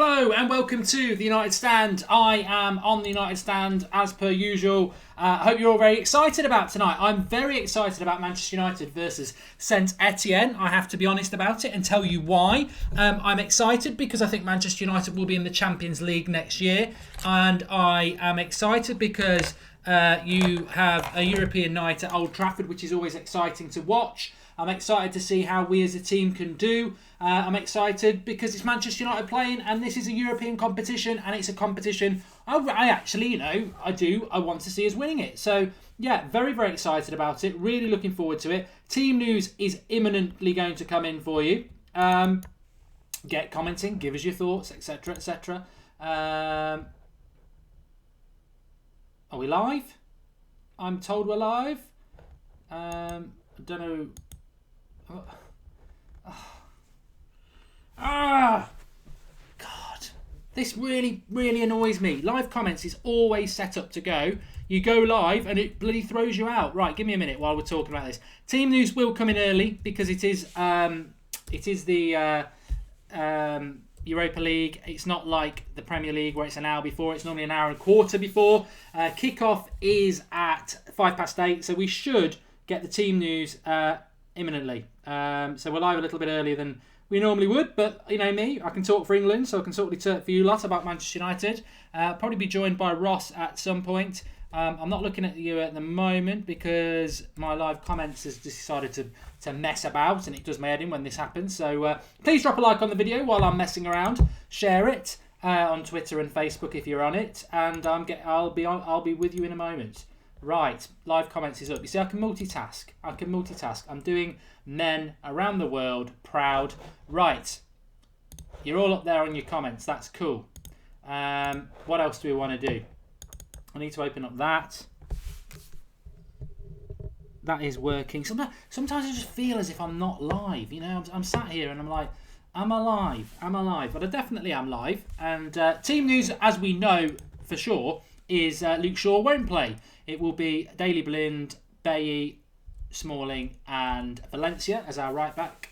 Hello and welcome to the United Stand. I am on the United Stand as per usual. I hope you're all very excited about tonight. I'm very excited about Manchester United versus Saint-Etienne. I have to be honest about it and tell you why. I'm excited because I think Manchester United will be in the Champions League next year. And I am excited because you have a European night at Old Trafford, which is always exciting to watch. I'm excited to see how we as a team can do. I'm excited because it's Manchester United playing and this is a European competition and it's a competition I actually, I want to see us winning it. So, yeah, very, very excited about it. Really looking forward to it. Team news is imminently going to come in for you. Get commenting, give us your thoughts, etc., etc. Are we live? I'm told we're live. I don't know. God, this really, really annoys me. Live comments is always set up to go. You go live and it bloody throws you out. Right, give me a minute while we're talking about this. Team news will come in early because it is the Europa League. It's not like the Premier League where it's an hour before. It's normally an hour and a quarter before. Kickoff is at 8:05, so we should get the team news imminently. So we're live a little bit earlier than we normally would, but you know me, I can talk for England, so I can certainly talk for you lot about Manchester United. Probably be joined by Ross at some point. I'm not looking at you at the moment because my live comments has decided to mess about, and it does my head in when this happens. So please drop a like on the video while I'm messing around. Share it on Twitter and Facebook if you're on it, and I'll be with you in a moment. Right, live comments is up. You see, I can multitask. I'm doing men around the world proud. Right, you're all up there on your comments. That's cool. What else do we want to do? I need to open up that. That is working. Sometimes I just feel as if I'm not live. You know, I'm sat here and I'm like, I'm alive. But I definitely am live. And team news, as we know for sure, is Luke Shaw won't play. It will be Daley Blind, Bailly, Smalling and Valencia as our right back.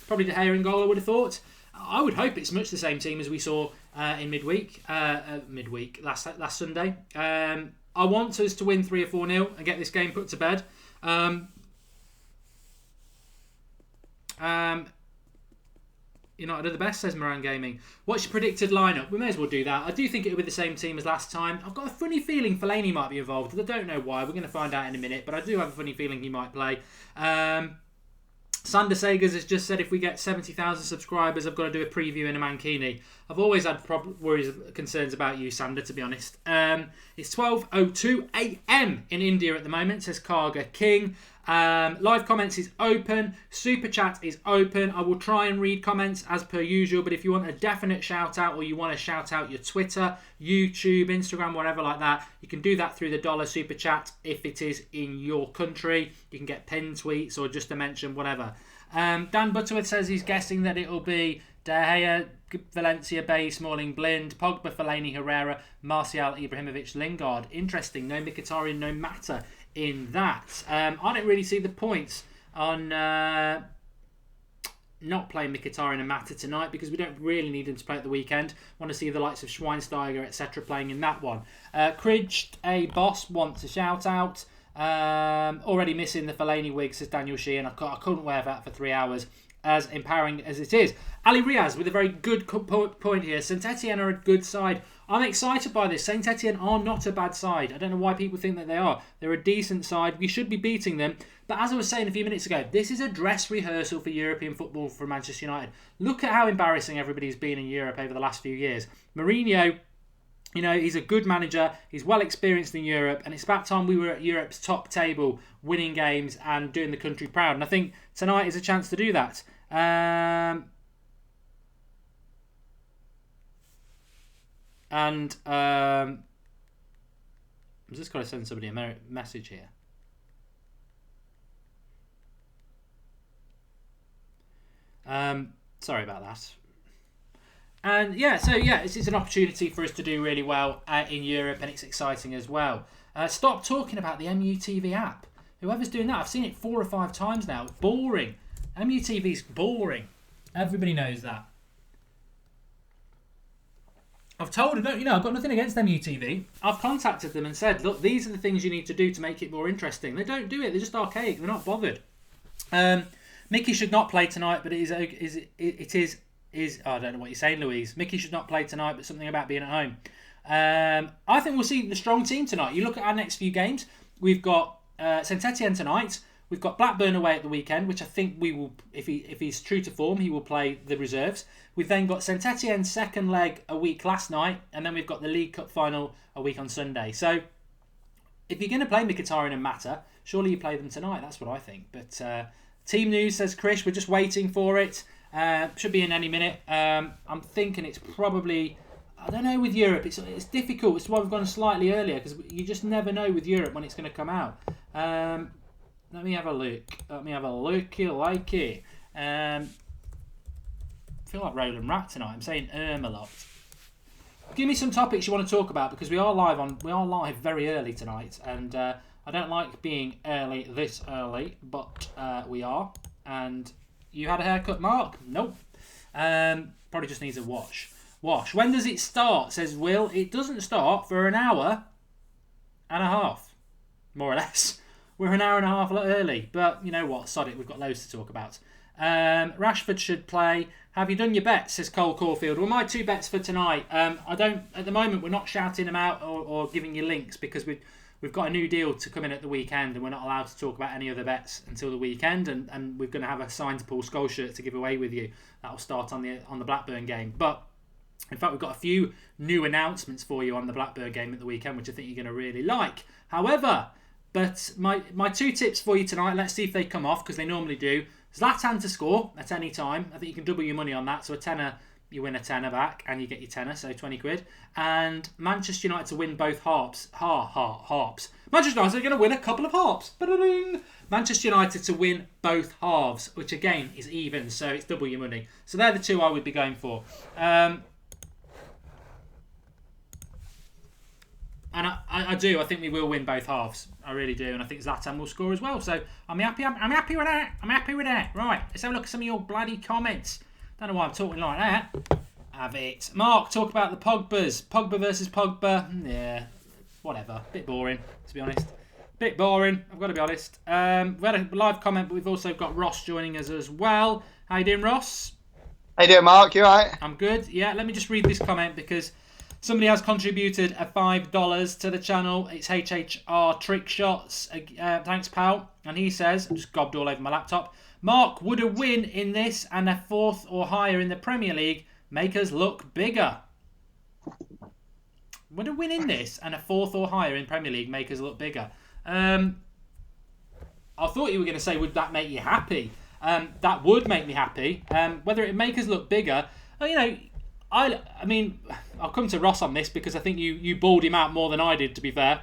Probably De Gea in goal, I would have thought. I would hope it's much the same team as we saw in midweek last Sunday. I want us to win 3 or 4-0 and get this game put to bed. United are the best, says Moran Gaming. What's your predicted lineup? We may as well do that. I do think it'll be the same team as last time. I've got a funny feeling Fellaini might be involved. I don't know why. We're going to find out in a minute, but I do have a funny feeling he might play. Sander Sagers has just said if we get 70,000 subscribers, I've got to do a preview in a mankini. I've always had concerns about you, Sander, to be honest. It's 12:02 a.m. in India at the moment, says Karga King. Live comments is open. Super chat is open. I will try and read comments as per usual, but if you want a definite shout out or you want to shout out your Twitter, YouTube, Instagram, whatever like that, you can do that through the $1 super chat if it is in your country. You can get pinned tweets or just a mention, whatever. Dan Butterworth says he's guessing that it'll be De Gea, Valencia, Bailly, Smalling, Blind, Pogba, Fellaini, Herrera, Martial, Ibrahimovic, Lingard. Interesting. No Mkhitaryan, no Mata in that. I don't really see the points on not playing Mkhitaryan and Mata tonight because we don't really need them to play at the weekend. Want to see the likes of Schweinsteiger, etc. playing in that one. Cridge, a boss, wants a shout out. Already missing the Fellaini wig, says Daniel Sheehan. I couldn't wear that for 3 hours, as empowering as it is. Ali Riaz with a very good point here. Saint-Etienne are a good side. I'm excited by this. Saint-Etienne are not a bad side. I don't know why people think that they are. They're a decent side. We should be beating them. But as I was saying a few minutes ago, this is a dress rehearsal for European football for Manchester United. Look at how embarrassing everybody's been in Europe over the last few years. Mourinho, you know, he's a good manager. He's well experienced in Europe. And it's about time we were at Europe's top table, winning games and doing the country proud. And I think tonight is a chance to do that. I'm just going to send somebody a message here. Sorry about that. And yeah, it's an opportunity for us to do really well in Europe, and it's exciting as well. Stop talking about the MUTV app. Whoever's doing that, I've seen it 4 or 5 times now. It's boring. MUTV's boring. Everybody knows that. I've told them, I've got nothing against them UTV. I've contacted them and said, look, these are the things you need to do to make it more interesting. They don't do it. They're just archaic. They're not bothered. Mickey should not play tonight, but it is. I don't know what you're saying, Louise. Mickey should not play tonight, but something about being at home. I think we'll see the strong team tonight. You look at our next few games. We've got Saint-Etienne tonight. We've got Blackburn away at the weekend, which I think we will, if he's true to form, he will play the reserves. We've then got Saint-Etienne's second leg a week last night, and then we've got the League Cup final a week on Sunday. So if you're going to play Mkhitaryan and Mata, surely you play them tonight. That's what I think. But team news says, Chris, we're just waiting for it. Should be in any minute. I'm thinking it's probably, I don't know with Europe. It's difficult. It's why we've gone slightly earlier, because you just never know with Europe when it's going to come out. Let me have a look. You like it. I feel like Roland Rat tonight. I'm saying a lot. Give me some topics you want to talk about, because we are live very early tonight, and I don't like being early this early, but we are. And you had a haircut, Mark? Nope. Probably just needs a wash. When does it start? Says Will. It doesn't start for an hour and a half, more or less. We're an hour and a half early, but you know what? Sod it, we've got loads to talk about. Rashford should play. Have you done your bets? Says Cole Caulfield. Well, my 2 bets for tonight. I don't. At the moment, we're not shouting them out or giving you links, because we've got a new deal to come in at the weekend, and we're not allowed to talk about any other bets until the weekend. And we're going to have a signed Paul Scholes shirt to give away with you. That'll start on the Blackburn game. But in fact, we've got a few new announcements for you on the Blackburn game at the weekend, which I think you're going to really like. However, but my 2 tips for you tonight, let's see if they come off, because they normally do. Zlatan to score at any time. I think you can double your money on that. So a tenner, you win a tenner back, and you get your tenner, so 20 quid. And Manchester United to win both harps. Manchester United are going to win a couple of harps. Ba-da-ding. Manchester United to win both halves, which again is even, so it's double your money. So they're the 2 I would be going for. And I do. I think we will win both halves. I really do. And I think Zlatan will score as well. So I'm happy with that. Right. Let's have a look at some of your bloody comments. Don't know why I'm talking like that. Have it. Mark, talk about the Pogbas. Pogba versus Pogba. Yeah. Whatever. Bit boring, to be honest. Bit boring. I've got to be honest. We had a live comment, but we've also got Ross joining us as well. How you doing, Ross? How you doing, Mark? You alright? I'm good. Yeah. Let me just read this comment, because somebody has contributed a $5 to the channel. It's HHR Trick Shots. Thanks, pal. And he says, I just gobbed all over my laptop. Mark, would a win in this and a 4th or higher in the Premier League make us look bigger? Would a win in this and a 4th or higher in Premier League make us look bigger? I thought you were going to say, would that make you happy? That would make me happy. Whether it make us look bigger, I mean, I'll come to Ross on this, because I think you bawled him out more than I did, to be fair.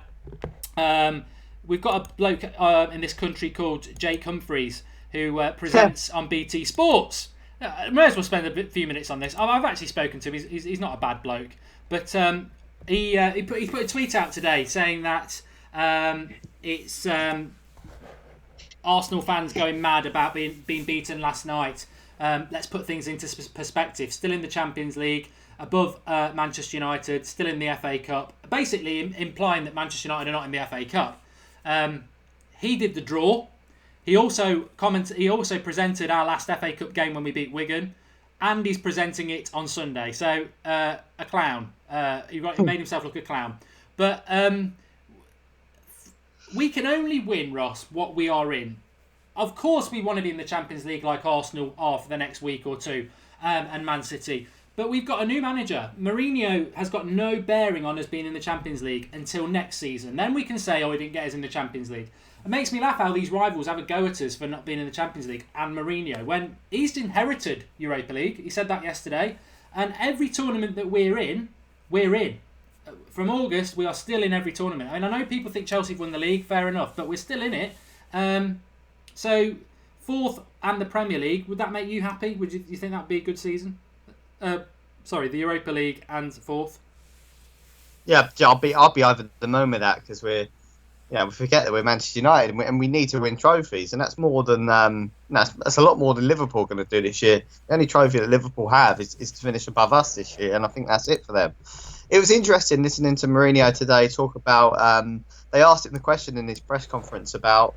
We've got a bloke in this country called Jake Humphreys, who presents on BT Sports. I may as well spend a few minutes on this. I've actually spoken to him. He's not a bad bloke. But he put a tweet out today saying that it's Arsenal fans going mad about being beaten last night. Let's put things into perspective. Still in the Champions League, above Manchester United, still in the FA Cup. Basically implying that Manchester United are not in the FA Cup. He did the draw. He also presented our last FA Cup game when we beat Wigan, and he's presenting it on Sunday. So a clown. He made himself look a clown. But we can only win, Ross, what we are in. Of course, we want to be in the Champions League like Arsenal are for the next week or two, and Man City. But we've got a new manager. Mourinho has got no bearing on us being in the Champions League until next season. Then we can say, he didn't get us in the Champions League. It makes me laugh how these rivals have a go at us for not being in the Champions League and Mourinho, when he's inherited Europa League. He said that yesterday. And every tournament that we're in. From August, we are still in every tournament. I mean, I know people think Chelsea have won the league, fair enough, but we're still in it. So, 4th and the Premier League, would that make you happy? Would you think that would be a good season? The Europa League and 4th. Yeah, I'll be over the moon with that, because we're we forget that we're Manchester United and we need to win trophies, and that's more than that's a lot more than Liverpool are going to do this year. The only trophy that Liverpool have is to finish above us this year, and I think that's it for them. It was interesting listening to Mourinho today talk about. They asked him the question in his press conference about,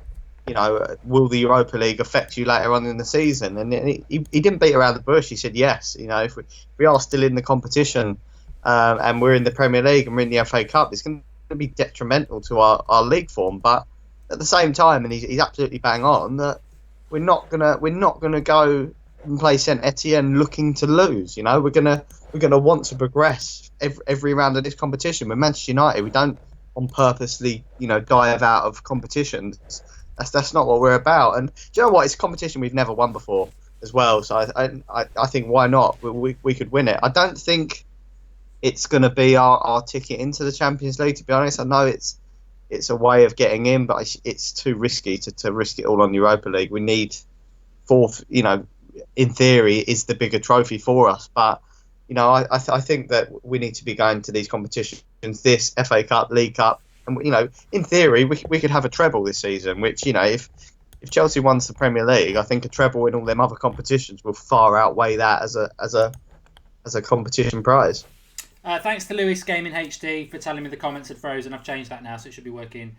will the Europa League affect you later on in the season? And he didn't beat around the bush. He said yes. If we are still in the competition and we're in the Premier League and we're in the FA Cup, it's going to be detrimental to our league form. But at the same time, and he's absolutely bang on, that we're not gonna go and play Saint-Etienne looking to lose. We're gonna want to progress every round of this competition. We're Manchester United. We don't on purposely dive out of competitions. That's not what we're about. And do you know what? It's a competition we've never won before as well. So I think why not? We could win it. I don't think it's going to be our ticket into the Champions League, to be honest. I know it's a way of getting in, but it's too risky to risk it all on Europa League. We need fourth, in theory, is the bigger trophy for us. But, I think that we need to be going to these competitions, this FA Cup, League Cup. And, in theory, we could have a treble this season, which, if Chelsea wins the Premier League, I think a treble in all them other competitions will far outweigh that as a competition prize. Thanks to Lewis Gaming HD for telling me the comments had frozen. I've changed that now, so it should be working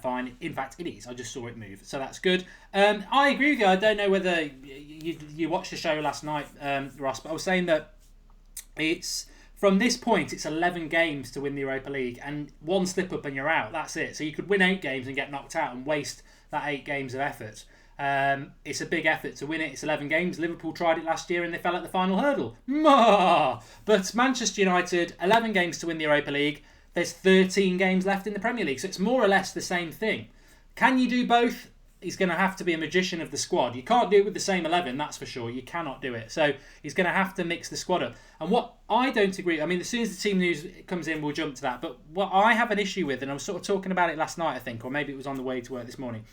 fine. In fact, it is. I just saw it move, so that's good. I agree with you. I don't know whether you watched the show last night, Ross, but I was saying that it's from this point, it's 11 games to win the Europa League, and one slip up and you're out. That's it. So you could win 8 games and get knocked out and waste that 8 games of effort. It's a big effort to win it. It's 11 games. Liverpool tried it last year and they fell at the final hurdle. But Manchester United, 11 games to win the Europa League. There's 13 games left in the Premier League. So it's more or less the same thing. Can you do both? He's going to have to be a magician of the squad. You can't do it with the same 11, that's for sure. You cannot do it. So he's going to have to mix the squad up. And what I don't agree, as soon as the team news comes in, we'll jump to that. But what I have an issue with, and I was sort of talking about it last night, I think, or maybe it was on the way to work this morning.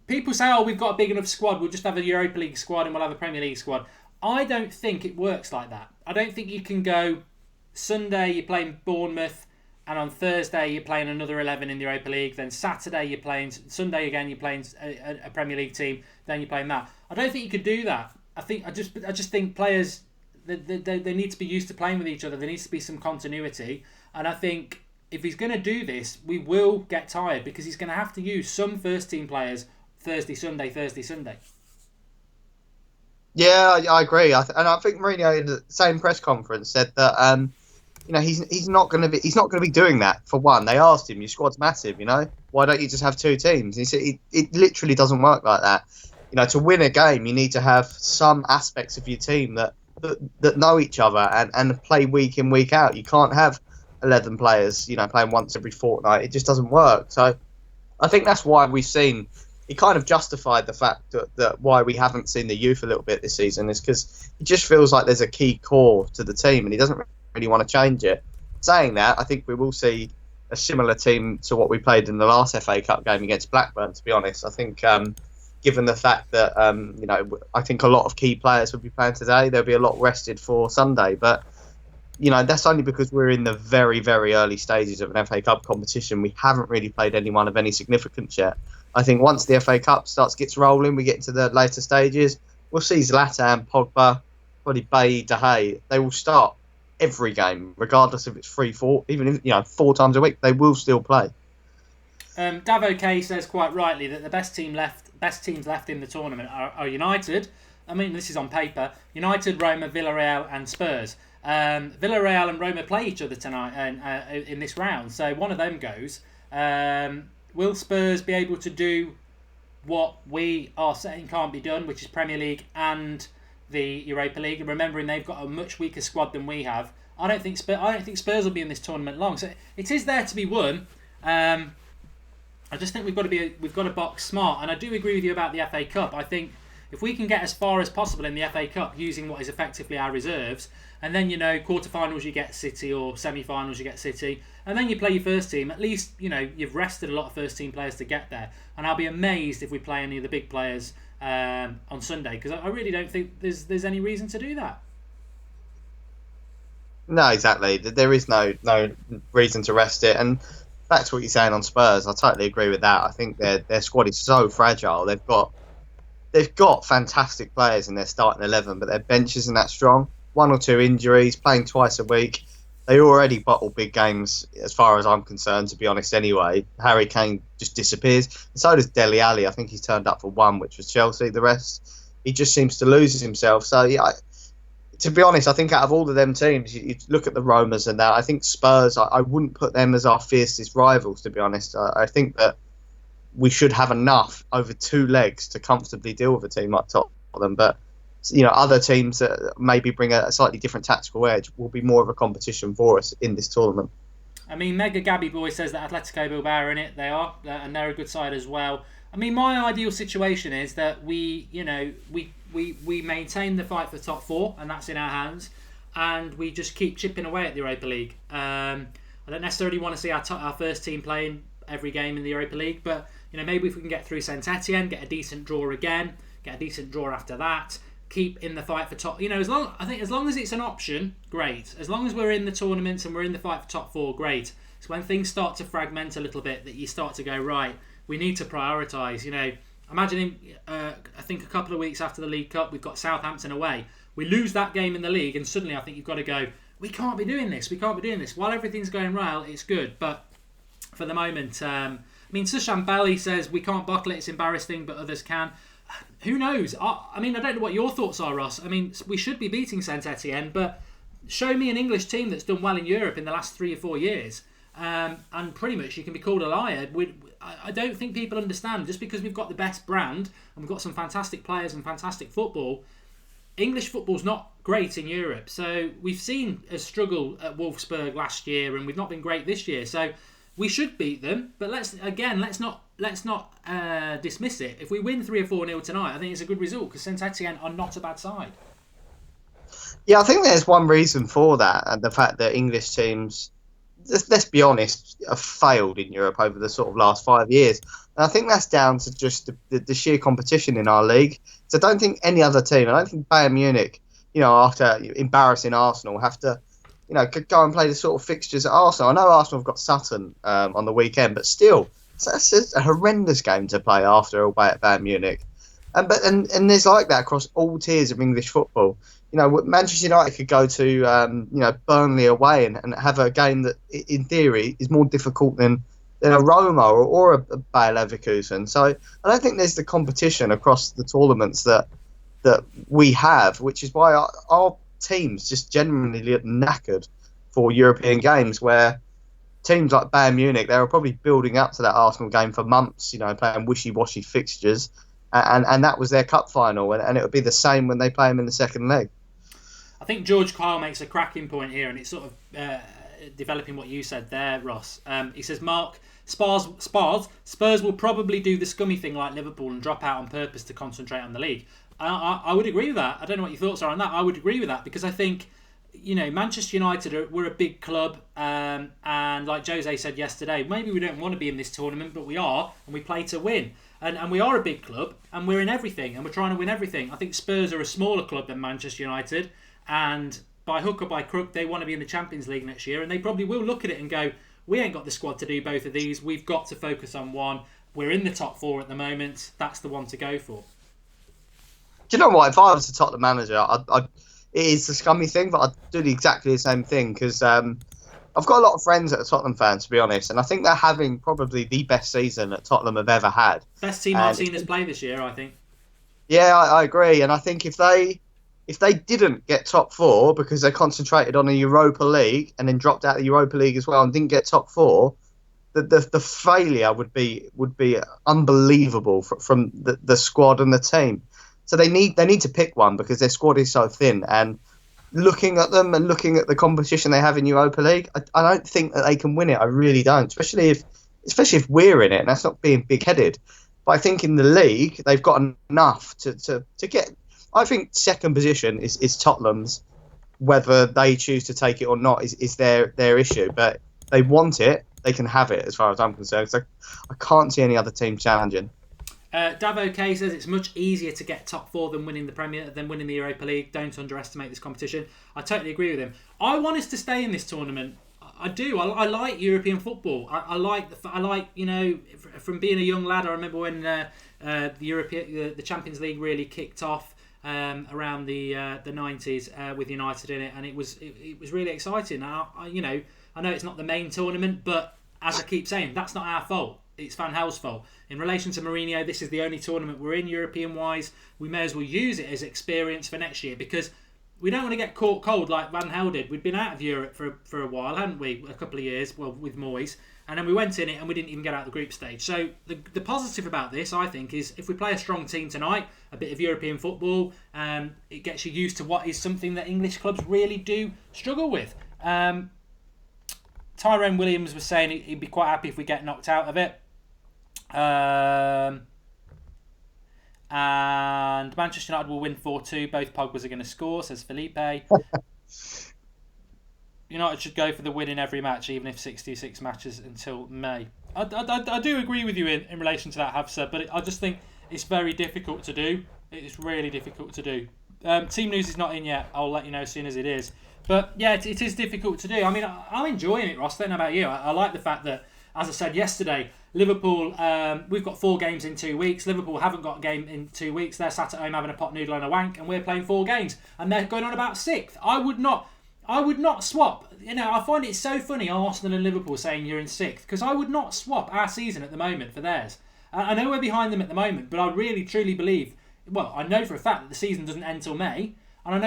People say, we've got a big enough squad, we'll just have a Europa League squad and we'll have a Premier League squad. I don't think it works like that. I don't think you can go Sunday you're playing Bournemouth and on Thursday you're playing another 11 in the Europa League, then Saturday you're playing, Sunday again you're playing a Premier League team, then you're playing that. I don't think you could do that. I just think players, they need to be used to playing with each other. There needs to be some continuity, and I think if he's going to do this, we will get tired because he's going to have to use some first team players Thursday, Sunday. Yeah, I agree. And I think Mourinho in the same press conference said that he's not going to be doing that. For one, they asked him, "Your squad's massive. Why don't you just have 2 teams?" And he said it literally doesn't work like that. To win a game, you need to have some aspects of your team that know each other and play week in, week out. You can't have 11 players, playing once every fortnight. It just doesn't work. So I think that's why we've seen. He kind of justified the fact that why we haven't seen the youth a little bit this season is because it just feels like there's a key core to the team and he doesn't really want to change it. Saying that, I think we will see a similar team to what we played in the last FA Cup game against Blackburn, to be honest. I think given the fact that, I think a lot of key players will be playing today, they'll be a lot rested for Sunday. But, that's only because we're in the very, very early stages of an FA Cup competition. We haven't really played anyone of any significance yet. I think once the FA Cup gets rolling, we get into the later stages, we'll see Zlatan, Pogba, probably Bailly, De Gea. They will start every game, regardless if it's 3-4, even if 4 times a week, they will still play. Davo K says quite rightly that the best teams left in the tournament are United. This is on paper. United, Roma, Villarreal and Spurs. Villarreal and Roma play each other tonight in this round, so one of them goes. Will Spurs be able to do what we are saying can't be done, which is Premier League and the Europa League? And remembering they've got a much weaker squad than we have, I don't think Spurs will be in this tournament long. So it is there to be won. I just think we've got to box smart, and I do agree with you about the FA Cup. I think if we can get as far as possible in the FA Cup using what is effectively our reserves, and then quarterfinals you get City or semi-finals you get City, and then you play your first team. At least you've rested a lot of first team players to get there. And I'll be amazed if we play any of the big players on Sunday because I really don't think there's any reason to do that. No, exactly. There is no reason to rest it, and back to what you're saying on Spurs, I totally agree with that. I think their squad is so fragile. They've got fantastic players in their starting 11, but their bench isn't that strong. One or two injuries, playing twice a week. They already bottle big games, as far as I'm concerned, to be honest, anyway. Harry Kane just disappears. And so does Dele Alli. I think he's turned up for one, which was Chelsea. The rest, he just seems to lose himself. So, yeah, to be honest, I think out of all of them teams, you look at the Romas and that, I think Spurs, I wouldn't put them as our fiercest rivals, to be honest. I think that we should have enough over two legs to comfortably deal with a team like Tottenham. But other teams that maybe bring a slightly different tactical edge will be more of a competition for us in this tournament. I mean, Mega Gabby Boy says that Atletico Bilbao are in it. They are, and they're a good side as well. I mean, my ideal situation is that we maintain the fight for the top four, and that's in our hands, and we just keep chipping away at the Europa League. I don't necessarily want to see our first team playing every game in the Europa League, but maybe if we can get through Saint-Etienne, get a decent draw again, get a decent draw after that, keep in the fight for top. As long as it's an option, great. As long as we're in the tournaments and we're in the fight for top four, great. It's when things start to fragment a little bit that you start to go, right, we need to prioritise. Imagining, I think a couple of weeks after the League Cup, we've got Southampton away. We lose that game in the league, and suddenly I think you've got to go, we can't be doing this. While everything's going well, it's good, but for the moment, Sushan Bali says we can't bottle it. It's embarrassing, but others can. Who knows? I don't know what your thoughts are, Ross. I mean, we should be beating Saint-Etienne, but show me an English team that's done well in Europe in the last 3 or 4 years, and pretty much you can be called a liar. I don't think people understand. Just because we've got the best brand and we've got some fantastic players and fantastic football, English football's not great in Europe. So we've seen a struggle at Wolfsburg last year, and we've not been great this year. So we should beat them, but let's not dismiss it. If we win 3 or 4-0 tonight, I think it's a good result because Saint-Etienne are not a bad side. Yeah, I think there's one reason for that, and the fact that English teams, let's be honest, have failed in Europe over the sort of last 5 years. And I think that's down to just the sheer competition in our league. So I don't think any other team, I don't think Bayern Munich, after embarrassing Arsenal, have to go and play the sort of fixtures at Arsenal. I know Arsenal have got Sutton on the weekend, but still, that's a horrendous game to play after away at Bayern Munich. And there's like that across all tiers of English football. Manchester United could go to Burnley away and have a game that, in theory, is more difficult than a Roma or a Bayer Leverkusen. So I don't think there's the competition across the tournaments that we have, which is why our teams just genuinely look knackered for European games, where teams like Bayern Munich, they were probably building up to that Arsenal game for months, playing wishy-washy fixtures, and that was their cup final, and it would be the same when they play them in the second leg. I think George Kyle makes a cracking point here, and it's sort of developing what you said there, Ross. He says, Mark, Spurs will probably do the scummy thing like Liverpool and drop out on purpose to concentrate on the league. I would agree with that. I don't know what your thoughts are on that. I would agree with that because I think, Manchester United, we're a big club, and like Jose said yesterday, maybe we don't want to be in this tournament, but we are, and we play to win. And we are a big club, and we're in everything, and we're trying to win everything. I think Spurs are a smaller club than Manchester United, and by hook or by crook, they want to be in the Champions League next year, and they probably will look at it and go, we ain't got the squad to do both of these. We've got to focus on one. We're in the top 4 at the moment. That's the one to go for. Do you know what? If I was a Tottenham manager, it is a scummy thing, but I'd do exactly the same thing because I've got a lot of friends that are Tottenham fans, to be honest, and I think they're having probably the best season that Tottenham have ever had. Best team I've seen us play this year, I think. Yeah, I agree, and I think if they didn't get top 4 because they concentrated on the Europa League and then dropped out of the Europa League as well and didn't get top 4, the failure would be unbelievable from the squad and the team. So they need to pick one because their squad is so thin. And looking at them and looking at the competition they have in Europa League, I don't think that they can win it. I really don't, especially if we're in it, and that's not being big-headed. But I think in the league they've got enough to get. I think second position is Tottenham's. Whether they choose to take it or not is their issue. But they want it, they can have it as far as I'm concerned. So I can't see any other team challenging. Davo K says it's much easier to get top 4 than winning the Europa League. Don't underestimate this competition. I totally agree with him. I want us to stay in this tournament. I do. I like European football. I like from being a young lad. I remember when the Champions League really kicked off around the 90s with United in it, and it was really exciting. I know it's not the main tournament, but as I keep saying, that's not our fault. It's Van Gaal's fault. In relation to Mourinho, this is the only tournament we're in European-wise. We may as well use it as experience for next year, because we don't want to get caught cold like Van Gaal did. We'd been out of Europe for a while, hadn't we? A couple of years, well, with Moyes. And then we went in it and we didn't even get out of the group stage. So the positive about this, I think, is if we play a strong team tonight, a bit of European football, it gets you used to what is something that English clubs really do struggle with. Tyrone Williams was saying he'd be quite happy if we get knocked out of it. And Manchester United will win 4-2. Both Pogbas are going to score, says Felipe. United should go for the win in every match, even if 66 matches until May. I do agree with you in relation to that, Hafsa, but I just think it's very difficult to do. It's really difficult to do. Team news is not in yet. I'll let you know as soon as it is. But yeah, it is difficult to do. I mean, I'm enjoying it, Ross. I don't know about you. I like the fact that, as I said yesterday, Liverpool, we've got 4 games in 2 weeks. Liverpool haven't got a game in 2 weeks. They're sat at home having a pot noodle and a wank, and we're playing 4 games. And they're going on about 6th. I would not swap. I find it so funny, Arsenal and Liverpool saying you're in 6th, because I would not swap our season at the moment for theirs. I know we're behind them at the moment, but I really, truly believe, well, I know for a fact that the season doesn't end till May. And I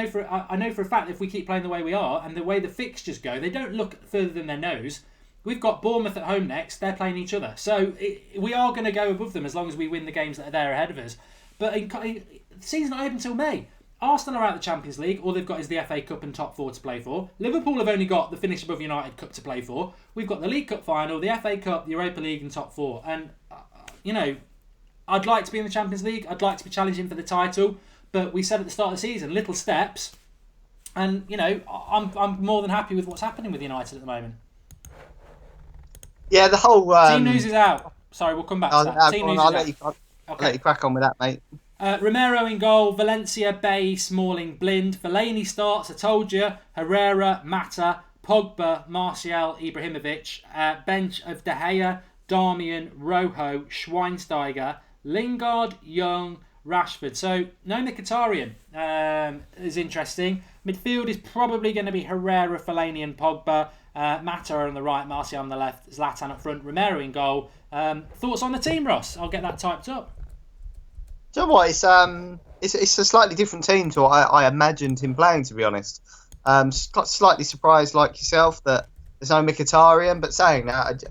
know for a fact that if we keep playing the way we are and the way the fixtures go, they don't look further than their nose. We've got Bournemouth at home next. They're playing each other. So we are going to go above them as long as we win the games that are there ahead of us. But the season's not open until May. Arsenal are out of the Champions League. All they've got is the FA Cup and top 4 to play for. Liverpool have only got the finish above United Cup to play for. We've got the League Cup final, the FA Cup, the Europa League and top 4. And, I'd like to be in the Champions League. I'd like to be challenging for the title. But we said at the start of the season, little steps. And, I'm more than happy with what's happening with United at the moment. Yeah, the whole... Team news is out. Sorry, we'll come back to that. Team news is out. I'll let you crack on with that, mate. Romero in goal, Valencia, Bay, Smalling, Blind. Fellaini starts, I told you. Herrera, Mata, Pogba, Martial, Ibrahimovic. Bench of De Gea, Darmian, Rojo, Schweinsteiger, Lingard, Young, Rashford. So, no Mkhitaryan is interesting. Midfield is probably going to be Herrera, Fellaini and Pogba. Mata on the right, Martial on the left, Zlatan up front, Romero in goal. Thoughts on the team, Ross? I'll get that typed up. Do you know what? It's a slightly different team to what I imagined him playing, to be honest. Slightly surprised, like yourself, that there's no Mkhitaryan, but saying that,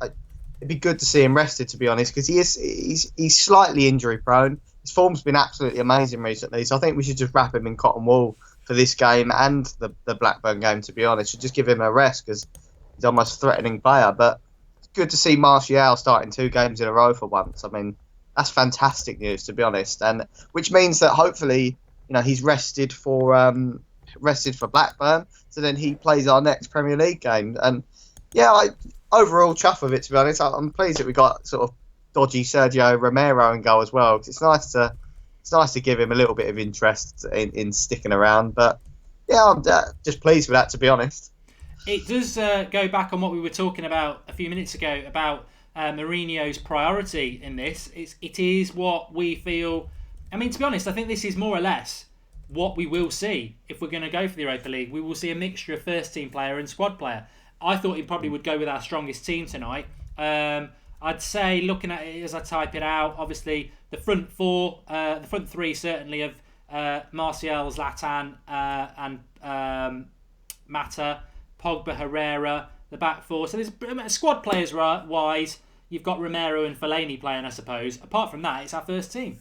it'd be good to see him rested, to be honest, because he's slightly injury prone. His form's been absolutely amazing recently, so I think we should just wrap him in cotton wool for this game and the Blackburn game, to be honest. Should just give him a rest, because he's almost a threatening player. But it's good to see Martial starting 2 games in a row for once. I mean, that's fantastic news, to be honest, and which means that hopefully, he's rested for Blackburn, so then he plays our next Premier League game. And yeah, overall chuff with it, to be honest. I'm pleased that we got sort of dodgy Sergio Romero in goal as well, because it's nice to give him a little bit of interest in sticking around. But yeah, I'm just pleased with that, to be honest. It does go back on what we were talking about a few minutes ago about Mourinho's priority in this. It is what we feel. I mean, to be honest, I think this is more or less what we will see if we're going to go for the Europa League. We will see a mixture of first team player and squad player. I thought he probably would go with our strongest team tonight. I'd say, looking at it as I type it out, obviously the front 3 certainly of Martial, Zlatan and Mata, Pogba, Herrera, the back 4. So there's squad players wise, you've got Romero and Fellaini playing, I suppose. Apart from that, it's our first team.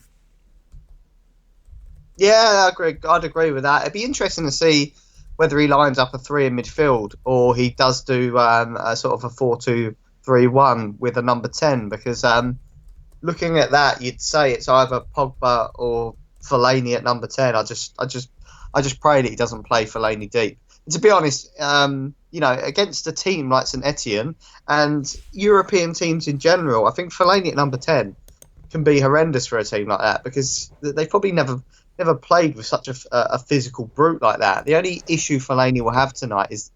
Yeah, I'd agree with that. It'd be interesting to see whether he lines up a 3 in midfield or he does do a sort of a 4-2-3-1 with a number 10, because looking at that, you'd say it's either Pogba or Fellaini at number 10. I just pray that he doesn't play Fellaini deep. And to be honest, against a team like Saint-Etienne and European teams in general, I think Fellaini at number 10 can be horrendous for a team like that, because they've probably never played with such a physical brute like that. The only issue Fellaini will have tonight is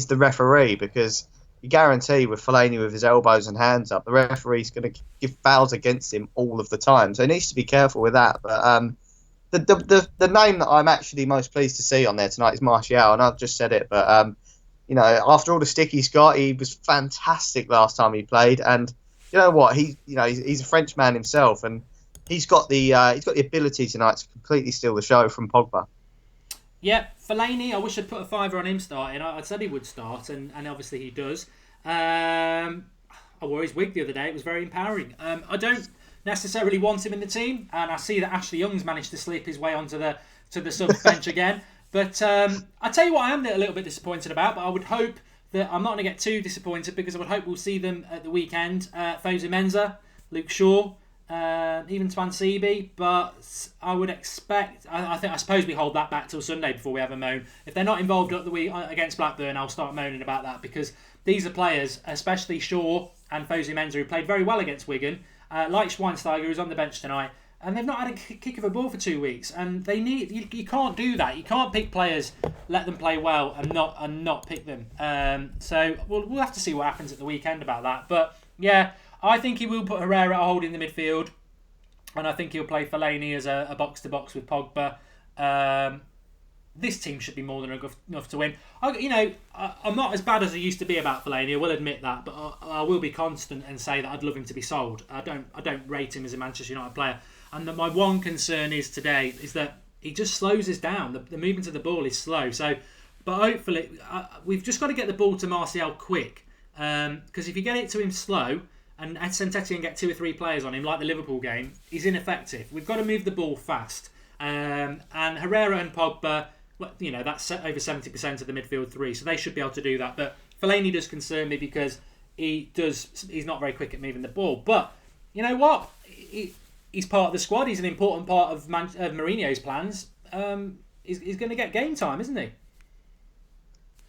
the referee, because you guarantee with Fellaini with his elbows and hands up, the referee's going to give fouls against him all of the time. So he needs to be careful with that. But the name that I'm actually most pleased to see on there tonight is Martial, and I've just said it, but after all the stick he's got, he was fantastic last time he played, and you know what, he's a French man himself, and he's got the ability tonight to completely steal the show from Pogba. Yeah, Fellaini, I wish I'd put a fiver on him starting. I said he would start, and obviously he does. I wore his wig the other day. It was very empowering. I don't necessarily want him in the team, and I see that Ashley Young's managed to sleep his way onto the sub bench again. But I tell you what I am a little bit disappointed about, but I would hope that I'm not going to get too disappointed, because I would hope we'll see them at the weekend. Fosu Mensah, Luke Shaw, even Twansibi, but I would expect. I suppose we hold that back till Sunday before we have a moan. If they're not involved at the week against Blackburn, I'll start moaning about that, because these are players, especially Shaw and Fosu Mensah, who played very well against Wigan, like Schweinsteiger, who's on the bench tonight, and they've not had a kick of a ball for 2 weeks, and they need. You can't do that. You can't pick players, let them play well, and not pick them. So we'll have to see what happens at the weekend about that. But yeah, I think he will put Herrera holding the midfield, and I think he'll play Fellaini as a box-to-box with Pogba. This team should be more than enough to win. I'm not as bad as I used to be about Fellaini, I will admit that, but I will be constant and say that I'd love him to be sold. I don't rate him as a Manchester United player. And my one concern is that he just slows us down. The movement of the ball is slow. So, but hopefully, we've just got to get the ball to Martial quick. Because if you get it to him slow, and Saint-Etienne get 2 or 3 players on him, like the Liverpool game, he's ineffective. We've got to move the ball fast. And Herrera and Pogba, that's over 70% of the midfield 3, so they should be able to do that. But Fellaini does concern me, because he's not very quick at moving the ball. But you know what? He's part of the squad. He's an important part of Mourinho's plans. He's going to get game time, isn't he?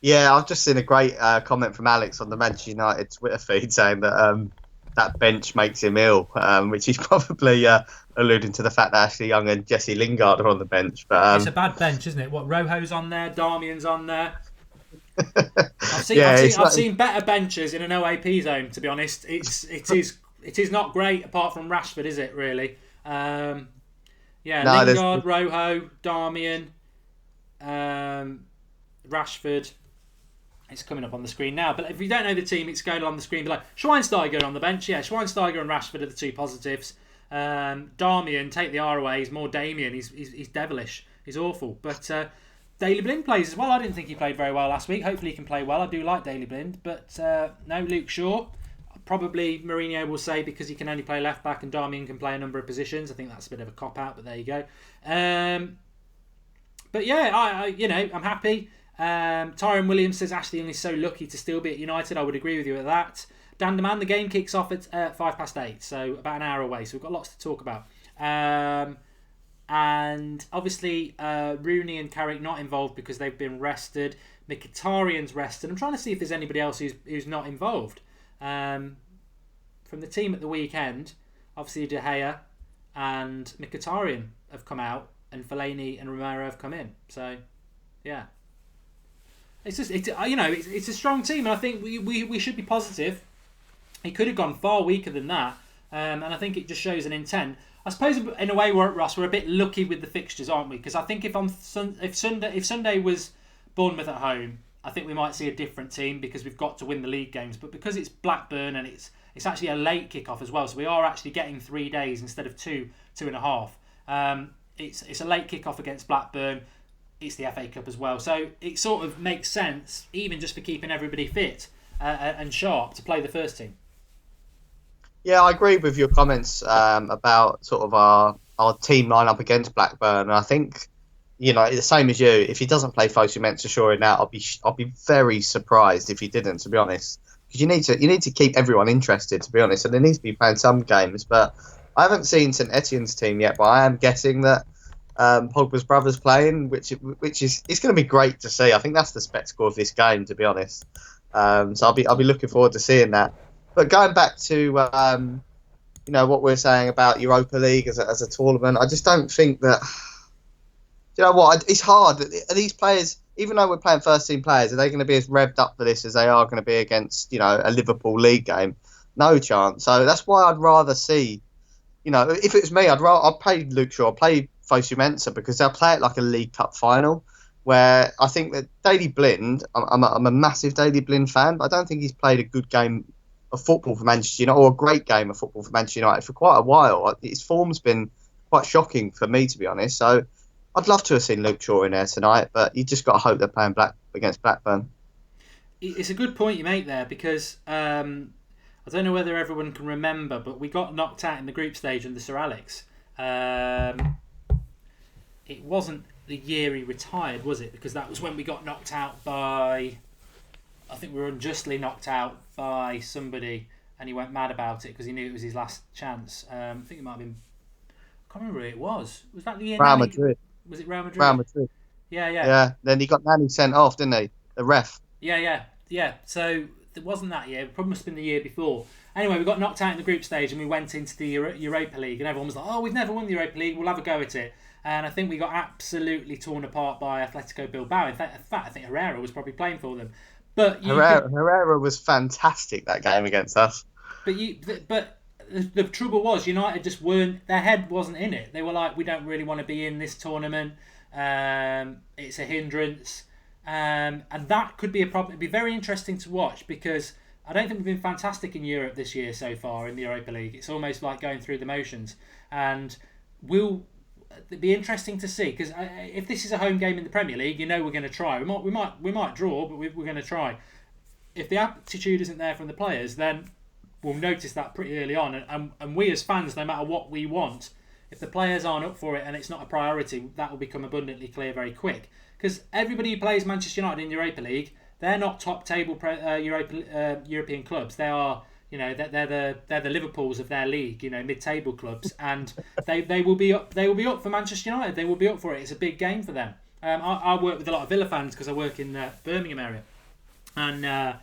Yeah, I've just seen a great comment from Alex on the Manchester United Twitter feed saying that that bench makes him ill, which is probably alluding to the fact that Ashley Young and Jesse Lingard are on the bench. But it's a bad bench, isn't it? What, Rojo's on there, Darmian's on there. I've seen better benches in an OAP zone. To be honest, it is not great apart from Rashford, is it? Really? Lingard, Rojo, Darmian, Rashford. It's coming up on the screen now, but if you don't know the team, it's going on the screen below. Schweinsteiger on the bench, yeah. Schweinsteiger and Rashford are the 2 positives. Darmian, take the R away. He's more Damien. He's devilish. He's awful. But Daley Blind plays as well. I didn't think he played very well last week. Hopefully he can play well. I do like Daley Blind, but no Luke Shaw. Probably Mourinho will say because he can only play left back and Darmian can play a number of positions. I think that's a bit of a cop out, but there you go. But yeah, I'm happy. Tyrone Williams says Ashley Young is so lucky to still be at United. I would agree with you with that. Dan Deman, the game kicks off at 8:05, so about an hour away. So we've got lots to talk about. And obviously Rooney and Carrick not involved because they've been rested. Mkhitaryan's rested. I'm trying to see if there's anybody else who's not involved. From the team at the weekend, obviously De Gea and Mkhitaryan have come out, and Fellaini and Romero have come in. So, yeah. It's a strong team, and I think we should be positive. He could have gone far weaker than that, and I think it just shows an intent. I suppose in a way, Ross, we're a bit lucky with the fixtures, aren't we? Because I think if Sunday was Bournemouth at home, I think we might see a different team because we've got to win the league games. But because it's Blackburn and it's actually a late kick-off as well, so we are actually getting 3 days instead of 2.5. It's a late kick-off against Blackburn. It's the FA Cup as well. So it sort of makes sense, even just for keeping everybody fit and sharp, to play the first team. Yeah, I agree with your comments about sort of our team line-up against Blackburn. And I think, the same as you, if he doesn't play Fosu Mensah Shaw now, I'll be very surprised if he didn't, to be honest. Because you need to keep everyone interested, to be honest. And they need to be playing some games. But I haven't seen Saint-Etienne's team yet, but I am guessing that Pogba's brother's playing, which is it's going to be great to see. I think that's the spectacle of this game, to be honest. So I'll be looking forward to seeing that. But going back to what we're saying about Europa League as a tournament, I just don't think that. You know what? It's hard. Are these players even though we're playing first team players, are they going to be as revved up for this as they are going to be against, a Liverpool league game? No chance. So that's why I'd rather see, if it was me, I'd play Luke Shaw, I'd play Fosu Mensah, because they'll play it like a League Cup final. Where I think that Daley Blind, I'm a massive Daley Blind fan, but I don't think he's played a good game of football for Manchester United, or a great game of football for Manchester United for quite a while. His form's been quite shocking for me, to be honest. So I'd love to have seen Luke Shaw in there tonight, but you just got to hope they're playing against Blackburn. It's a good point you make there, because I don't know whether everyone can remember, but we got knocked out in the group stage under Sir Alex. It wasn't the year he retired, was it? Because that was when we got knocked out by... I think we were unjustly knocked out by somebody, and he went mad about it because he knew it was his last chance. I think it might have been... I can't remember who it was. Was that the year... Real Madrid. Was it Real Madrid? Real Madrid. Yeah. Yeah, then he got Nani sent off, didn't he? The ref. Yeah. So it wasn't that year. It probably must have been the year before. Anyway, we got knocked out in the group stage and we went into the Europa League, and everyone was like, we've never won the Europa League, we'll have a go at it. And I think we got absolutely torn apart by Atletico Bilbao. In fact, I think Herrera was probably playing for them. But Herrera was fantastic that game against us. But the trouble was, United just weren't... Their head wasn't in it. They were like, we don't really want to be in this tournament. It's a hindrance. And that could be a problem. It'd be very interesting to watch, because I don't think we've been fantastic in Europe this year so far in the Europa League. It's almost like going through the motions. And it'd be interesting to see, because if this is a home game in the Premier League, we're going to try. We might draw, but we're going to try. If the aptitude isn't there from the players, then we'll notice that pretty early on. And we as fans, no matter what we want, if the players aren't up for it and it's not a priority, that will become abundantly clear very quick. Because everybody who plays Manchester United in the Europa League, they're not top table European clubs. They are, they're the Liverpools of their league, mid-table clubs, and they will be up. They will be up for Manchester United. They will be up for it. It's a big game for them. I work with a lot of Villa fans because I work in the Birmingham area, and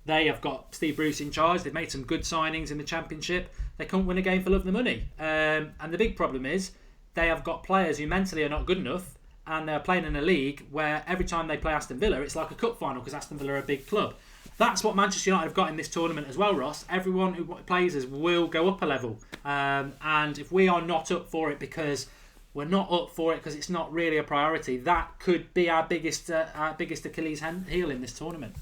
they have got Steve Bruce in charge. They've made some good signings in the Championship. They can't win a game for love of the money, and the big problem is they have got players who mentally are not good enough. And they're playing in a league where every time they play Aston Villa, it's like a cup final, because Aston Villa are a big club. That's what Manchester United have got in this tournament as well, Ross. Everyone who plays us will go up a level. And if we are not up for it because we're not up for it because it's not really a priority, that could be our biggest Achilles heel in this tournament.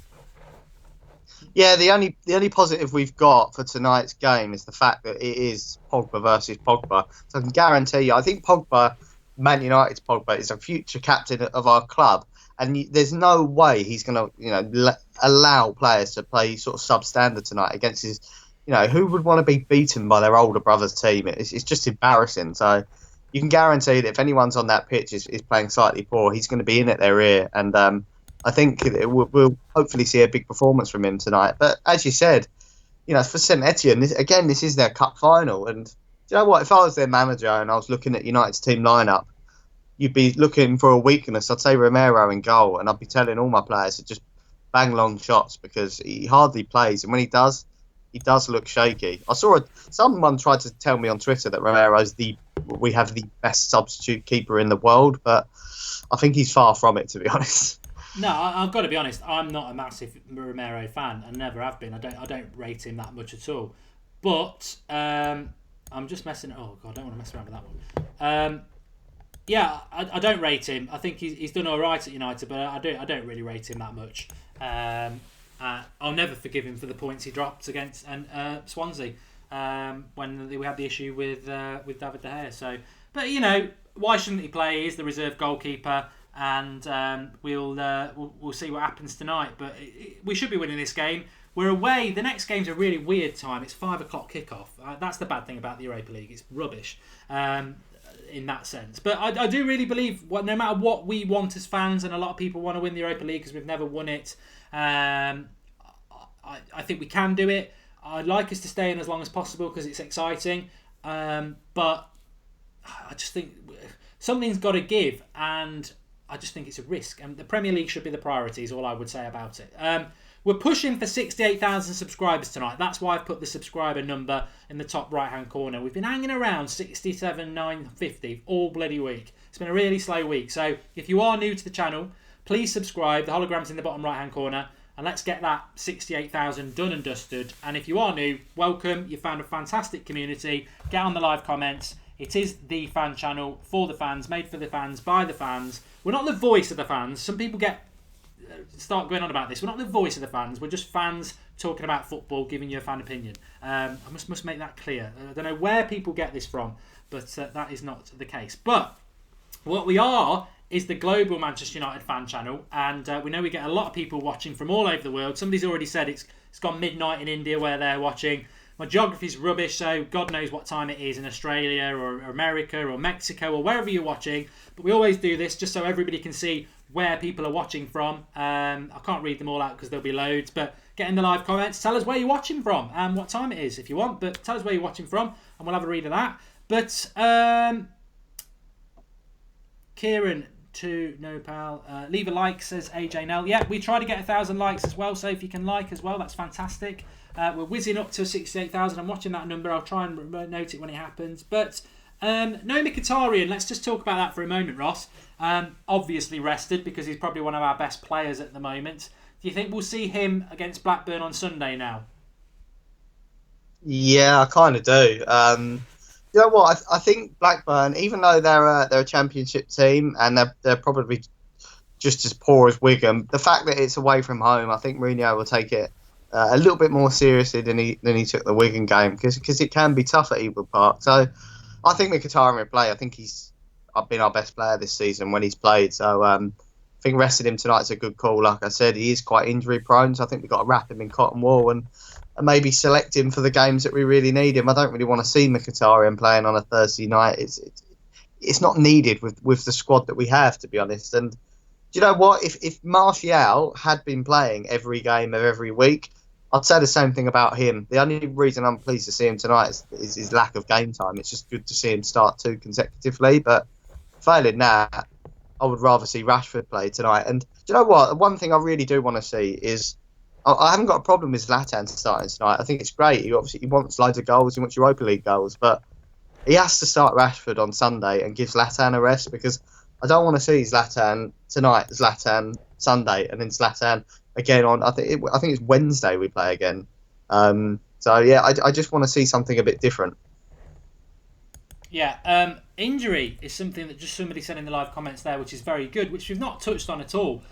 Yeah, the only positive we've got for tonight's game is the fact that it is Pogba versus Pogba. So I can guarantee you, I think Pogba... Man United's Pogba is a future captain of our club, and there's no way he's going to, allow players to play sort of substandard tonight against his, who would want to be beaten by their older brother's team? It's just embarrassing. So you can guarantee that if anyone's on that pitch is playing slightly poor, he's going to be in at their ear, and I think we'll hopefully see a big performance from him tonight. But as you said, for Saint-Etienne, this is their cup final, and do you know what? If I was their manager and I was looking at United's team lineup, you'd be looking for a weakness. I'd say Romero in goal, and I'd be telling all my players to just bang long shots, because he hardly plays, and when he does look shaky. I saw someone tried to tell me on Twitter that we have the best substitute keeper in the world, but I think he's far from it, to be honest. No, I've got to be honest. I'm not a massive Romero fan, and never have been. I don't rate him that much at all. But I'm just messing. Oh God, I don't want to mess around with that one. Yeah, I don't rate him. I think he's done all right at United, but I don't really rate him that much. I'll never forgive him for the points he dropped against Swansea when we had the issue with David De Gea. So, but why shouldn't he play? He's the reserve goalkeeper, and we'll see what happens tonight. But we should be winning this game. We're away. The next game's a really weird time. It's 5 o'clock kickoff. That's the bad thing about the Europa League. It's rubbish in that sense. But I do really believe, no matter what we want as fans, and a lot of people want to win the Europa League because we've never won it, I think we can do it. I'd like us to stay in as long as possible because it's exciting. But I just think something's got to give, and I just think it's a risk. And the Premier League should be the priority, is all I would say about it. We're pushing for 68,000 subscribers tonight. That's why I've put the subscriber number in the top right-hand corner. We've been hanging around 67,950 all bloody week. It's been a really slow week. So if you are new to the channel, please subscribe. The hologram's in the bottom right-hand corner. And let's get that 68,000 done and dusted. And if you are new, welcome. You found a fantastic community. Get on the live comments. It is the fan channel for the fans, made for the fans, by the fans. We're not the voice of the fans. Some people start going on about this. We're not the voice of the fans. We're just fans talking about football, giving you a fan opinion. I must make that clear. I don't know where people get this from, but that is not the case. But what we are is the global Manchester United fan channel, and we know we get a lot of people watching from all over the world. Somebody's already said it's gone midnight in India where they're watching. My geography's rubbish, so God knows what time it is in Australia or America or Mexico or wherever you're watching. But we always do this just so everybody can see where people are watching from. I can't read them all out because there'll be loads, but get in the live comments. Tell us where you're watching from and what time it is if you want, but tell us where you're watching from and we'll have a read of that. But Kieran to no pal, leave a like, says AJ Nell. Yeah, we try to get 1,000 likes as well, so if you can like as well, that's fantastic. We're whizzing up to 68,000. I'm watching that number. I'll try and note it when it happens. But no Mkhitaryan, let's just talk about that for a moment, Ross. Obviously rested because he's probably one of our best players at the moment. Do you think we'll see him against Blackburn on Sunday now? Yeah, I kind of do. You know what? I think Blackburn, even though they're a championship team and they're probably just as poor as Wigan, the fact that it's away from home, I think Mourinho will take it a little bit more seriously than he took the Wigan game because it can be tough at Ewood Park. So I think Mkhitaryan will play. I think he's been our best player this season when he's played. So I think resting him tonight's a good call. Like I said, he is quite injury prone, so I think we've got to wrap him in cotton wool and maybe select him for the games that we really need him. I don't really want to see Mkhitaryan playing on a Thursday night. It's not needed with the squad that we have, to be honest. And do you know what? If Martial had been playing every game of every week, I'd say the same thing about him. The only reason I'm pleased to see him tonight is his lack of game time. It's just good to see him start 2 consecutively. But failing that, I would rather see Rashford play tonight. And do you know what? One thing I really do want to see is I haven't got a problem with Zlatan starting tonight. I think it's great. He wants loads of goals. He wants Europa League goals. But he has to start Rashford on Sunday and give Zlatan a rest because I don't want to see Zlatan tonight, Zlatan Sunday, and then Zlatan again on. I think it's Wednesday we play again. So yeah, I just want to see something a bit different. Yeah, injury is something that just somebody said in the live comments there, which is very good, which we've not touched on at all.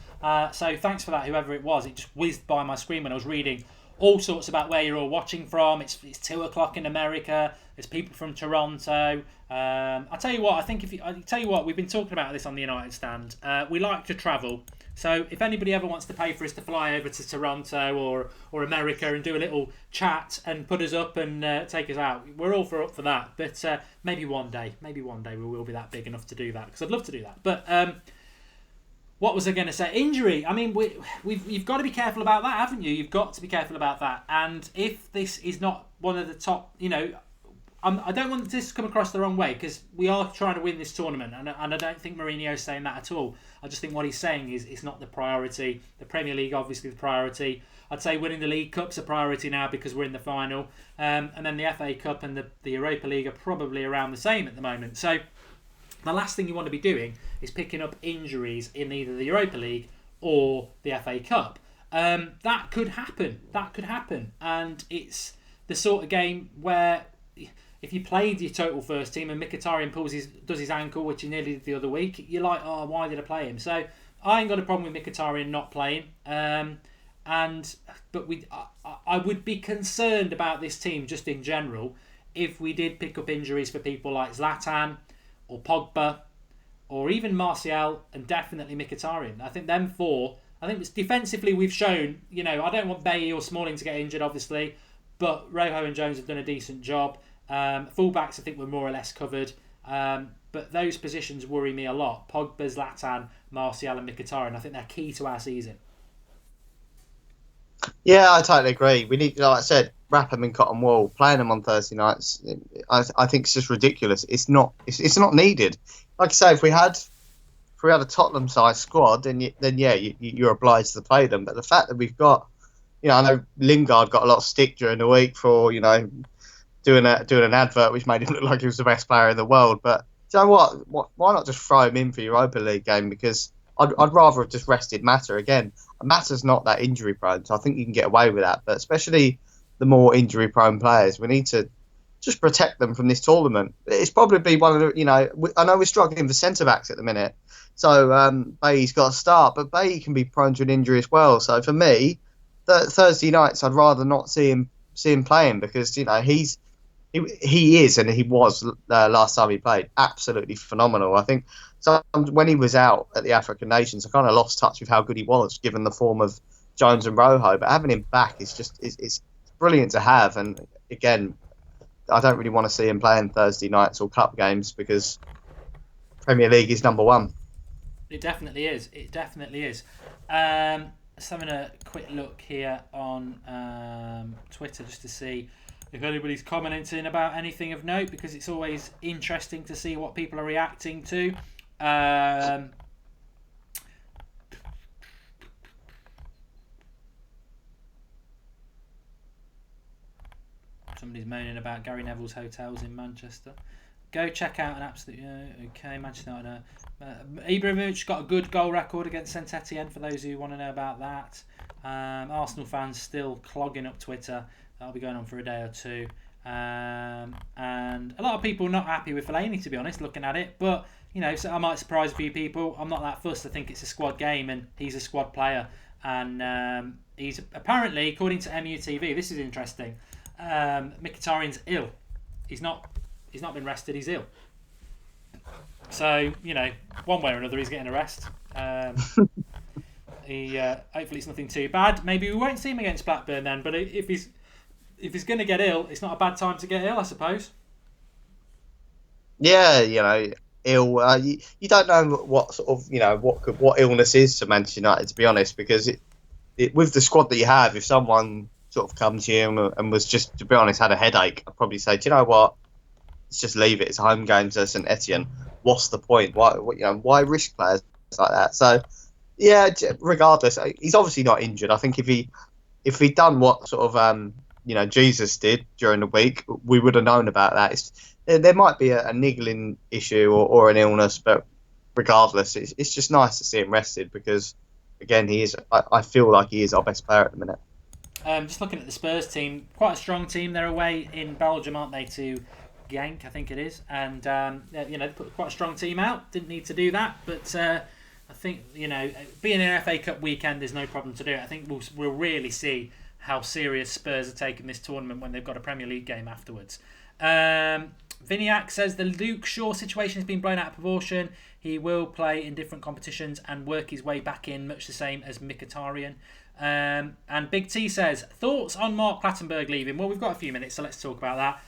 So thanks for that, whoever it was. It just whizzed by my screen when I was reading all sorts about where you're all watching from. It's 2 o'clock in America. There's people from Toronto. I tell you what, we've been talking about this on the United Stand. We like to travel. So if anybody ever wants to pay for us to fly over to Toronto or America and do a little chat and put us up and take us out, we're all up for that. But maybe one day we will be that big enough to do that because I'd love to do that. But what was I going to say? Injury. I mean, you've got to be careful about that, haven't you? You've got to be careful about that. And if this is not one of the top, I don't want this to come across the wrong way because we are trying to win this tournament, and I don't think Mourinho's saying that at all. I just think what he's saying is it's not the priority. The Premier League, obviously, the priority. I'd say winning the League Cup's a priority now because we're in the final, and then the FA Cup and the Europa League are probably around the same at the moment. So the last thing you want to be doing is picking up injuries in either the Europa League or the FA Cup. That could happen. And it's the sort of game where if you played your total first team and Mkhitaryan does his ankle, which he nearly did the other week, you're like, oh, why did I play him? So I ain't got a problem with Mkhitaryan not playing. But I would be concerned about this team just in general if we did pick up injuries for people like Zlatan or Pogba or even Martial and definitely Mkhitaryan. I think them four. I think it's defensively we've shown. I don't want Bailly or Smalling to get injured, obviously, but Rojo and Jones have done a decent job. Fullbacks, I think, we're more or less covered. But those positions worry me a lot. Pogba, Zlatan, Martial and Mkhitaryan. I think they're key to our season. Yeah, I totally agree. We need, like I said, wrap them in cotton wool. Playing them on Thursday nights, I think it's just ridiculous. It's not needed. Like I say, if we had a Tottenham-sized squad, then you're obliged to play them. But the fact that we've got, I know Lingard got a lot of stick during the week for doing an advert which made him look like he was the best player in the world. But do you know what? Why not just throw him in for Europa League game? Because I'd rather have just rested Mata again. Mata's not that injury prone, so I think you can get away with that. But especially the more injury prone players, we need to just protect them from this tournament. It's probably one of the, I know we're struggling for centre backs at the minute, so Bailly's got to start, but Bailly can be prone to an injury as well. So for me, Thursday nights, I'd rather not see him playing because he is and he was last time he played absolutely phenomenal. I think when he was out at the African Nations, I kind of lost touch with how good he was given the form of Jones and Rojo. But having him back is just it's brilliant to have. And again, I don't really want to see him playing Thursday nights or cup games because Premier League is number one. It definitely is. It definitely is. Just having a quick look here on Twitter just to see if anybody's commenting about anything of note, because it's always interesting to see what people are reacting to. Somebody's moaning about Gary Neville's hotels in Manchester. Go check out an absolute... okay, Manchester United. Ibrahimovic got a good goal record against Saint-Etienne, for those who want to know about that. Arsenal fans still clogging up Twitter. That'll be going on for a day or two. And a lot of people not happy with Fellaini, to be honest, looking at it. But, so I might surprise a few people. I'm not that fussed. I think it's a squad game and he's a squad player. And he's apparently, according to MUTV, this is interesting, Mkhitaryan's ill. He's not been rested, he's ill. So, one way or another he's getting a rest. Hopefully it's nothing too bad. Maybe we won't see him against Blackburn then, but if he's going to get ill, it's not a bad time to get ill, I suppose. Yeah, ill. You don't know what sort of, what illness is to Manchester United, to be honest, because it with the squad that you have, if someone sort of comes here and was just, to be honest, had a headache, I'd probably say, do you know what? Let's just leave it. It's a home game to Saint-Etienne. What's the point? Why risk players like that? So, yeah, regardless, he's obviously not injured. I think if he'd done what sort of Jesus did during the week, we would have known about that. There might be a niggling issue or an illness, but regardless, it's just nice to see him rested because, again, I feel like he is our best player at the minute. Just looking at the Spurs team, quite a strong team. They're away in Belgium, aren't they, to Genk, I think it is. And, they put quite a strong team out. Didn't need to do that, but I think, being an FA Cup weekend is no problem to do it. I think we'll really see how serious Spurs are taking this tournament when they've got a Premier League game afterwards. Viniac says the Luke Shaw situation has been blown out of proportion. He will play in different competitions and work his way back in, much the same as Mkhitaryan. And Big T says, thoughts on Mark Clattenburg leaving? Well, we've got a few minutes, so let's talk about that.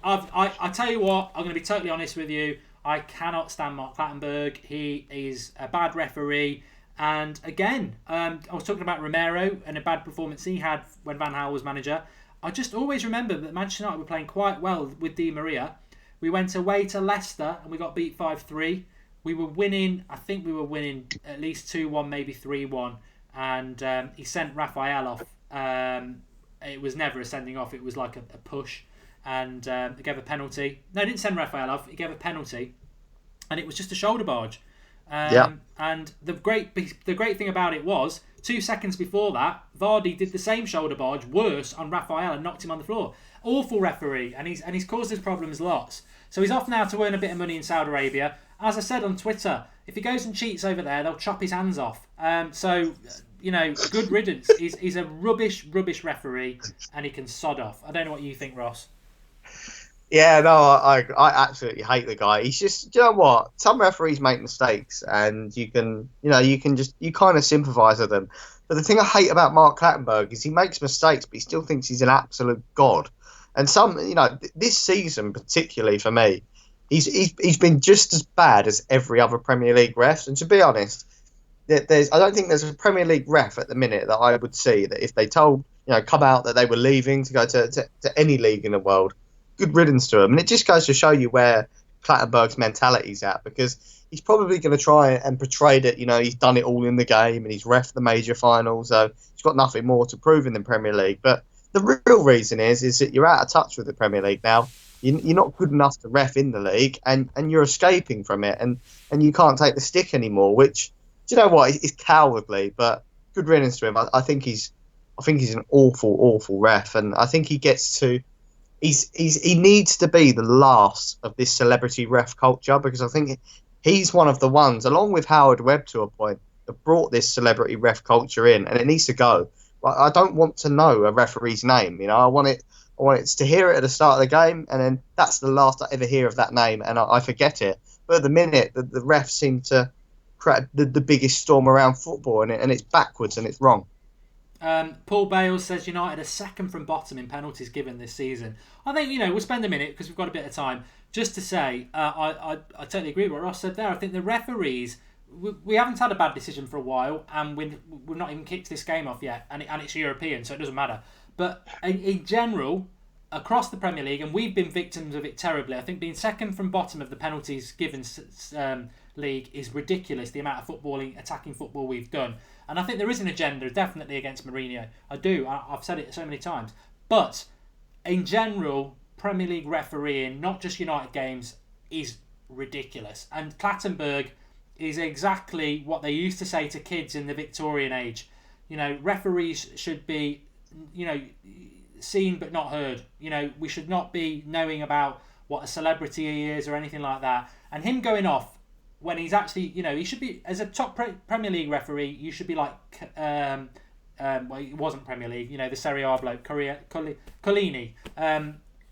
I tell you what, I'm going to be totally honest with you. I cannot stand Mark Clattenburg. He is a bad referee. And again, I was talking about Romero and a bad performance he had when Van Gaal was manager. I just always remember that Manchester United were playing quite well with Di Maria. We went away to Leicester and we got beat 5-3. We were winning, I think we were winning at least 2-1, maybe 3-1. And he sent Raphael off. It was never a sending off, it was like a push. And he gave a penalty. No, he didn't send Raphael off, he gave a penalty. And it was just a shoulder barge. And the great thing about it was 2 seconds before that, Vardy did the same shoulder barge, worse, on Raphael and knocked him on the floor. Awful referee, and he's caused us problems lots. So he's off now to earn a bit of money in Saudi Arabia. As I said on Twitter, if he goes and cheats over there, they'll chop his hands off. Good riddance. He's a rubbish referee, and he can sod off. I don't know what you think, Ross. Yeah, no, I absolutely hate the guy. He's just, you know what? Some referees make mistakes, and you kind of sympathise with them. But the thing I hate about Mark Clattenburg is he makes mistakes, but he still thinks he's an absolute god. And this season particularly for me, he's been just as bad as every other Premier League ref. And to be honest, I don't think there's a Premier League ref at the minute that I would see that if they told come out that they were leaving to go to any league in the world, good riddance to him. And it just goes to show you where Clattenburg's mentality's at, because he's probably going to try and portray that he's done it all in the game and he's ref the major finals, so he's got nothing more to prove in the Premier League. But the real reason is that you're out of touch with the Premier League now. You're not good enough to ref in the league, and you're escaping from it, and you can't take the stick anymore, which Do you know what? He's cowardly, but good riddance to him. I think he's an awful ref, and I think he gets to. He needs to be the last of this celebrity ref culture, because I think he's one of the ones, along with Howard Webb to a point, that brought this celebrity ref culture in, and it needs to go. I don't want to know a referee's name. I want it to hear it at the start of the game, and then that's the last I ever hear of that name, and I forget it. But at the minute, the refs seem to create the biggest storm around football, and it's backwards and it's wrong. Paul Bales says United are second from bottom in penalties given this season. I think, we'll spend a minute, because we've got a bit of time, just to say, I totally agree with what Ross said there. I think the referees, we haven't had a bad decision for a while, and we've not even kicked this game off yet, and it's European, so it doesn't matter. But in general, across the Premier League, and we've been victims of it terribly, I think being second from bottom of the penalties given league is ridiculous, the amount of attacking football we've done. And I think there is an agenda, definitely, against Mourinho. I've said it so many times. But in general, Premier League refereeing, not just United games, is ridiculous. And Clattenburg is exactly what they used to say to kids in the Victorian age. Referees should be, seen but not heard. We should not be knowing about what a celebrity he is or anything like that. And him going off when he's actually, he should be, as a top Premier League referee, you should be like, well, he wasn't Premier League, the Serie A bloke, Collini.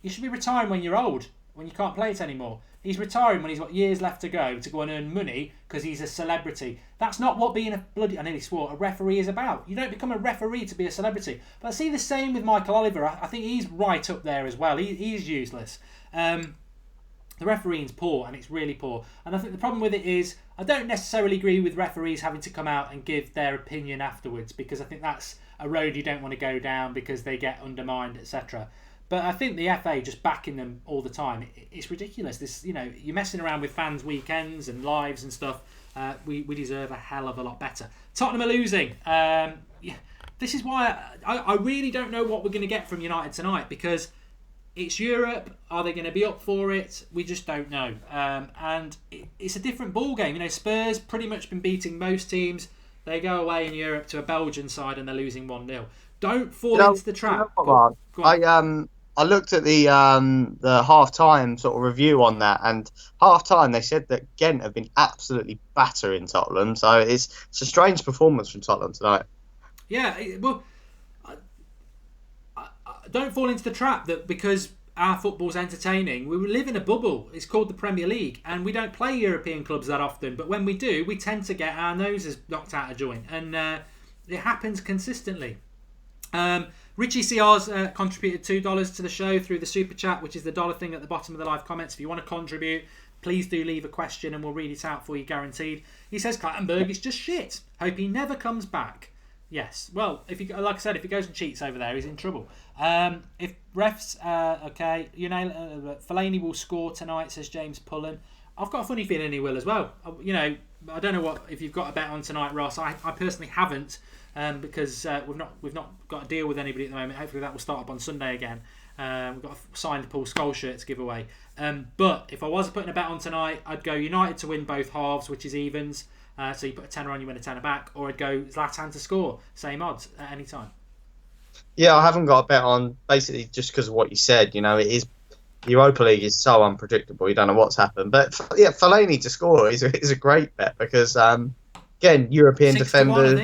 You should be retiring when you're old, when you can't play it anymore. He's retiring when he's got years left to go and earn money because he's a celebrity. That's not what being I nearly swore, a referee is about. You don't become a referee to be a celebrity. But I see the same with Michael Oliver. I think he's right up there as well. He's useless. The refereeing's poor, and it's really poor. And I think the problem with it is, I don't necessarily agree with referees having to come out and give their opinion afterwards, because I think that's a road you don't want to go down because they get undermined, etc. But I think the FA just backing them all the time, it's ridiculous. This, you're messing around with fans' weekends and lives and stuff. We deserve a hell of a lot better. Tottenham are losing. This is why I really don't know what we're going to get from United tonight, because it's Europe. Are they going to be up for it? We just don't know. And it's a different ball game. Spurs pretty much been beating most teams. They go away in Europe to a Belgian side and they're losing 1-0. Don't fall into the trap. Go on. I looked at the half-time sort of review on that, and half-time they said that Ghent have been absolutely battering Tottenham. So it's a strange performance from Tottenham tonight. Yeah, well, don't fall into the trap that because our football's entertaining, we live in a bubble. It's called the Premier League, and we don't play European clubs that often. But when we do, we tend to get our noses knocked out of joint, and it happens consistently. Richie CR's contributed $2 to the show through the super chat, which is the dollar thing at the bottom of the live comments. If you want to contribute, please do leave a question and we'll read it out for you, guaranteed. He says Clattenburg is just shit. Hope he never comes back. Yes. Well, like I said, if he goes and cheats over there, he's in trouble. If refs, okay, Fellaini will score tonight, says James Pullen. I've got a funny feeling he will as well. I don't know if you've got a bet on tonight, Ross. I personally haven't, because we've not got a deal with anybody at the moment. Hopefully that will start up on Sunday again. We've got a signed Paul Scholes shirt to give away. But if I was putting a bet on tonight, I'd go United to win both halves, which is evens. So you put a tenner on, you win a tenner back, or I'd go Zlatan to score, same odds at any time. Yeah, I haven't got a bet on, basically just because of what you said. It is, Europa League is so unpredictable. You don't know what's happened. But yeah, Fellaini to score is a great bet, because again, European defenders,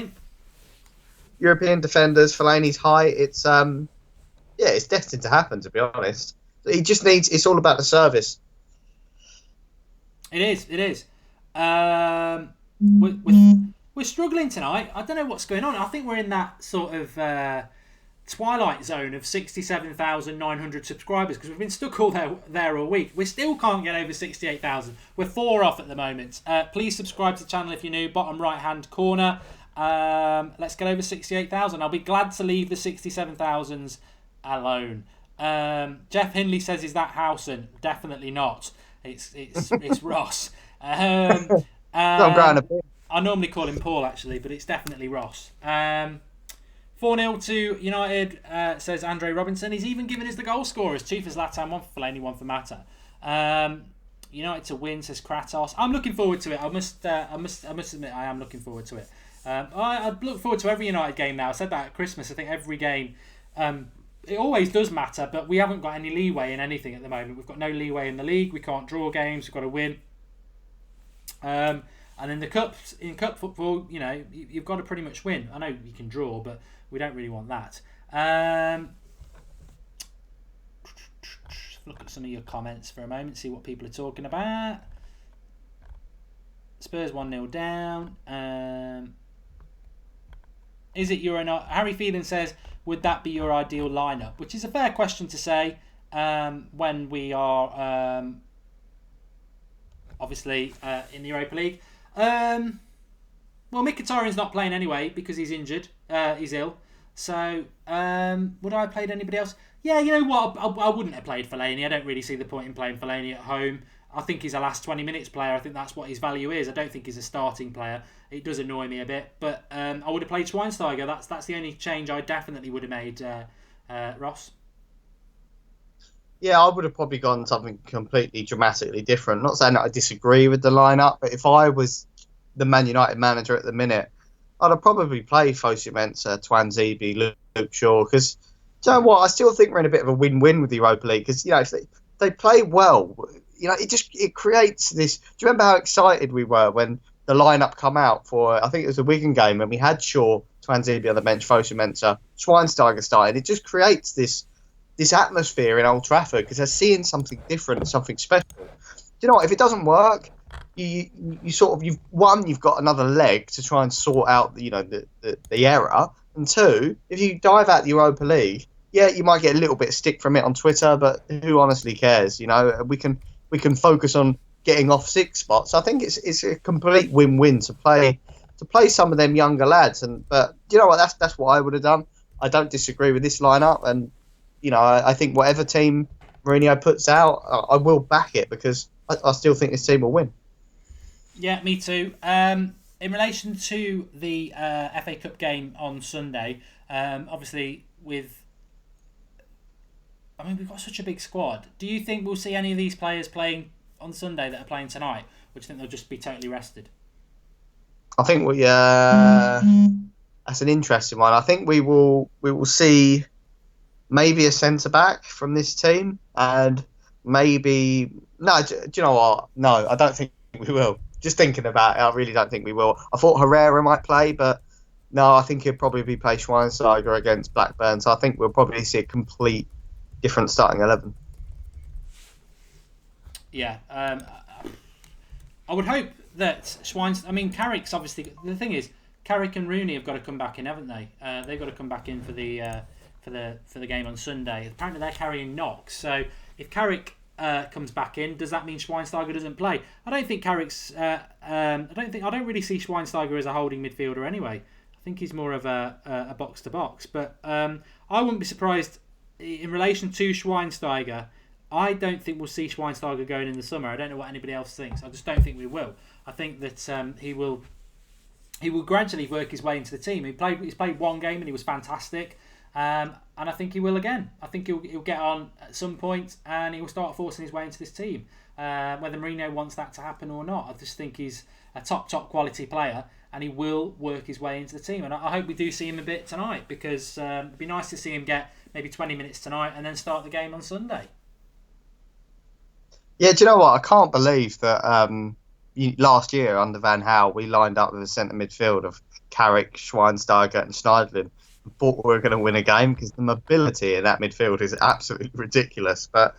Fellaini's height. It's it's destined to happen. To be honest, he just needs. It's all about the service. It is. We're struggling tonight. I don't know what's going on. I think we're in that sort of twilight zone of 67,900 subscribers, because we've been stuck there all week. We still can't get over 68,000. We're 4 off at the moment. Please subscribe to the channel if you're new. Bottom right hand corner. Let's get over 68,000. I'll be glad to leave the 67,000s alone. Jeff Hindley says, "Is that Howson?" Definitely not. It's Ross. I normally call him Paul, actually, but it's definitely Ross. 4-0 to United, says Andre Robinson. He's even given us the goal scorers. 2 for Zlatan, 1 for Fellaini, 1 for Mata. United to win, says Kratos. I'm looking forward to it. I must admit, I am looking forward to it. I look forward to every United game now. I said that at Christmas. I think every game, it always does matter, but we haven't got any leeway in anything at the moment. We've got no leeway in the league. We can't draw games. We've got to win. And in the cups, in cup football, you've got to pretty much win. I know you can draw, but we don't really want that. Look at some of your comments for a moment, see what people are talking about. Spurs 1-0 down. Is it Harry Phelan says, would that be your ideal lineup? Which is a fair question to say when we are obviously in the Europa League. Well, Mkhitaryan's not playing anyway because he's injured. He's ill. So, would I have played anybody else? Yeah, you know what? I wouldn't have played Fellaini. I don't really see the point in playing Fellaini at home. I think he's a last 20 minutes player. I think that's what his value is. I don't think he's a starting player. It does annoy me a bit. But I would have played Schweinsteiger. That's the only change I definitely would have made, Ross. Yeah, I would have probably gone something completely dramatically different. Not saying that I disagree with the lineup, but if I was the Man United manager at the minute, I'd have probably played Fosu-Mensah, Twanzebe, Luke Shaw, because, do you know what, I still think we're in a bit of a win-win with the Europa League, because, if they play well, it creates this. Do you remember how excited we were when the lineup come out for, I think it was the Wigan game, and we had Shaw, Twanzebe on the bench, Fosu-Mensah, Schweinsteiger started. It just creates this atmosphere in Old Trafford, because they're seeing something different, something special. Do you know what, if it doesn't work, you've got another leg to try and sort out the error, and two, if you dive out the Europa League, yeah, you might get a little bit of stick from it on Twitter, but who honestly cares? We can focus on getting off 6 spots. I think it's a complete win-win to play some of them younger lads, but you know what, that's what I would have done. I don't disagree with this lineup, and I think whatever team Mourinho puts out, I will back it, because I still think this team will win. Yeah, me too. In relation to the FA Cup game on Sunday, obviously we've got such a big squad. Do you think we'll see any of these players playing on Sunday that are playing tonight, or do you think they'll just be totally rested? I think that's an interesting one. I think we will see maybe a centre back from this team, and maybe do you know what? No, I don't think we will. Just thinking about it, I really don't think we will. I thought Herrera might play, but no, I think he'll probably play Schweinsteiger against Blackburn. So I think we'll probably see a complete different starting 11. Yeah, I would hope that Carrick's obviously, the thing is, Carrick and Rooney have got to come back in, haven't they? They've got to come back in for the game on Sunday. Apparently they're carrying knocks. So if Carrick comes back in, does that mean Schweinsteiger doesn't play? I don't think Carrick's. I don't really see Schweinsteiger as a holding midfielder anyway. I think he's more of a box to box. But I wouldn't be surprised in relation to Schweinsteiger. I don't think we'll see Schweinsteiger going in the summer. I don't know what anybody else thinks. I just don't think we will. I think that he will gradually work his way into the team. He's played one game and he was fantastic. And I think he will again. I think he'll get on at some point and he will start forcing his way into this team. Whether Mourinho wants that to happen or not, I just think he's a top quality player and he will work his way into the team. And I hope we do see him a bit tonight, because it'd be nice to see him get maybe 20 minutes tonight and then start the game on Sunday. Yeah, do you know what? I can't believe that last year under Van Gaal we lined up with a centre midfield of Carrick, Schweinsteiger and Schneiderlin. Thought we were going to win a game, because the mobility in that midfield is absolutely ridiculous. But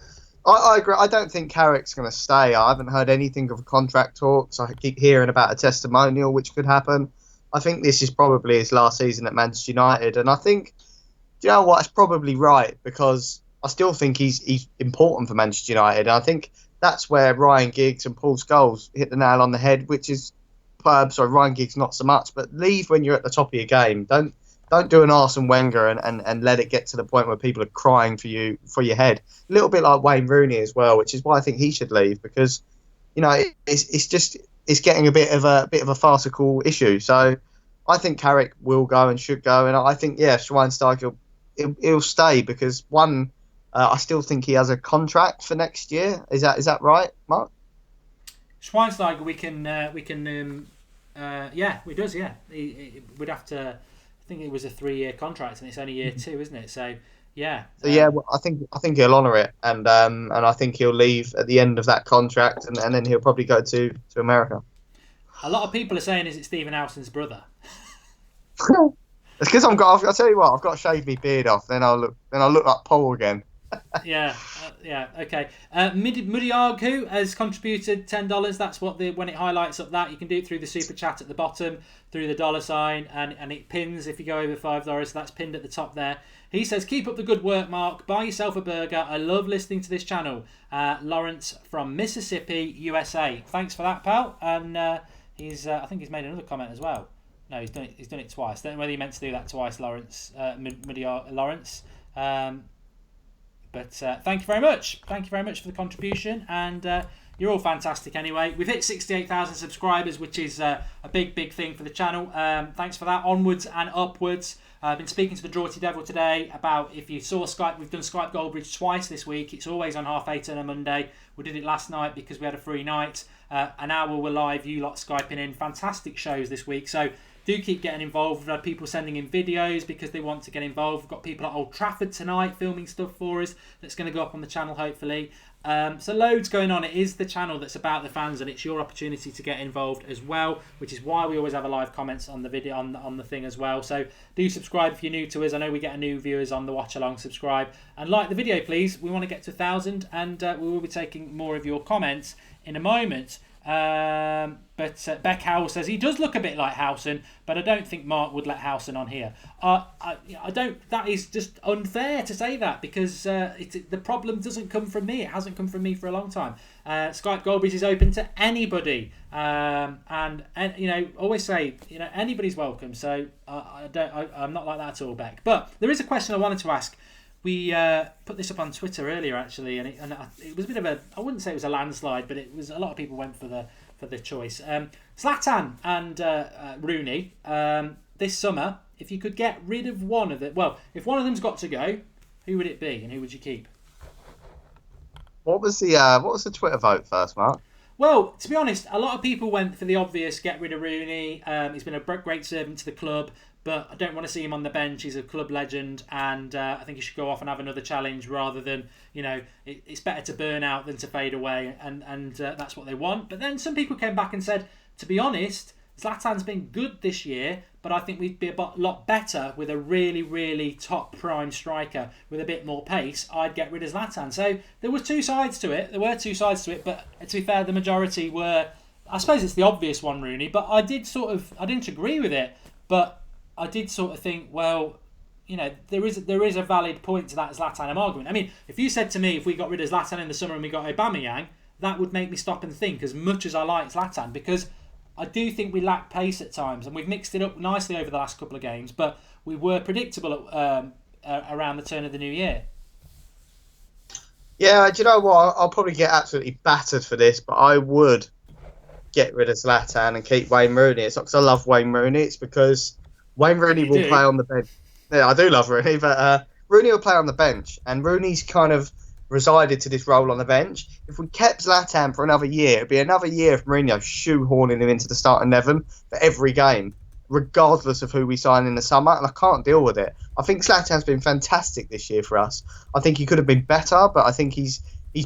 I agree. I don't think Carrick's going to stay. I haven't heard anything of a contract talks. I keep hearing about a testimonial, which could happen. I think this is probably his last season at Manchester United, and I think, do you know what? It's probably right, because I still think he's important for Manchester United. And I think that's where Ryan Giggs and Paul Scholes hit the nail on the head, which is, Ryan Giggs not so much, but leave when you're at the top of your game. Don't do an Arsene Wenger and let it get to the point where people are crying for your head. A little bit like Wayne Rooney as well, which is why I think he should leave, because it's getting a bit of a farcical issue. So I think Carrick will go and should go, and I think Schweinsteiger he'll stay, because I still think he has a contract for next year. Is that right, Mark? Schweinsteiger, we can yeah, it does. Yeah, we'd have to. I think it was a 3-year contract, and it's only year 2, isn't it? So yeah. So yeah, well, I think he'll honour it, and I think he'll leave at the end of that contract, and then he'll probably go to America. A lot of people are saying, is it Stephen Howson's brother? It's because I'll tell you what, I've got to shave my beard off, then I'll look like Paul again. Yeah, okay. Mudiagu has contributed $10. That's what when it highlights up that you can do it through the super chat at the bottom, through the $sign, and it pins if you go over $5. So that's pinned at the top there. He says, "Keep up the good work, Mark. Buy yourself a burger. I love listening to this channel." Lawrence from Mississippi, USA. Thanks for that, pal. And he's I think he's made another comment as well. No, he's done it twice. Don't know whether he meant to do that twice, Lawrence. Lawrence. But thank you very much. Thank you very much for the contribution. And you're all fantastic anyway. We've hit 68,000 subscribers, which is a big thing for the channel. Thanks for that. Onwards and upwards. I've been speaking to the Draughty Devil today about, if you saw Skype, we've done Skype Goldbridge twice this week. It's always on 8:30 on a Monday. We did it last night because we had a free night. An hour we're live, you lot Skyping in. Fantastic shows this week. So do keep getting involved. We've had people sending in videos because they want to get involved. We've got people at Old Trafford tonight filming stuff for us that's going to go up on the channel, hopefully. So loads going on. It is the channel that's about the fans, and it's your opportunity to get involved as well, which is why we always have a live comments on the video on the thing as well. So do subscribe if you're new to us. I know we get new viewers on the watch along. Subscribe and like the video, please. We want to get to 1,000, and we will be taking more of your comments in a moment. But Beck Howell says he does look a bit like Howson, but I don't think Mark would let Howson on here. I don't. That is just unfair to say that, because the problem doesn't come from me. It hasn't come from me for a long time. Skype Goldbridge is open to anybody, and always say anybody's welcome. So I'm not like that at all, Beck. But there is a question I wanted to ask. We put this up on Twitter earlier, actually, and it was a bit of I wouldn't say it was a landslide, but it was a lot of people went for the choice. Zlatan and Rooney this summer. If you could get rid of one of it, well, if one of them's got to go, who would it be, and who would you keep? What was the Twitter vote first, Mark? Well, to be honest, a lot of people went for the obvious: get rid of Rooney. He's been a great servant to the club, but I don't want to see him on the bench. He's a club legend, and I think he should go off and have another challenge rather than, it's better to burn out than to fade away, and that's what they want. But then some people came back and said, to be honest, Zlatan's been good this year, but I think we'd be a lot better with a really, really top prime striker with a bit more pace. I'd get rid of Zlatan. So there were two sides to it. But to be fair, the majority were, I suppose it's the obvious one, Rooney, but I didn't agree with it, but I did sort of think, well, there is a valid point to that Zlatan argument. I mean, if you said to me, if we got rid of Zlatan in the summer and we got Aubameyang, that would make me stop and think, as much as I like Zlatan, because I do think we lack pace at times, and we've mixed it up nicely over the last couple of games, but we were predictable around the turn of the new year. Yeah, do you know what? I'll probably get absolutely battered for this, but I would get rid of Zlatan and keep Wayne Rooney. It's not because I love Wayne Rooney, it's because Wayne Rooney will play on the bench. Yeah, I do love Rooney, but Rooney will play on the bench, and Rooney's kind of resided to this role on the bench. If we kept Zlatan for another year, it'd be another year of Mourinho shoehorning him into the starting 11 for every game, regardless of who we sign in the summer, and I can't deal with it. I think Zlatan's been fantastic this year for us. I think he could have been better, but I think he's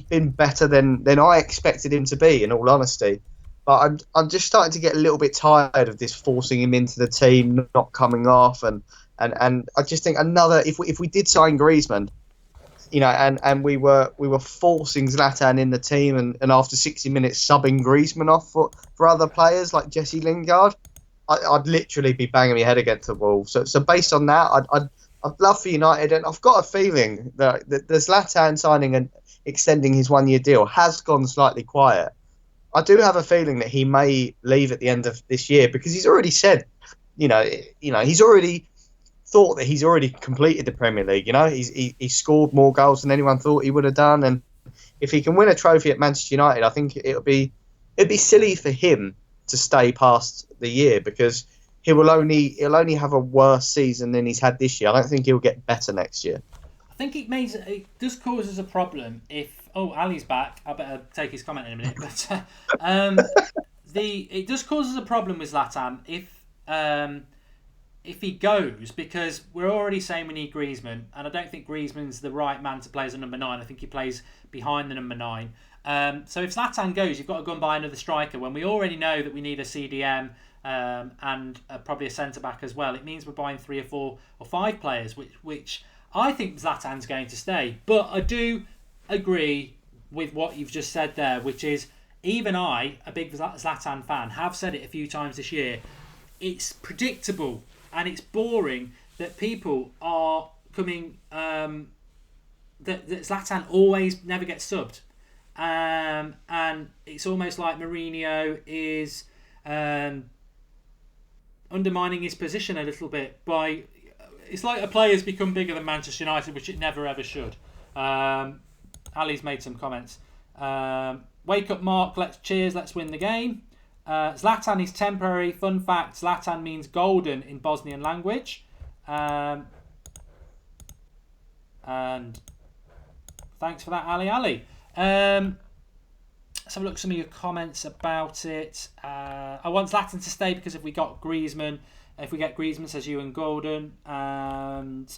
been better than I expected him to be, in all honesty. But I'm just starting to get a little bit tired of this forcing him into the team, not coming off, and I just think if we did sign Griezmann, and we were forcing Zlatan in the team, and after 60 minutes subbing Griezmann off for other players like Jesse Lingard, I'd literally be banging my head against the wall. So based on that, I'd love for United, and I've got a feeling that the Zlatan signing and extending his 1-year deal has gone slightly quiet. I do have a feeling that he may leave at the end of this year, because he's already said, he's already thought that he's already completed the Premier League. He's scored more goals than anyone thought he would have done, and if he can win a trophy at Manchester United, I think it'd be silly for him to stay past the year, because he'll only have a worse season than he's had this year. I don't think he'll get better next year. I think it does cause us a problem if. Oh, Ali's back. I better take his comment in a minute. But it does cause us a problem with Zlatan if he goes, because we're already saying we need Griezmann, and I don't think Griezmann's the right man to play as a number 9. I think he plays behind the number 9. So if Zlatan goes, you've got to go and buy another striker when we already know that we need a CDM and probably a centre-back as well. It means we're buying 3 or 4 or 5 players, which I think Zlatan's going to stay. But I do agree with what you've just said there, which is, even I, a big Zlatan fan, have said it a few times this year. It's predictable and it's boring that people are coming. That Zlatan always never gets subbed, and it's almost like Mourinho is undermining his position a little bit by. It's like a player's become bigger than Manchester United, which it never ever should. Ali's made some comments. Wake up, Mark. Let's win the game. Zlatan is temporary. Fun fact, Zlatan means golden in Bosnian language. And thanks for that, Ali. Let's have a look at some of your comments about it. I want Zlatan to stay because if we get Griezmann, says you and Golden. And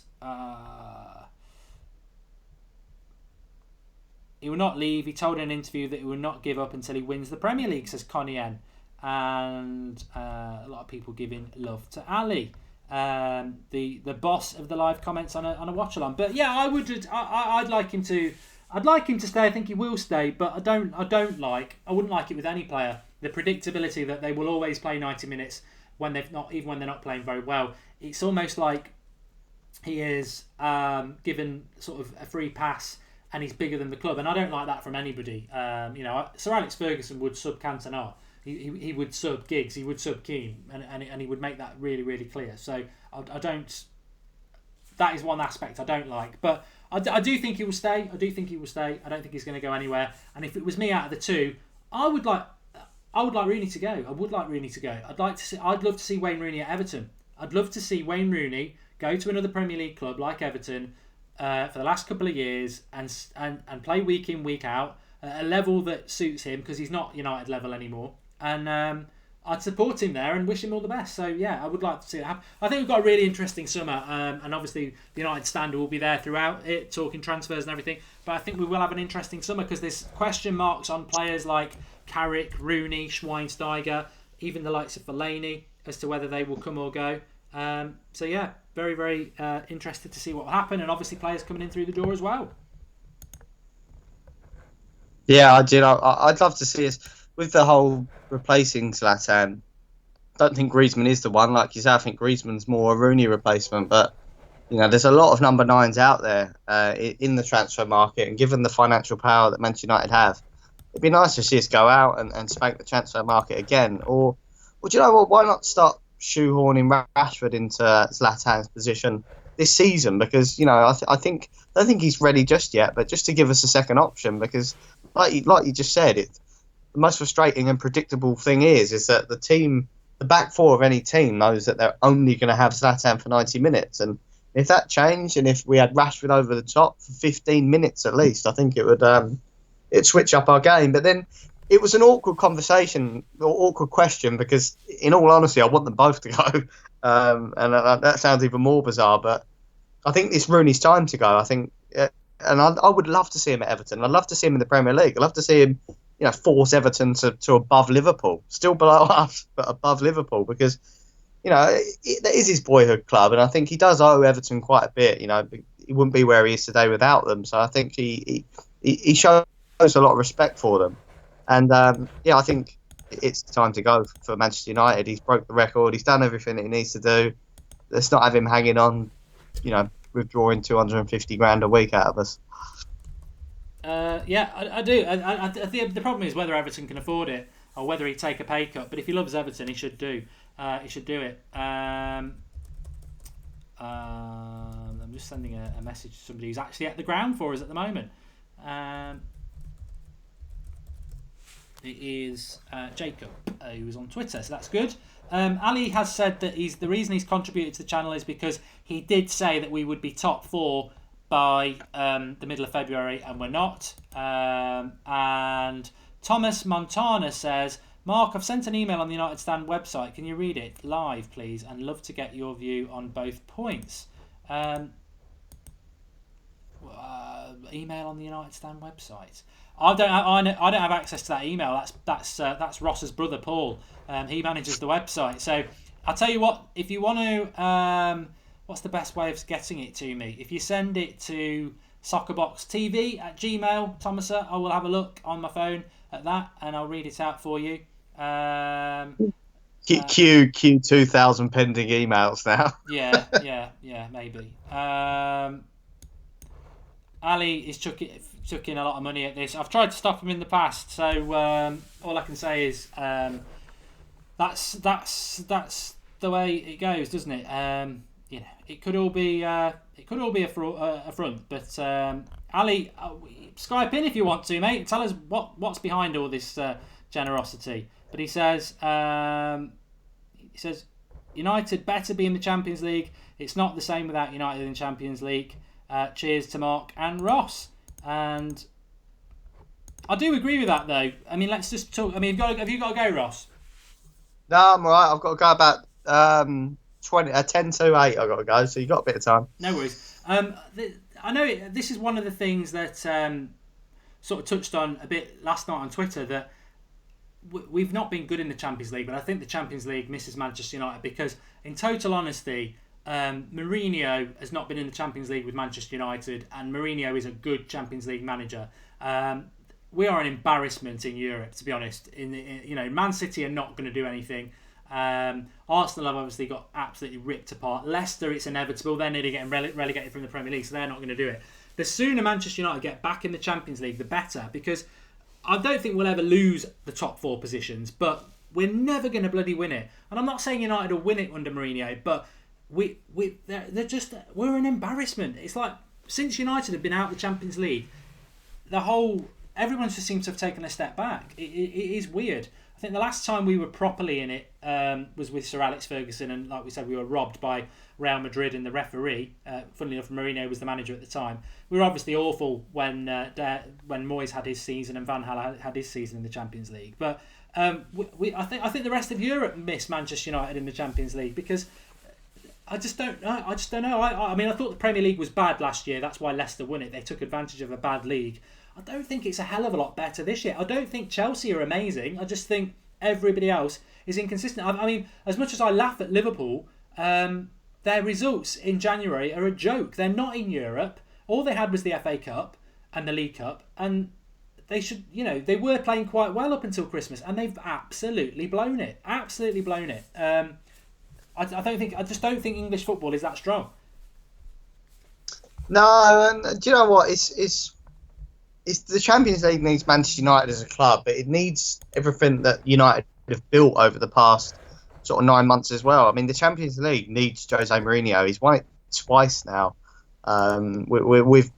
he will not leave. He told in an interview that he will not give up until he wins the Premier League, says Connie N. And a lot of people giving love to Ali, the boss of the live comments on a watch-along. But yeah, I'd like him to. I'd like him to stay. I think he will stay, but I wouldn't like it with any player. The predictability that they will always play 90 minutes when they're not playing very well. It's almost like he is given sort of a free pass and he's bigger than the club, and I don't like that from anybody. Sir Alex Ferguson would sub Cantona. He would sub Giggs, he would sub Keane, and he would make that really, really clear. So I don't. That is one aspect I don't like, but I do think he will stay. I don't think he's going to go anywhere. And if it was me out of the two, I would like Rooney to go. I'd love to see Wayne Rooney at Everton. I'd love to see Wayne Rooney go to another Premier League club like Everton for the last couple of years and play week in, week out at a level that suits him, because he's not United level anymore. And I'd support him there and wish him all the best. So yeah, I would like to see it happen. I think we've got a really interesting summer, and obviously the United stand will be there throughout it, talking transfers and everything. But I think we will have an interesting summer because there's question marks on players like Carrick, Rooney, Schweinsteiger, even the likes of Fellaini, as to whether they will come or go. So yeah, very, very interested to see what will happen, and obviously players coming in through the door as well. Yeah, I'd love to see us with the whole replacing Zlatan. I don't think Griezmann is the one. Like you said, I think Griezmann's more a Rooney replacement. But there's a lot of number 9s out there in the transfer market, and given the financial power that Manchester United have, it'd be nice to see us go out and spank the transfer market again. Or do you know what? Why not start shoehorning Rashford into Zlatan's position this season? Because I don't think he's ready just yet, but just to give us a second option. Because like you just said, the most frustrating and predictable thing is that the back four of any team knows that they're only going to have Zlatan for 90 minutes. And if that changed, and if we had Rashford over the top for 15 minutes at least, I think it would it'd switch up our game. But then it was an awkward conversation, or awkward question, because in all honesty, I want them both to go. And that sounds even more bizarre, but I think it's Rooney's time to go. I think, and I would love to see him at Everton. I'd love to see him in the Premier League. I'd love to see him, force Everton to above Liverpool, still below us, but above Liverpool, because that is his boyhood club, and I think he does owe Everton quite a bit. He wouldn't be where he is today without them. So I think he shows a lot of respect for them, and I think it's time to go for Manchester United. He's broke the record. He's done everything that he needs to do. Let's not have him hanging on, withdrawing 250 grand a week out of us. I do. I think the problem is whether Everton can afford it or whether he'd take a pay cut. But if he loves Everton, he should do. He should do it. I'm just sending a message to somebody who's actually at the ground for us at the moment. It is Jacob, who's on Twitter, so that's good. Ali has said that the reason he's contributed to the channel is because he did say that we would be top 4 by the middle of February, and we're not. And Thomas Montana says, Mark, I've sent an email on the United Stand website. Can you read it live, please? And love to get your view on both points. Email on the United Stand website. I don't have access to that email. That's Ross's brother Paul. He manages the website. So I'll tell you what. If you want to, what's the best way of getting it to me? If you send it to soccerboxtv@gmail, Thomas, I will have a look on my phone at that and I'll read it out for you. Q 2000 pending emails now. yeah, maybe. Ali is chucking a lot of money at this. I've tried to stop him in the past, so all I can say is that's the way it goes, doesn't it? It could all be a front, but Ali, Skype in if you want to, mate. Tell us what's behind all this generosity. But he says United better be in the Champions League. It's not the same without United in the Champions League. Cheers to Mark and Ross. And I do agree with that, though. I mean, let's just talk. I mean, have you got to go, Ross? No, I'm all right. I've got to go about 10 to 8. I've got to go, so you've got a bit of time. No worries. I know this is one of the things that sort of touched on a bit last night on Twitter, that we've not been good in the Champions League, but I think the Champions League misses Manchester United because, in total honesty, Mourinho has not been in the Champions League with Manchester United, and Mourinho is a good Champions League manager. We are an embarrassment in Europe, to be honest. Man City are not going to do anything. Arsenal have obviously got absolutely ripped apart. Leicester, it's inevitable. They're nearly getting relegated from the Premier League, so they're not going to do it. The sooner Manchester United get back in the Champions League, the better, because I don't think we'll ever lose the top 4 positions, but we're never going to bloody win it. And I'm not saying United will win it under Mourinho, but we're an embarrassment. It's like, since United have been out of the Champions League, everyone just seems to have taken a step back. It is weird. I think the last time we were properly in it was with Sir Alex Ferguson, and like we said, we were robbed by Real Madrid and the referee. Funnily enough, Mourinho was the manager at the time. We were obviously awful when Moyes had his season and Van Gaal had his season in the Champions League. But I think the rest of Europe miss Manchester United in the Champions League because I just don't know. I mean, I thought the Premier League was bad last year. That's why Leicester won it. They took advantage of a bad league. I don't think it's a hell of a lot better this year. I don't think Chelsea are amazing. I just think everybody else is inconsistent. I mean, as much as I laugh at Liverpool, their results in January are a joke. They're not in Europe. All they had was the FA Cup and the League Cup, and they were playing quite well up until Christmas, and they've absolutely blown it. Absolutely blown it. I just don't think English football is that strong. No, and do you know what? It's the Champions League needs Manchester United as a club, but it needs everything that United have built over the past sort of 9 months as well. I mean, the Champions League needs Jose Mourinho. He's won it twice now. With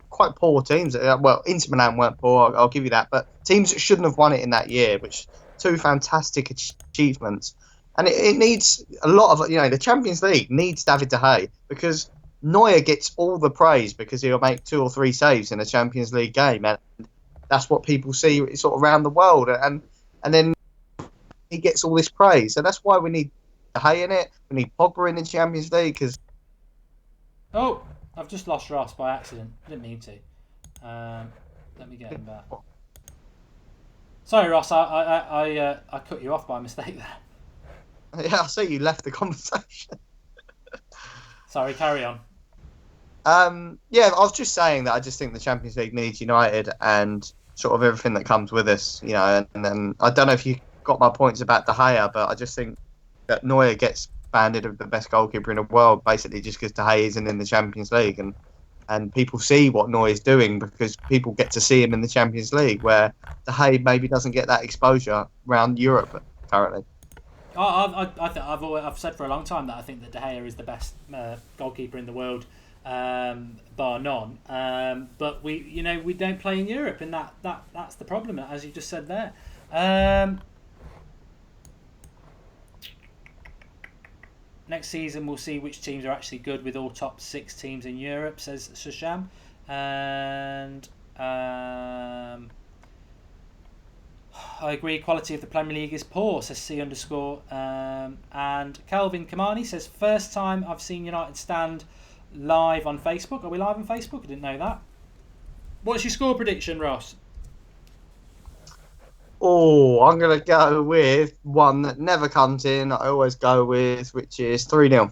quite poor teams. Well, Inter Milan weren't poor, I'll give you that, but teams that shouldn't have won it in that year, which 2 fantastic achievements. And it needs a lot of, the Champions League needs David De Gea, because Neuer gets all the praise because he'll make 2 or 3 saves in a Champions League game, and that's what people see sort of around the world, and then he gets all this praise. So that's why we need De Gea in it. We need Pogba in the Champions League. Oh, I've just lost Ross by accident. I didn't mean to. Let me get him back. Sorry, Ross. I cut you off by mistake there. Yeah, I see you left the conversation. Sorry, carry on. Yeah, I was just saying that I just think the Champions League needs United and sort of everything that comes with us, and then I don't know if you got my points about De Gea, but I just think that Neuer gets banded as the best goalkeeper in the world basically just because De Gea isn't in the Champions League, and people see what Neuer is doing because people get to see him in the Champions League, where De Gea maybe doesn't get that exposure around Europe currently. I've said for a long time that I think that De Gea is the best goalkeeper in the world, bar none. But we don't play in Europe, and that's the problem, as you just said there. Next season we'll see which teams are actually good with all top 6 teams in Europe, says Susham. And I agree, quality of the Premier League is poor, says C _. And Calvin Kamani says, first time I've seen United stand live on Facebook. Are we live on Facebook? I didn't know that. What's your score prediction, Ross? Oh, I'm going to go with one that never comes in, I always go with, which is 3-0.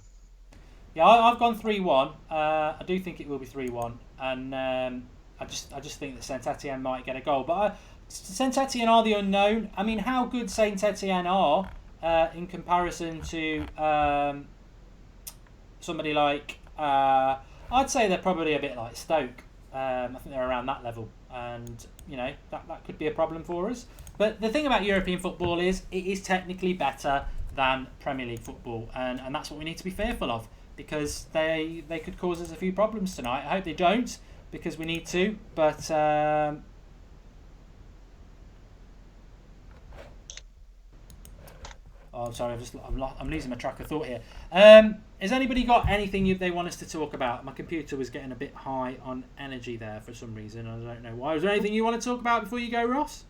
Yeah, I've gone 3-1. I do think it will be 3-1. And I just think that Saint-Etienne might get a goal. But Saint-Etienne are the unknown. I mean, how good Saint-Etienne are in comparison to somebody like... I'd say they're probably a bit like Stoke. I think they're around that level. And, that could be a problem for us. But the thing about European football is it is technically better than Premier League football. And that's what we need to be fearful of. Because they could cause us a few problems tonight. I hope they don't, because we need to. But oh, I'm sorry, I'm losing my track of thought here. Has anybody got anything they want us to talk about? My computer was getting a bit high on energy there for some reason. I don't know why. Is there anything you want to talk about before you go, Ross?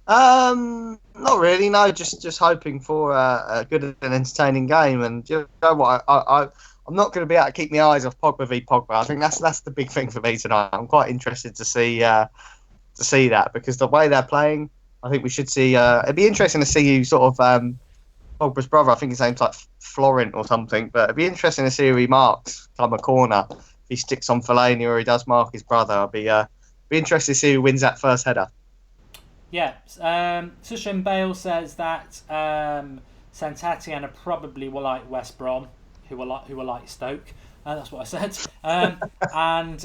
Not really. No, just hoping for a good and entertaining game. And you know what, I'm not going to be able to keep my eyes off Pogba v Pogba. I think that's the big thing for me tonight. I'm quite interested to see that, because the way they're playing, I think we should see. It'd be interesting to see who sort of Pogba's brother. I think his name's like Florent or something. But it'd be interesting to see who he marks from a corner. If he sticks on Fellaini or he does mark his brother, I'll be interested to see who wins that first header. Yeah, Sushan Bale says that Saint-Etienne are probably like West Brom, who are like Stoke. That's what I said. And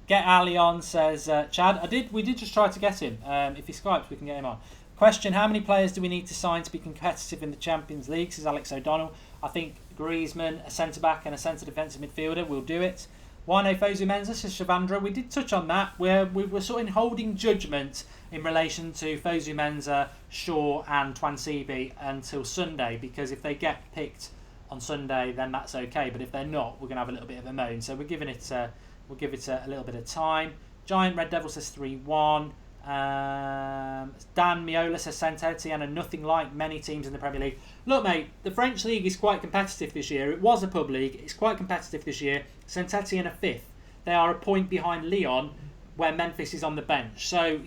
Get Ali on says, Chad, we did just try to get him. If he Skypes, we can get him on. Question, how many players do we need to sign to be competitive in the Champions League, says Alex O'Donnell. I think Griezmann, a centre-back and a centre defensive midfielder will do it. Wane Fosu Mensah, says Shavandra. We did touch on that, where we were sort of holding judgment in relation to Fosu Mensah, Shaw and Twansibi until Sunday, because if they get picked on Sunday, then that's okay. But if they're not, we're going to have a little bit of a moan. So we'll give it a little bit of time. Giant Red Devil says 3-1. Dan Miola says Saint-Etienne are nothing like many teams in the Premier League. Look, mate, the French league is quite competitive this year. It was a pub league. It's quite competitive this year. Saint-Etienne are 5th. They are a point behind Lyon, where Memphis is on the bench. So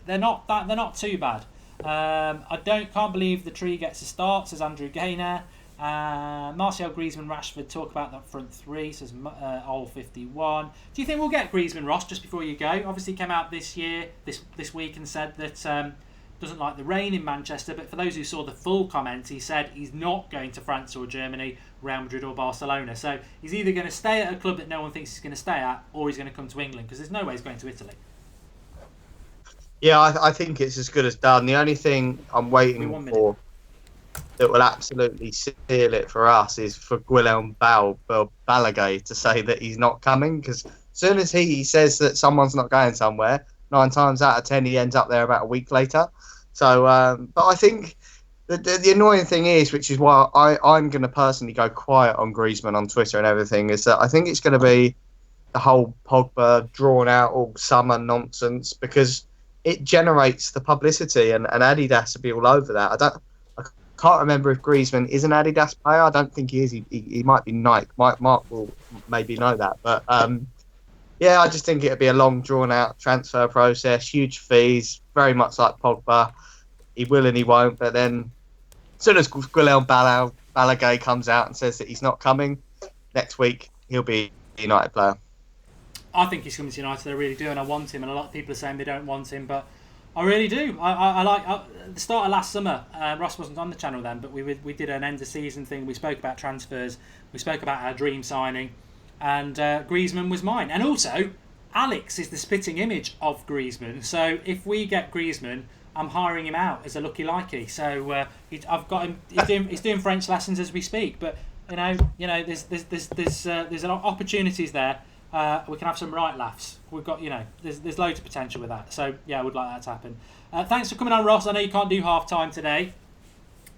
they're not too bad. I can't believe the tree gets a start, says Andrew Gaynor. Martial, Griezmann, Rashford, talk about that front three, says Ol 51. Do you think we'll get Griezmann, Ross, just before you go? Obviously came out this week and said that doesn't like the rain in Manchester, but for those who saw the full comment, he said he's not going to France or Germany, Real Madrid or Barcelona. So he's either going to stay at a club that no one thinks he's going to stay at, or he's going to come to England, because there's no way he's going to Italy. Yeah, I think it's as good as done. The only thing I'm waiting for that will absolutely seal it for us is for Guillaume Balaguer to say that he's not coming, because as soon as he says that someone's not going somewhere, 9 times out of 10 he ends up there about a week later. So, but I think the annoying thing is, which is why I'm going to personally go quiet on Griezmann on Twitter and everything, is that I think it's going to be the whole Pogba drawn out all summer nonsense, because it generates the publicity, and Adidas will be all over that. I can't remember if Griezmann is an Adidas player. I don't think he is. He might be Nike. Mark will maybe know that. But yeah, I just think it'll be a long, drawn-out transfer process, huge fees, very much like Pogba. He will and he won't. But then as soon as Guillaume Balaguer comes out and says that he's not coming, next week he'll be a United player. I think he's coming to United. I really do, and I want him. And a lot of people are saying they don't want him, but I really do. I like the start of last summer. Ross wasn't on the channel then, but we did an end of season thing. We spoke about transfers. We spoke about our dream signing, and Griezmann was mine. And also, Alex is the spitting image of Griezmann. So if we get Griezmann, I'm hiring him out as a lucky likey. So I've got him. He's doing French lessons as we speak. But there's opportunities there. We can have some right laughs. We've got, there's loads of potential with that. So yeah, I would like that to happen. Thanks for coming on, Ross. I know you can't do half time today.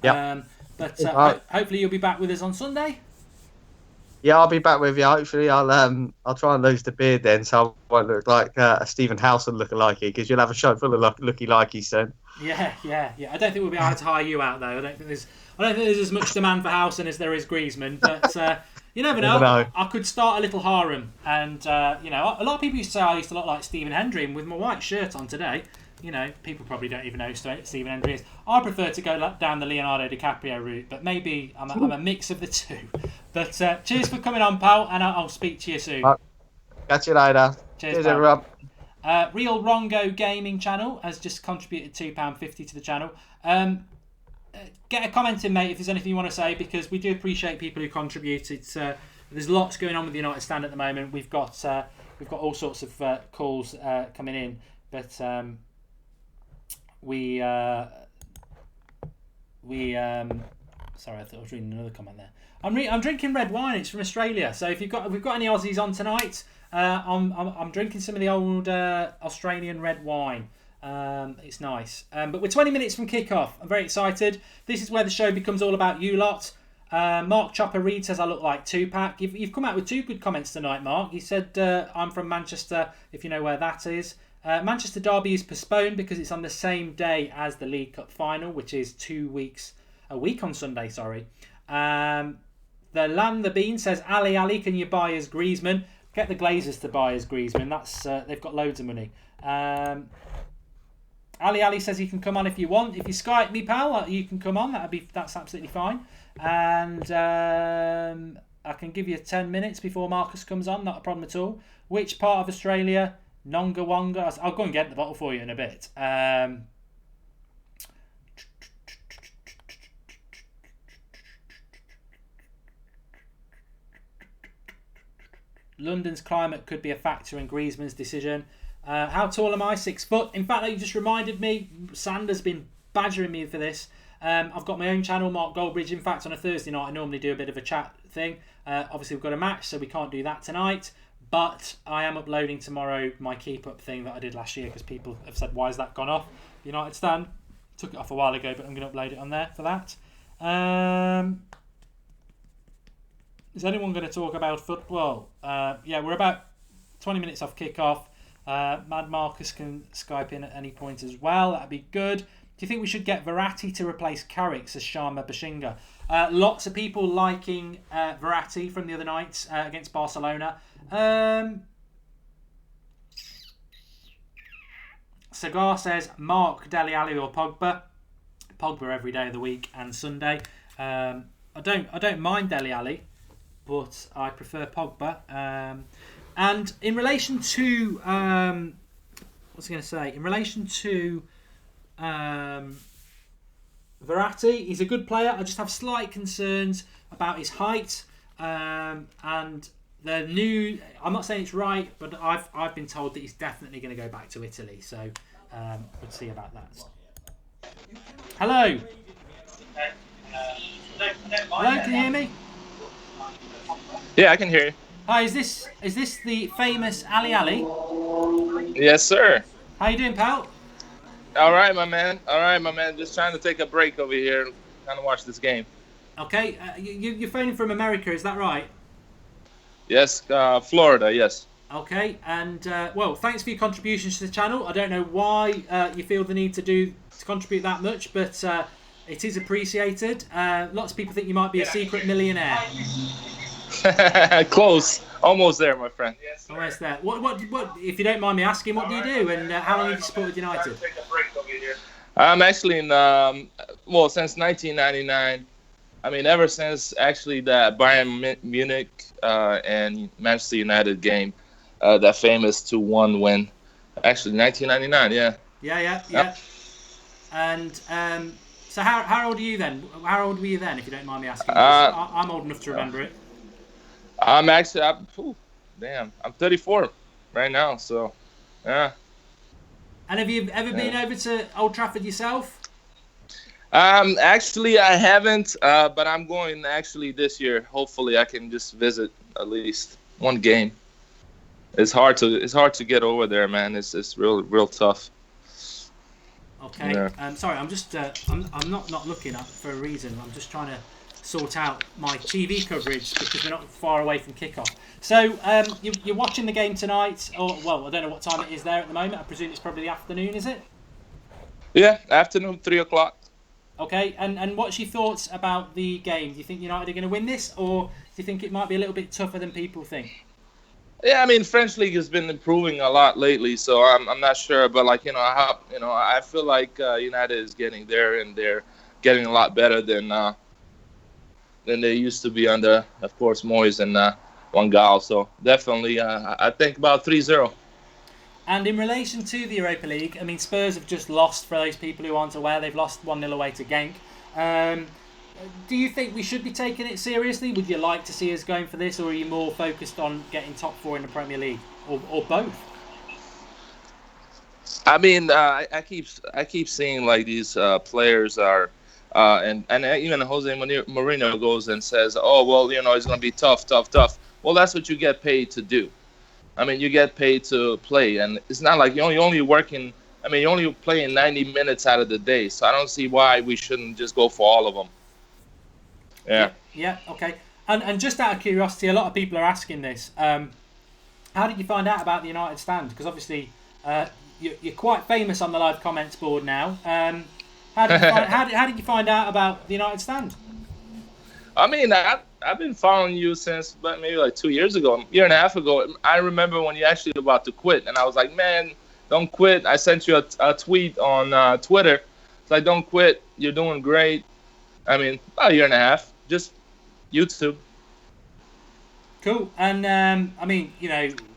Yeah. But Right. hopefully you'll be back with us on Sunday. Yeah, I'll be back with you. Hopefully, I'll try and lose the beard then, so I won't look like a Stephen Howson lookalike, because you'll have a show full of looky-likey soon. Yeah. I don't think we'll be able to hire you out though. I don't think there's as much demand for Howson as there is Griezmann. But you never know. I could start a little harem, and a lot of people used to say I used to look like Stephen Hendry, and with my white shirt on today, people probably don't even know who Stephen Hendry is. I prefer to go down the Leonardo DiCaprio route, but maybe I'm a mix of the two. But cheers for coming on, pal, and I'll speak to you soon. Catch you later. Cheers everyone. Real Rongo Gaming channel has just contributed £2.50 to the channel. Get a comment in, mate, if there's anything you want to say, because we do appreciate people who contribute. There's lots going on with the United Stand at the moment. We've got all sorts of calls coming in, but sorry, I thought I was reading another comment there. I'm drinking red wine. It's from Australia. So if we've got any Aussies on tonight, I'm drinking some of the old Australian red wine. It's nice. But we're 20 minutes from kick-off. I'm very excited. This is where the show becomes all about you lot. Mark Chopper Reed says I look like Tupac. You've come out with 2 good comments tonight, Mark. You said I'm from Manchester, if you know where that is. Manchester Derby is postponed because it's on the same day as the League Cup final, which is a week on Sunday, sorry. The Lamb the Bean says, Ali, can you buy us Griezmann? Get the Glazers to buy us Griezmann. That's they've got loads of money. Ali says he can come on if you want. If you Skype me, pal, you can come on. That's absolutely fine. And I can give you 10 minutes before Marcus comes on. Not a problem at all. Which part of Australia? Nonga Wonga. I'll go and get the bottle for you in a bit. London's climate could be a factor in Griezmann's decision. How tall am I? 6 foot. In fact, you just reminded me. Sander's been badgering me for this. I've got my own channel, Mark Goldbridge. In fact, on a Thursday night, I normally do a bit of a chat thing. Obviously, we've got a match, so we can't do that tonight. But I am uploading tomorrow my keep up thing that I did last year, because people have said, why has that gone off? United Stand. Took it off a while ago, but I'm going to upload it on there for that. Is anyone going to talk about football? Yeah, we're about 20 minutes off kick-off. Mad Marcus can Skype in at any point as well. That'd be good. Do you think we should get Verratti to replace Carrick, says Sharma Bashinga? Lots of people liking Verratti from the other night against Barcelona. Cigar says Mark, Dele Alli or Pogba. Pogba every day of the week and Sunday. I don't mind Dele Alli, but I prefer Pogba. And in relation to what's I going to say? In relation to Verratti, he's a good player. I just have slight concerns about his height and the new. I'm not saying it's right, but I've been told that he's definitely going to go back to Italy. So we'll see about that. Hello. Hello, can you hear me? Yeah, I can hear you. Hi, is this the famous Ali? Yes, sir. How you doing, pal? All right, my man. Just trying to take a break over here, trying to watch this game. Okay, you're phoning from America, is that right? Yes, Florida. Yes. Okay, and well, thanks for your contributions to the channel. I don't know why you feel the need to contribute that much, but it is appreciated. Lots of people think you might be a secret millionaire. Close, almost there, my friend. Almost there. What? If you don't mind me asking, what do you do, and how long have you supported United? I'm actually in since 1999. I mean, ever since actually that Bayern Munich and Manchester United game, that famous 2-1 win. Actually, 1999. Yeah. Yeah. And so how old are you then? How old were you then, if you don't mind me asking? I'm old enough to remember it. I'm 34 right now, so yeah. And have you ever been over to Old Trafford yourself? Actually, I haven't, but I'm going actually this year. Hopefully, I can just visit at least one game. It's hard to get over there, man. It's real tough. Okay. Yeah. Sorry, I'm just I'm not looking up for a reason. I'm just trying to sort out my TV coverage because we're not far away from kickoff. So you're watching the game tonight, or well, I don't know what time it is there at the moment. I presume it's probably the afternoon, is it? Yeah, afternoon, 3:00. Okay, and what's your thoughts about the game? Do you think United are going to win this, or do you think it might be a little bit tougher than people think? Yeah, I mean, French league has been improving a lot lately, so I'm not sure, but like I feel like United is getting there, and they're getting a lot better than they used to be under, of course, Moyes and Van Gaal. So definitely, I think about 3-0. And in relation to the Europa League, I mean, Spurs have just lost, for those people who aren't aware, they've lost 1-0 away to Genk. Do you think we should be taking it seriously? Would you like to see us going for this, or are you more focused on getting top 4 in the Premier League, or both? I mean, I keep seeing like these players are, and even Jose Mourinho goes and says, "Oh well, it's going to be tough, tough, tough." Well, that's what you get paid to do. I mean, you get paid to play, and it's not like you're only working. I mean, you're only playing 90 minutes out of the day, so I don't see why we shouldn't just go for all of them. Yeah. Okay. And just out of curiosity, a lot of people are asking this. How did you find out about the United stand? Because obviously, you're quite famous on the live comments board now. How did you find out about the United stand? I mean, I've been following you since maybe like 2 years ago, a year and a half ago. I remember when you actually were about to quit, and I was like, man, don't quit. I sent you a tweet on Twitter. It's like, don't quit. You're doing great. I mean, about a year and a half. Just YouTube. Cool. And I mean,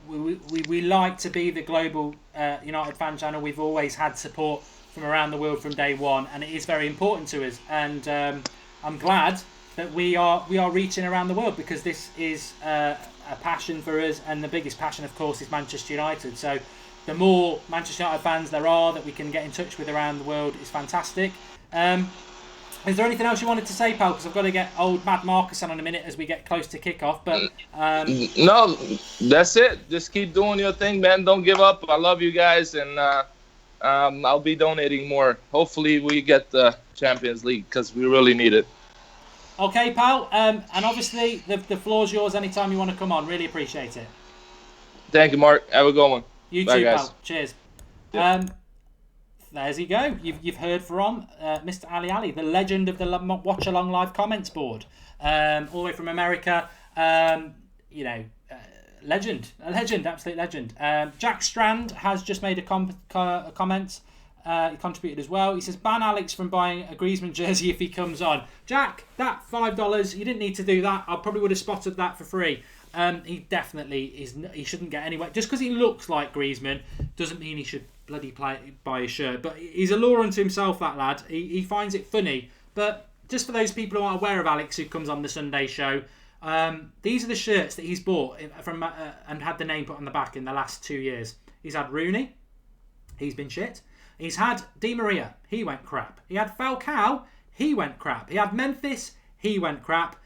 we like to be the global United fan channel. We've always had support from around the world from day one, and it is very important to us. And I'm glad that we are reaching around the world, because this is a passion for us, and the biggest passion, of course, is Manchester United. So the more Manchester United fans there are that we can get in touch with around the world is fantastic. Is there anything else you wanted to say, pal? Because I've got to get old Mad Marcus on in a minute as we get close to kickoff. But no, that's it. Just keep doing your thing, man. Don't give up. I love you guys, and I'll be donating more. Hopefully, we get the Champions League, because we really need it. Okay, pal. And obviously, the floor's yours anytime you want to come on. Really appreciate it. Thank you, Mark. Have a good one. You Bye, too, guys. pal. Cheers. Yeah. There's you go. You've heard from Mr. Ali, the legend of the Watchalong live comments board, all the way from America. Legend, absolute legend. Jack Strand has just made a comment. He contributed as well. He says, ban Alex from buying a Griezmann jersey if he comes on. Jack, that $5, you didn't need to do that. I probably would have spotted that for free. He definitely is. He shouldn't get anywhere. Just because he looks like Griezmann doesn't mean he should bloody buy his shirt. But he's a law unto himself, that lad. He finds it funny. But just for those people who aren't aware of Alex, who comes on the Sunday show, these are the shirts that he's bought from and had the name put on the back in the last 2 years. He's had Rooney. He's been shit. He's had Di Maria. He went crap. He had Falcao. He went crap. He had Memphis. He went crap.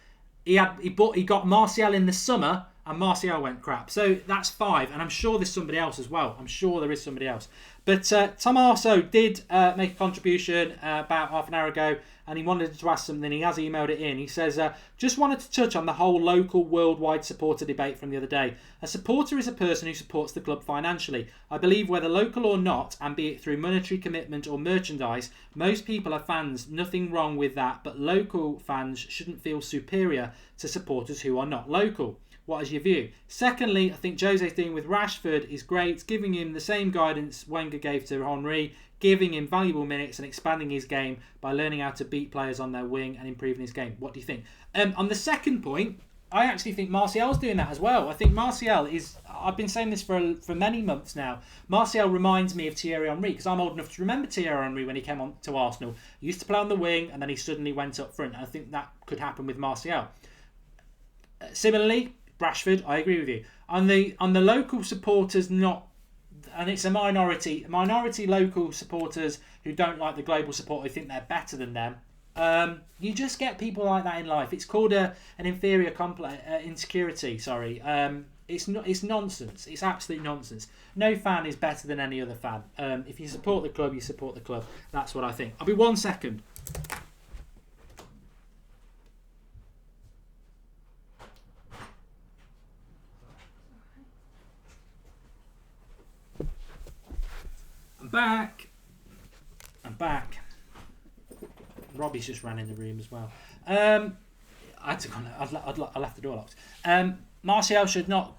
He got Martial in the summer, and Martial went crap. So that's 5, and I'm sure there's somebody else as well. I'm sure there is somebody else. But Tom Arso did make a contribution about half an hour ago, and he wanted to ask something. He has emailed it in. He says, just wanted to touch on the whole local worldwide supporter debate from the other day. A supporter is a person who supports the club financially. I believe whether local or not, and be it through monetary commitment or merchandise, most people are fans. Nothing wrong with that, but local fans shouldn't feel superior to supporters who are not local. What is your view? Secondly, I think Jose's doing with Rashford is great, giving him the same guidance Wenger gave to Henry, giving him valuable minutes and expanding his game by learning how to beat players on their wing and improving his game. What do you think? On the second point, I actually think Martial's doing that as well. I think Martial is... I've been saying this for many months now. Martial reminds me of Thierry Henry, because I'm old enough to remember Thierry Henry when he came on to Arsenal. He used to play on the wing, and then he suddenly went up front. I think that could happen with Martial. Similarly, Rashford, I agree with you. On the local supporters, not... And it's a minority local supporters who don't like the global support, who think they're better than them. You just get people like that in life. It's called an inferior complex, insecurity. Sorry. It's not. It's nonsense. It's absolute nonsense. No fan is better than any other fan. If you support the club, you support the club. That's what I think. I'll be 1 second. I'm back. Robbie's just ran in the room as well. I'll have to do a lot. Martial should not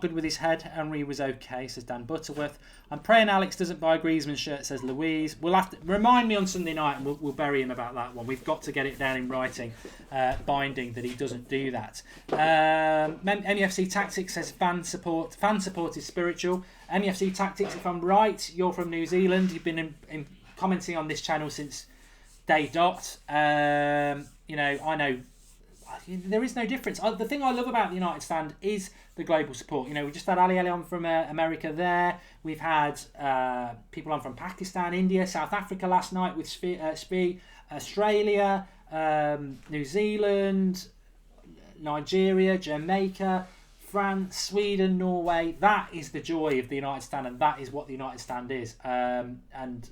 good with his head. Henry was okay, says Dan Butterworth. I'm praying Alex doesn't buy a Griezmann shirt, says Louise. We'll have to remind me on Sunday night, and we'll bury him about that one. We've got to get it down in writing, binding that he doesn't do that. MEFC Tactics says fan support is spiritual. MEFC Tactics, if I'm right, you're from New Zealand. You've been in commenting on this channel since day dot. I know. There is no difference. The thing I love about the United stand is the global support. We just had Ali on from America there. We've had people on from Pakistan, India, South Africa last night with Spee, Australia, New Zealand, Nigeria, Jamaica, France, Sweden, Norway. That is the joy of the United stand, and that is what the United stand is. And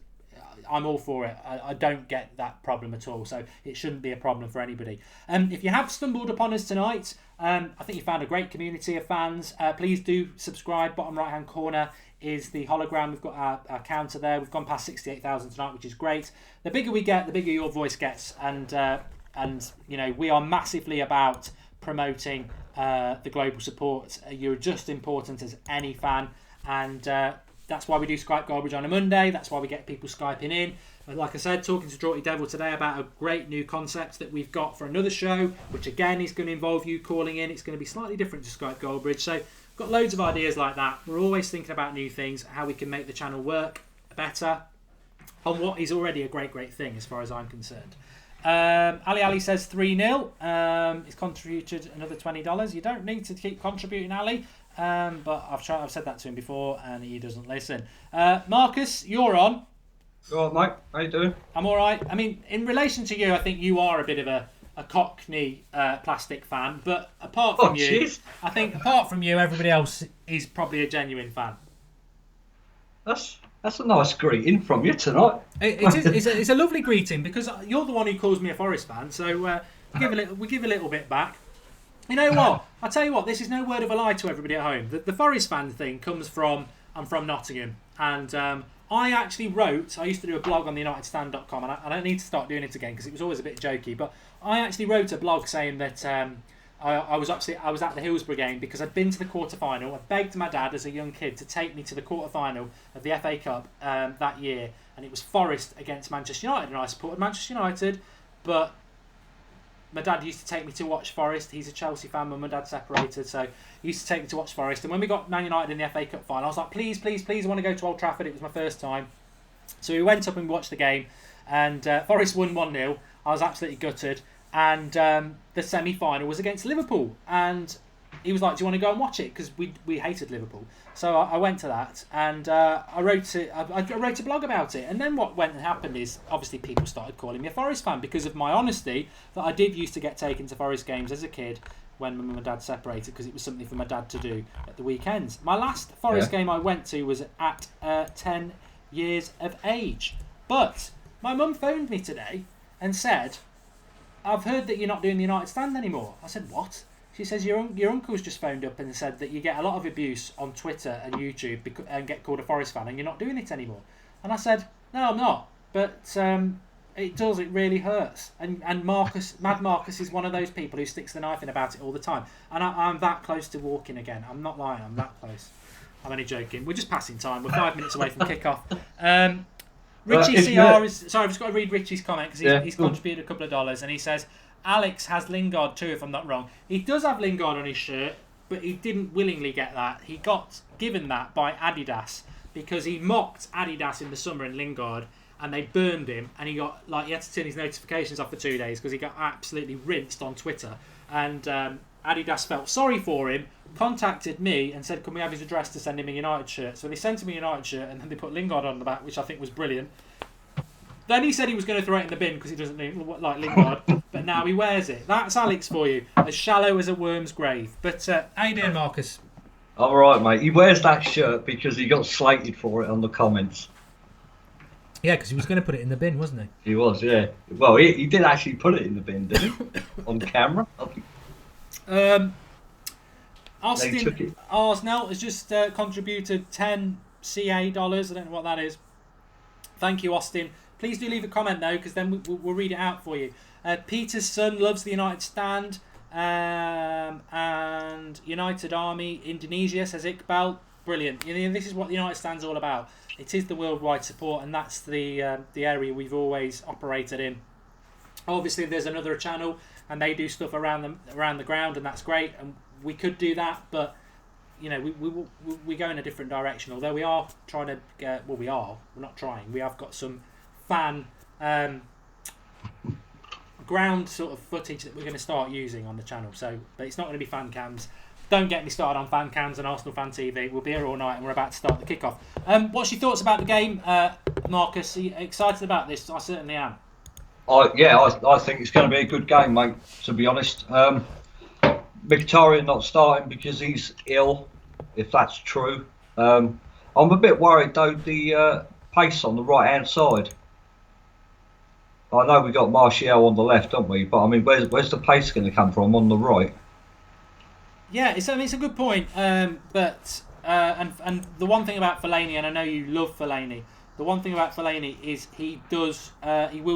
I'm all for it. I don't get that problem at all, so it shouldn't be a problem for anybody. If you have stumbled upon us tonight, I think you found a great community of fans. Please do subscribe. Bottom right hand corner is the hologram. We've got our counter there. We've gone past 68,000 tonight, which is great. The bigger we get, the bigger your voice gets, and we are massively about promoting the global support. You're just important as any fan, and that's why we do Skype Goldbridge on a Monday. That's why we get people Skyping in. And like I said, talking to Draughty Devil today about a great new concept that we've got for another show, which again is going to involve you calling in. It's going to be slightly different to Skype Goldbridge. So we've got loads of ideas like that. We're always thinking about new things, how we can make the channel work better on what is already a great thing as far as I'm concerned. Ali says 3-0. He's contributed another $20. You don't need to keep contributing, Ali. But I've said that to him before, and he doesn't listen. Marcus, you're on. All right, Mike. How you doing? I'm all right. I mean, in relation to you, I think you are a bit of a Cockney plastic fan. But apart from you, geez. I think apart from you, everybody else is probably a genuine fan. That's a nice greeting from you tonight. It's a lovely greeting because you're the one who calls me a Forest fan. So we give a little bit back. You know what? I'll tell you what, this is no word of a lie to everybody at home. The Forest fan thing comes from, I'm from Nottingham. And I used to do a blog on theunitedstand.com, and I don't need to start doing it again because it was always a bit jokey, but I actually wrote a blog saying that I was at the Hillsborough game because I'd been to the quarter-final. I begged my dad as a young kid to take me to the quarter-final of the FA Cup that year, and it was Forest against Manchester United, and I supported Manchester United, but my dad used to take me to watch Forest. He's a Chelsea fan. My dad separated, so he used to take me to watch Forest. And when we got Man United in the FA Cup final, I was like, please, I want to go to Old Trafford. It was my first time. So we went up and watched the game, and Forest won 1-0. I was absolutely gutted. And the semi-final was against Liverpool. And he was like, do you want to go and watch it? Because we hated Liverpool. So I went to that, and I wrote a blog about it. And then what went and happened is, obviously people started calling me a Forest fan because of my honesty that I did used to get taken to Forest games as a kid when my mum and dad separated because it was something for my dad to do at the weekends. My last Forest game I went to was at 10 years of age. But my mum phoned me today and said, I've heard that you're not doing the United stand anymore. I said, what? She says, your uncle's just phoned up and said that you get a lot of abuse on Twitter and YouTube and get called a Forest fan and you're not doing it anymore. And I said, no, I'm not. But it does, it really hurts. And Mad Marcus is one of those people who sticks the knife in about it all the time. And I'm that close to walking again. I'm not lying, I'm that close. I'm only joking. We're just passing time. We're 5 minutes away from kick-off. Richie CR is... Sorry, I've just got to read Richie's comment because he's contributed a couple of dollars and he says... Alex has Lingard too, if I'm not wrong. He does have Lingard on his shirt, but he didn't willingly get that. He got given that by Adidas because he mocked Adidas in the summer in Lingard, and they burned him, and he had to turn his notifications off for 2 days because he got absolutely rinsed on Twitter. And Adidas felt sorry for him, contacted me, and said, "Can we have his address to send him a United shirt?" So they sent him a United shirt, and then they put Lingard on the back, which I think was brilliant. Then he said he was going to throw it in the bin because he doesn't like Lingard, but now he wears it. That's Alex for you, as shallow as a worm's grave. But how you doing, Marcus? All right, mate. He wears that shirt because he got slated for it on the comments. Yeah, because he was going to put it in the bin, wasn't he? He was, yeah. Well, he did actually put it in the bin, didn't he? On camera. I think. Austin Arsnell has just contributed 10 CA dollars. I don't know what that is. Thank you, Austin. Please do leave a comment though, because then we'll read it out for you. Peter's son loves the United Stand, and United Army Indonesia, says Iqbal. Brilliant. You know, this is what the United Stand's all about. It is the worldwide support, and that's the area we've always operated in. Obviously, there's another channel, and they do stuff around the ground, and that's great. And we could do that, but you know, we go in a different direction. Although we are trying to get, we're not trying. We have got some fan ground sort of footage that we're going to start using on the channel. So, but it's not going to be fan cams. Don't get me started on fan cams and Arsenal Fan TV. We'll be here all night, and we're about to start the kickoff. What's your thoughts about the game, Marcus? Are you excited about this? I certainly am. I think it's going to be a good game, mate. To be honest, Mkhitaryan not starting because he's ill, if that's true. I'm a bit worried though, the pace on the right hand side. I know we got Martial on the left, don't we? But I mean, where's the pace going to come from on the right? Yeah, it's a good point. But the one thing about Fellaini, and I know you love Fellaini, the one thing about Fellaini is he will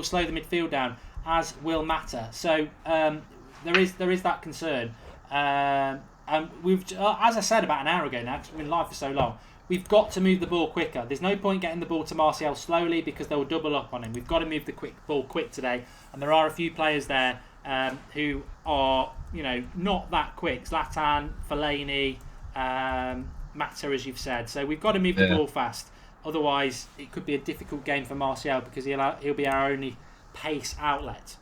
slow the midfield down, as will Mata. So there is that concern. And we've, as I said about an hour ago now, because we've been live for so long, we've got to move the ball quicker. There's no point getting the ball to Martial slowly because they'll double up on him. We've got to move the ball quick today, and there are a few players there who are, you know, not that quick. Zlatan, Fellaini, Mata, as you've said. So we've got to move the ball fast. Otherwise, it could be a difficult game for Martial because he'll be our only pace outlet.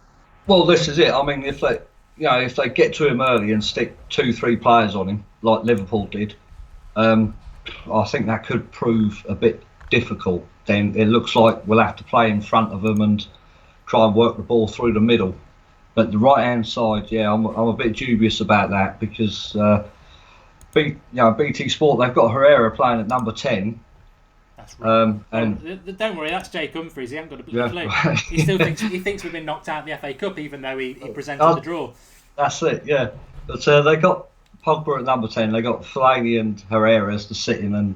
Well, this is it. I mean, if they get to him early and stick 2-3 players on him like Liverpool did, I think that could prove a bit difficult. Then it looks like we'll have to play in front of them and try and work the ball through the middle. But the right-hand side, I'm a bit dubious about that because BT Sport, they've got Herrera playing at number 10. That's right. And don't worry, that's Jake Humphries. He hasn't got a bloody clue. He still thinks we've been knocked out in the FA Cup, even though he presented the draw. That's it, yeah. But they got Pogba at number 10. They got Fellaini and Herrera as the sitting, and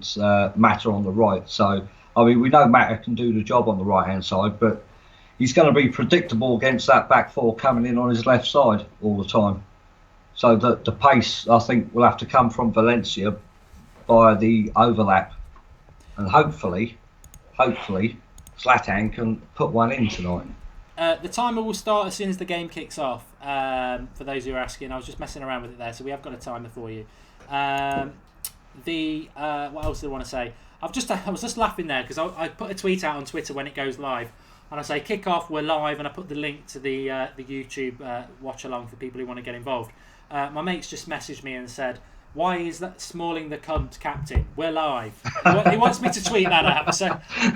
Mata on the right. So I mean, we know Mata can do the job on the right-hand side, but he's going to be predictable against that back four coming in on his left side all the time. So the pace, I think, will have to come from Valencia by the overlap. And hopefully, Zlatan can put one in tonight. The timer will start as soon as the game kicks off. For those who are asking, I was just messing around with it there, so we have got a timer for you. What else did I want to say? I was just laughing there because I put a tweet out on Twitter when it goes live, and I say kick off, we're live, and I put the link to the YouTube watch along for people who want to get involved. My mates just messaged me and said, "Why is that Smalling the cunt captain? We're live." He wants me to tweet that out. So,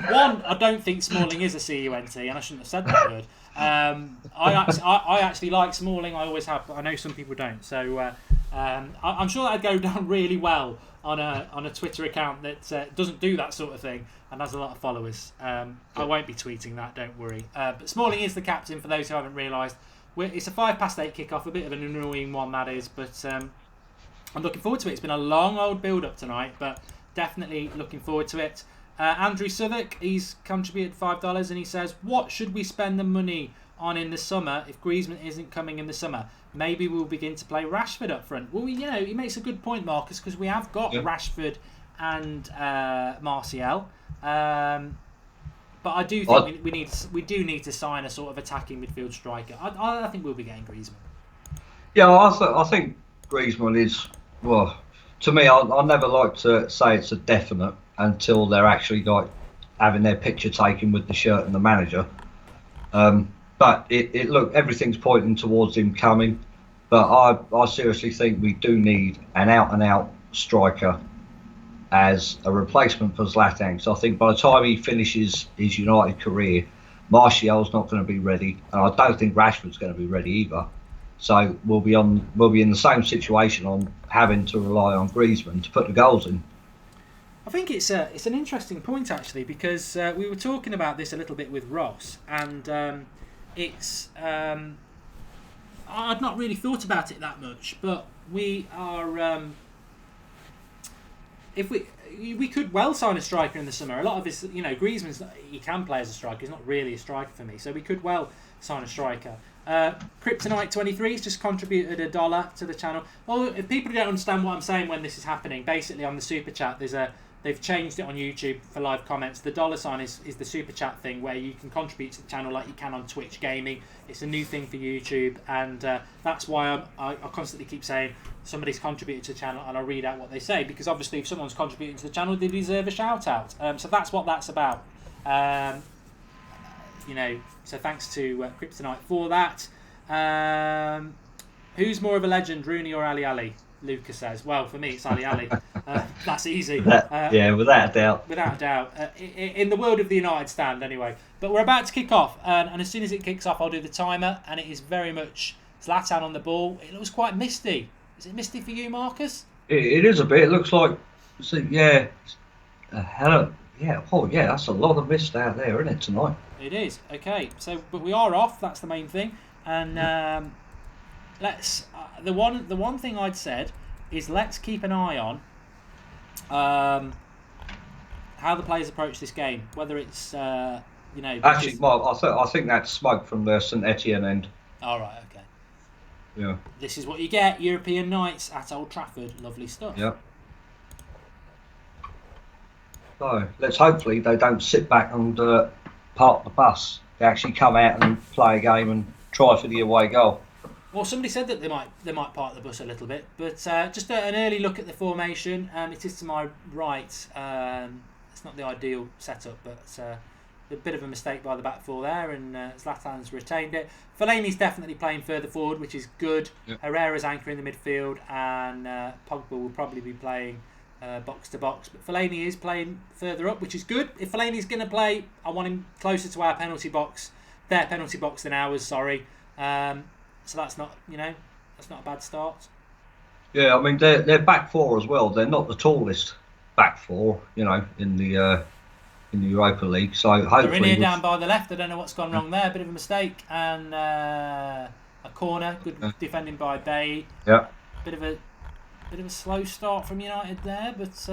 one, I don't think Smalling is a CUNT, and I shouldn't have said that word. I actually like Smalling. I always have, but I know some people don't. So I'm sure that'd go down really well on a Twitter account that doesn't do that sort of thing and has a lot of followers. I won't be tweeting that, don't worry. But Smalling is the captain, for those who haven't realised. It's a 8:05 kick-off, a bit of an annoying one that is, but I'm looking forward to it. It's been a long old build-up tonight, but definitely looking forward to it. Andrew Southwick, he's contributed $5 and he says, "What should we spend the money on in the summer if Griezmann isn't coming in the summer? Maybe we'll begin to play Rashford up front." Well, he makes a good point, Marcus, because we have got Rashford and Martial. But I do think we do need to sign a sort of attacking midfield striker. I think we'll be getting Griezmann. Yeah, I think Griezmann is, well, to me, I never like to say it's a definite until they're actually like having their picture taken with the shirt and the manager. But look, everything's pointing towards him coming. But I seriously think we do need an out-and-out striker as a replacement for Zlatan. So I think by the time he finishes his United career, Martial's not going to be ready, and I don't think Rashford's going to be ready either. So we'll be in the same situation on having to rely on Griezmann to put the goals in. I think it's an interesting point actually, because we were talking about this a little bit with Ross, and it's I'd not really thought about it that much, but we are if we could well sign a striker in the summer. A lot of his, Griezmann's he can play as a striker. He's not really a striker for me, so we could well sign a striker. Kryptonite 23 has just contributed $1 to the channel. Well, if people don't understand what I'm saying when this is happening, basically on the super chat, they've changed it on YouTube for live comments. The $sign is the super chat thing where you can contribute to the channel like you can on Twitch Gaming. It's a new thing for YouTube, and that's why I constantly keep saying somebody's contributed to the channel, and I'll read out what they say, because obviously if someone's contributing to the channel, they deserve a shout out. So that's what that's about. So thanks to Kryptonite for that. Who's more of a legend, Rooney or Ali Ali? Lucas says. Well, for me, it's Ali Ali. That's easy. Without a doubt. Without a doubt. In the world of the United stand, anyway. But we're about to kick off, and as soon as it kicks off, I'll do the timer, and it is very much Zlatan on the ball. It looks quite misty. Is it misty for you, Marcus? It is a bit. It looks like, hello. Yeah, that's a lot of mist out there, isn't it, tonight? It is. Okay, so but we are off. That's the main thing, and let's. The one thing I'd said is let's keep an eye on how the players approach this game. Whether it's Actually, Mark, I think that's smoke from the Saint-Etienne end. All right. Okay. Yeah. This is what you get. European nights at Old Trafford. Lovely stuff. Yeah. So let's hopefully they don't sit back and park the bus. They actually come out and play a game and try for the away goal. Well, somebody said that they might park the bus a little bit, but just an early look at the formation. It is to my right. It's not the ideal setup, but a bit of a mistake by the back four there, and Zlatan's retained it. Fellaini's definitely playing further forward, which is good. Yep. Herrera's anchoring the midfield, and Pogba will probably be playing box to box, but Fellaini is playing further up, which is good. If Fellaini's going to play, I want him closer to their penalty box than ours. Sorry, so that's not a bad start. Yeah, I mean they're back four as well. They're not the tallest back four, in the Europa League. So hopefully they're in here down by the left. I don't know what's gone wrong there. Bit of a mistake, and a corner. Good defending by Bay. Yeah. Bit of a slow start from United there, but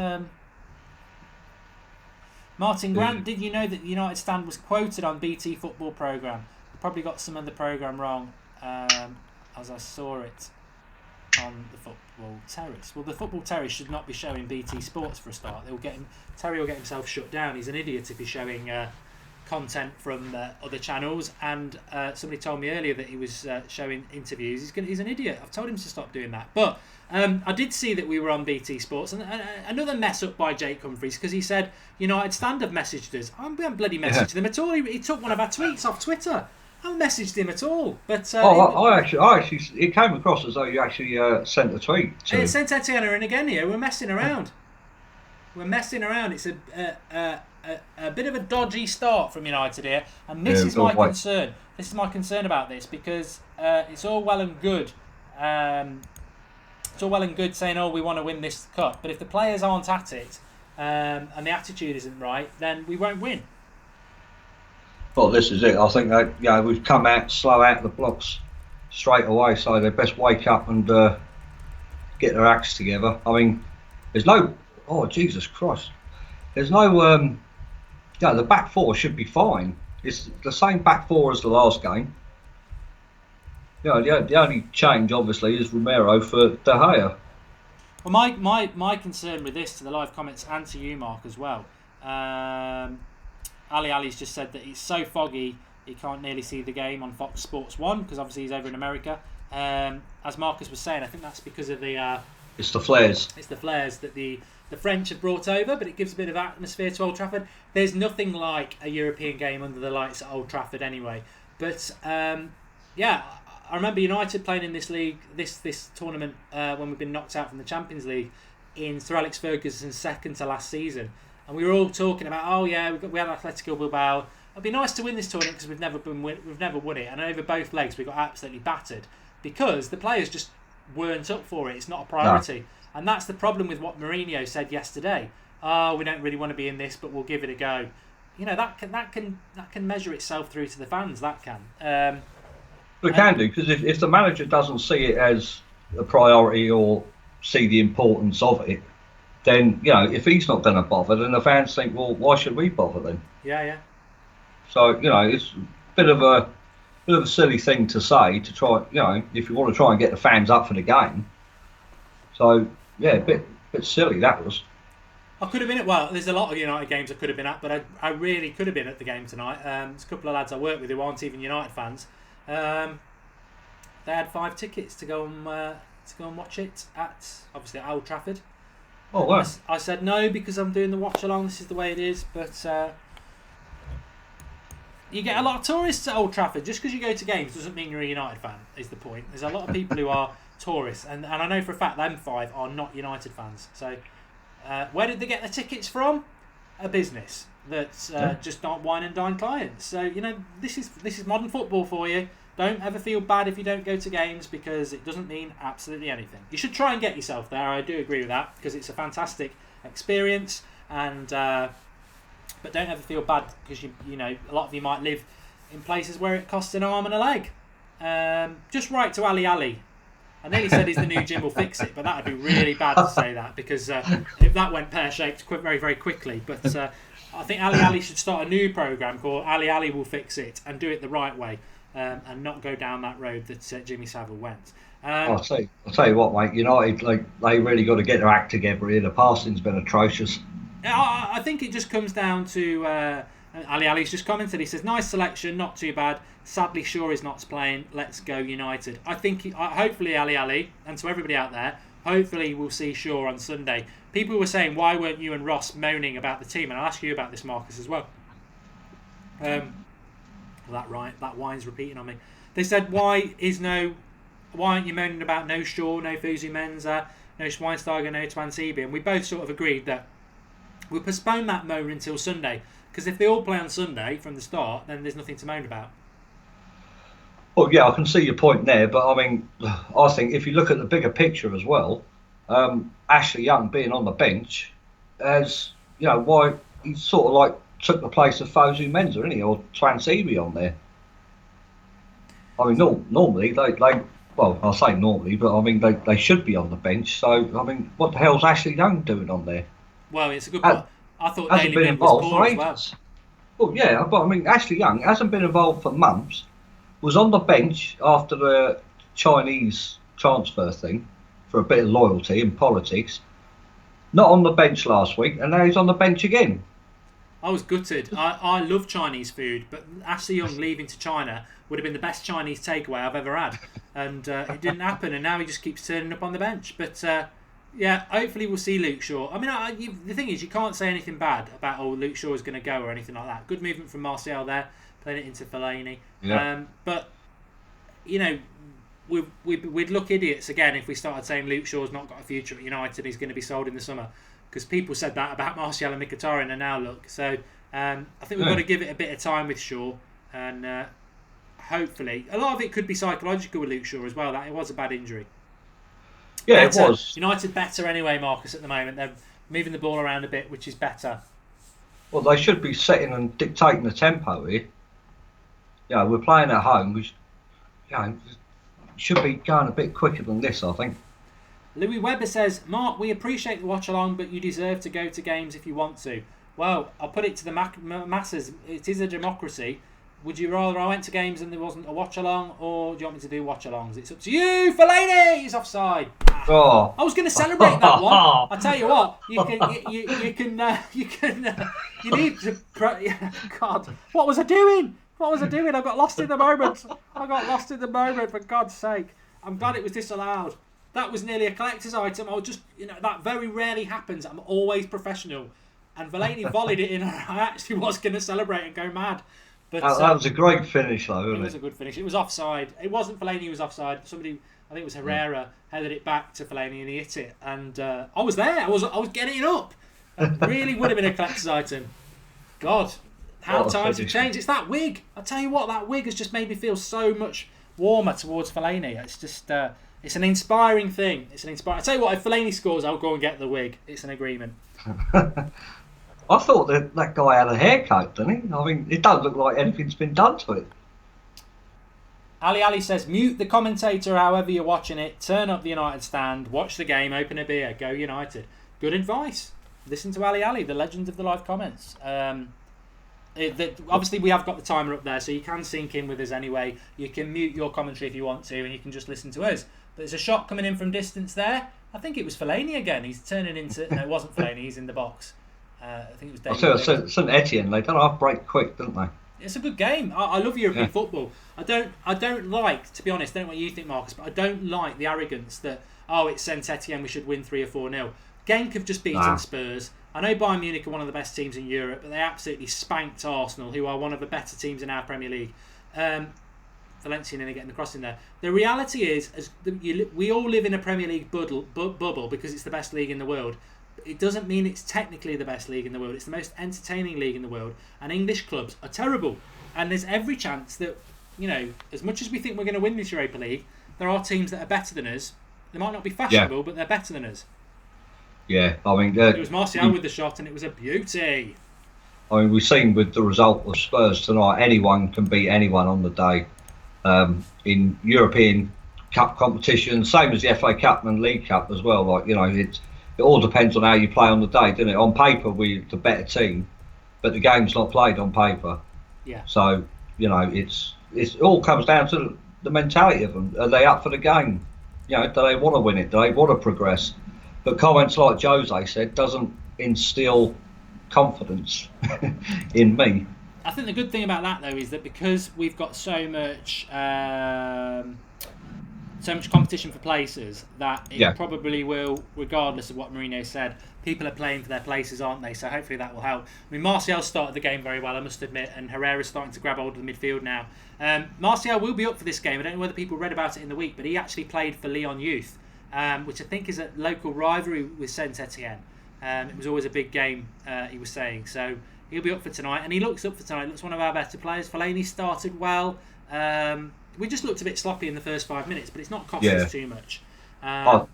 Martin Grant, did you know that the United stand was quoted on BT Football Programme? I probably got some of the programme wrong, as I saw it on the Football Terrace. Well, the Football Terrace should not be showing BT Sports for a start. Terry will get himself shut down. He's an idiot if he's showing content from other channels, and somebody told me earlier that he was showing interviews. He's an idiot. I've told him to stop doing that. But I did see that we were on BT Sports, and another mess up by Jake Humphries, because he said United Stand have messaged us. I haven't bloody messaged them at all. He took one of our tweets off Twitter. I haven't messaged him at all. But I actually, it came across as though you actually sent a tweet. Saint-Etienne are in again here. We're messing around. It's a bit of a dodgy start from United here, and this is my concern. This is my concern about this, because it's all well and good. It's all well and good saying, we want to win this cup, but if the players aren't at it and the attitude isn't right, then we won't win. Well, this is it. I think that we've come out slow out of the blocks straight away, so they best wake up and get their acts together. I mean, there's no. Oh, Jesus Christ! There's no. The back four should be fine. It's the same back four as the last game. The only change, obviously, is Romero for De Gea. Well, my concern with this, to the live comments and to you, Mark, as well. Ali Ali's just said that it's so foggy he can't nearly see the game on Fox Sports 1, because obviously he's over in America. As Marcus was saying, I think that's because of the... it's the flares. It's the flares that the French have brought over, but it gives a bit of atmosphere to Old Trafford. There's nothing like a European game under the lights at Old Trafford anyway. But, I remember United playing in this league, this tournament, when we've been knocked out from the Champions League in Sir Alex Ferguson's second to last season. And we were all talking about, we had Atletico Bilbao. It'd be nice to win this tournament because we've never won it, and over both legs we got absolutely battered. because the players just weren't up for it. It's not a priority. No. And that's the problem with what Mourinho said yesterday. Oh, we don't really want to be in this, but we'll give it a go. You know, that can measure itself through to the fans. That can. It can do, because if the manager doesn't see it as a priority or see the importance of it, then, you know, if he's not going to bother, then the fans think, well, why should we bother then? Yeah. So, you know, it's a bit of a silly thing to say, to try, you know, if you want to try and get the fans up for the game. So, yeah, a bit silly that was. I could have been at, well, there's a lot of United games I could have been at, but I really could have been at the game tonight. There's a couple of lads I work with who aren't even United fans. They had 5 tickets to go and watch it at, obviously, at Old Trafford. Oh, wow. I said no because I'm doing the Watchalong. This is the way it is. But you get a lot of tourists at Old Trafford. Just because you go to games doesn't mean you're a United fan, is the point. There's a lot of people who are tourists. And I know for a fact them 5 are not United fans. So where did they get the tickets from? A business that's just not wine and dine clients. So, you know, this is modern football for you. Don't ever feel bad if you don't go to games, because it doesn't mean absolutely anything. You should try and get yourself there. I do agree with that, because it's a fantastic experience. And but don't ever feel bad, because you know, a lot of you might live in places where it costs an arm and a leg. Just write to Ali. I nearly said he's the new Jim will fix it, but that would be really bad to say that, because if that went pear-shaped very, very quickly. But I think Ali should start a new programme called Ali will fix it, and do it the right way. And not go down that road that Jimmy Savile went. I'll tell you what, mate. United, they really got to get their act together here. The passing's been atrocious. I think it just comes down to Ali's just commented. He says, "Nice selection, not too bad. Sadly, Shaw is not playing. Let's go United." I think hopefully Ali, and to everybody out there, hopefully we'll see Shaw on Sunday. People were saying, "Why weren't you and Ross moaning about the team?" And I'll ask you about this, Marcus, as well. That wine's repeating on me. They said, why aren't you moaning about no Shaw, no Fuzu Mensah, no Schweinsteiger, no Twansibi? And we both sort of agreed that we'll postpone that moan until Sunday, because if they all play on Sunday from the start, then there's nothing to moan about. Well, yeah, I can see your point there, but I mean, I think if you look at the bigger picture as well, Ashley Young being on the bench, as you know, why he's sort of like took the place of Fosu Mensah, didn't he, or Twansibi on there? I mean, normally they well, I'll say normally, but I mean they should be on the bench. So I mean, what the hell's Ashley Young doing on there? Well, it's a good point. I thought hasn't Daily been was involved for poor as well. ages. Well, yeah, but I mean, Ashley Young hasn't been involved for months. Was on the bench after the Chinese transfer thing for a bit of loyalty and politics. Not on the bench last week, and now he's on the bench again. I was gutted. I love Chinese food, but Ashley Young leaving to China would have been the best Chinese takeaway I've ever had. And it didn't happen, and now he just keeps turning up on the bench. But yeah, hopefully we'll see Luke Shaw. I mean, the thing is, you can't say anything bad about, Luke Shaw is going to go or anything like that. Good movement from Martial there, playing it into Fellaini. Yeah. But, you know, we'd look idiots again if we started saying Luke Shaw's not got a future at United, he's going to be sold in the summer. Because people said that about Martial and Mkhitaryan, and now look. So I think we've got to give it a bit of time with Shaw, and hopefully a lot of it could be psychological with Luke Shaw as well. That it was a bad injury. Yeah, better. It was. United better anyway, Marcus. At the moment, they're moving the ball around a bit, which is better. Well, they should be setting and dictating the tempo here. Yeah, we're playing at home. We should be going a bit quicker than this, I think. Louis Webber says, "Mark, we appreciate the watch along, but you deserve to go to games if you want to." Well, I'll put it to the masses. It is a democracy. Would you rather I went to games and there wasn't a watch along, or do you want me to do watch alongs? It's up to you. Fellaini, he's offside. Oh. I was going to celebrate that one. I tell you what, you need to. God, what was I doing? I got lost in the moment. For God's sake. I'm glad it was disallowed. That was nearly a collector's item. I was just, that very rarely happens. I'm always professional. And Fellaini volleyed it in. I actually was going to celebrate and go mad. But that was a great finish, though, wasn't it? It was a good finish. It was offside. It wasn't Fellaini who was offside. Somebody, I think it was Herrera, headed it back to Fellaini and he hit it. And I was there. I was getting it up. It really would have been a collector's item. God, how times have changed. It's that wig. I tell you what, that wig has just made me feel so much warmer towards Fellaini. It's just it's an inspiring thing. I tell you what, if Fellaini scores, I'll go and get the wig. It's an agreement. I thought that guy had a haircut, didn't he? I mean, it doesn't look like anything's been done to it. Ali says, mute the commentator however you're watching it, turn up the United stand, watch the game, open a beer, go United. Good advice. Listen to Ali, the legend of the live comments. Obviously, we have got the timer up there, so you can sync in with us anyway. You can mute your commentary if you want to, and you can just listen to us. But there's a shot coming in from distance there. I think it was Fellaini again. He's turning into... No, it wasn't Fellaini. He's in the box. I think it was David. Saint-Etienne, they don't half break quick, don't they? It's a good game. I love European football. I don't like, to be honest, I don't know what you think, Marcus, but I don't like the arrogance that, it's Saint-Etienne, we should win 3 or 4-0. Genk have just beaten Spurs. I know Bayern Munich are one of the best teams in Europe, but they absolutely spanked Arsenal, who are one of the better teams in our Premier League. Valencia nearly getting the cross in there. The reality is, we all live in a Premier League bubble because it's the best league in the world. It doesn't mean it's technically the best league in the world. It's the most entertaining league in the world. And English clubs are terrible. And there's every chance that, as much as we think we're going to win this Europa League, there are teams that are better than us. They might not be fashionable, but they're better than us. Yeah, I mean... it was Martial with the shot, and it was a beauty. I mean, we've seen with the result of Spurs tonight, anyone can beat anyone on the day. In European Cup competition, same as the FA Cup and League Cup as well. Like, it all depends on how you play on the day, doesn't it? On paper, we're the better team, but the game's not played on paper. Yeah. So, it all comes down to the mentality of them. Are they up for the game? Do they want to win it? Do they want to progress? But comments like Jose said doesn't instill confidence in me. I think the good thing about that, though, is that because we've got so much competition for places, that it probably will, regardless of what Mourinho said, people are playing for their places, aren't they? So hopefully that will help. I mean, Martial started the game very well, I must admit, and Herrera's starting to grab hold of the midfield now. Martial will be up for this game. I don't know whether people read about it in the week, but he actually played for Lyon Youth, which I think is a local rivalry with Saint-Etienne. It was always a big game, he was saying. So he'll be up for tonight, and he looks up for tonight. Looks one of our better players. Fellaini started well. We just looked a bit sloppy in the first 5 minutes, but it's not cost us too much. I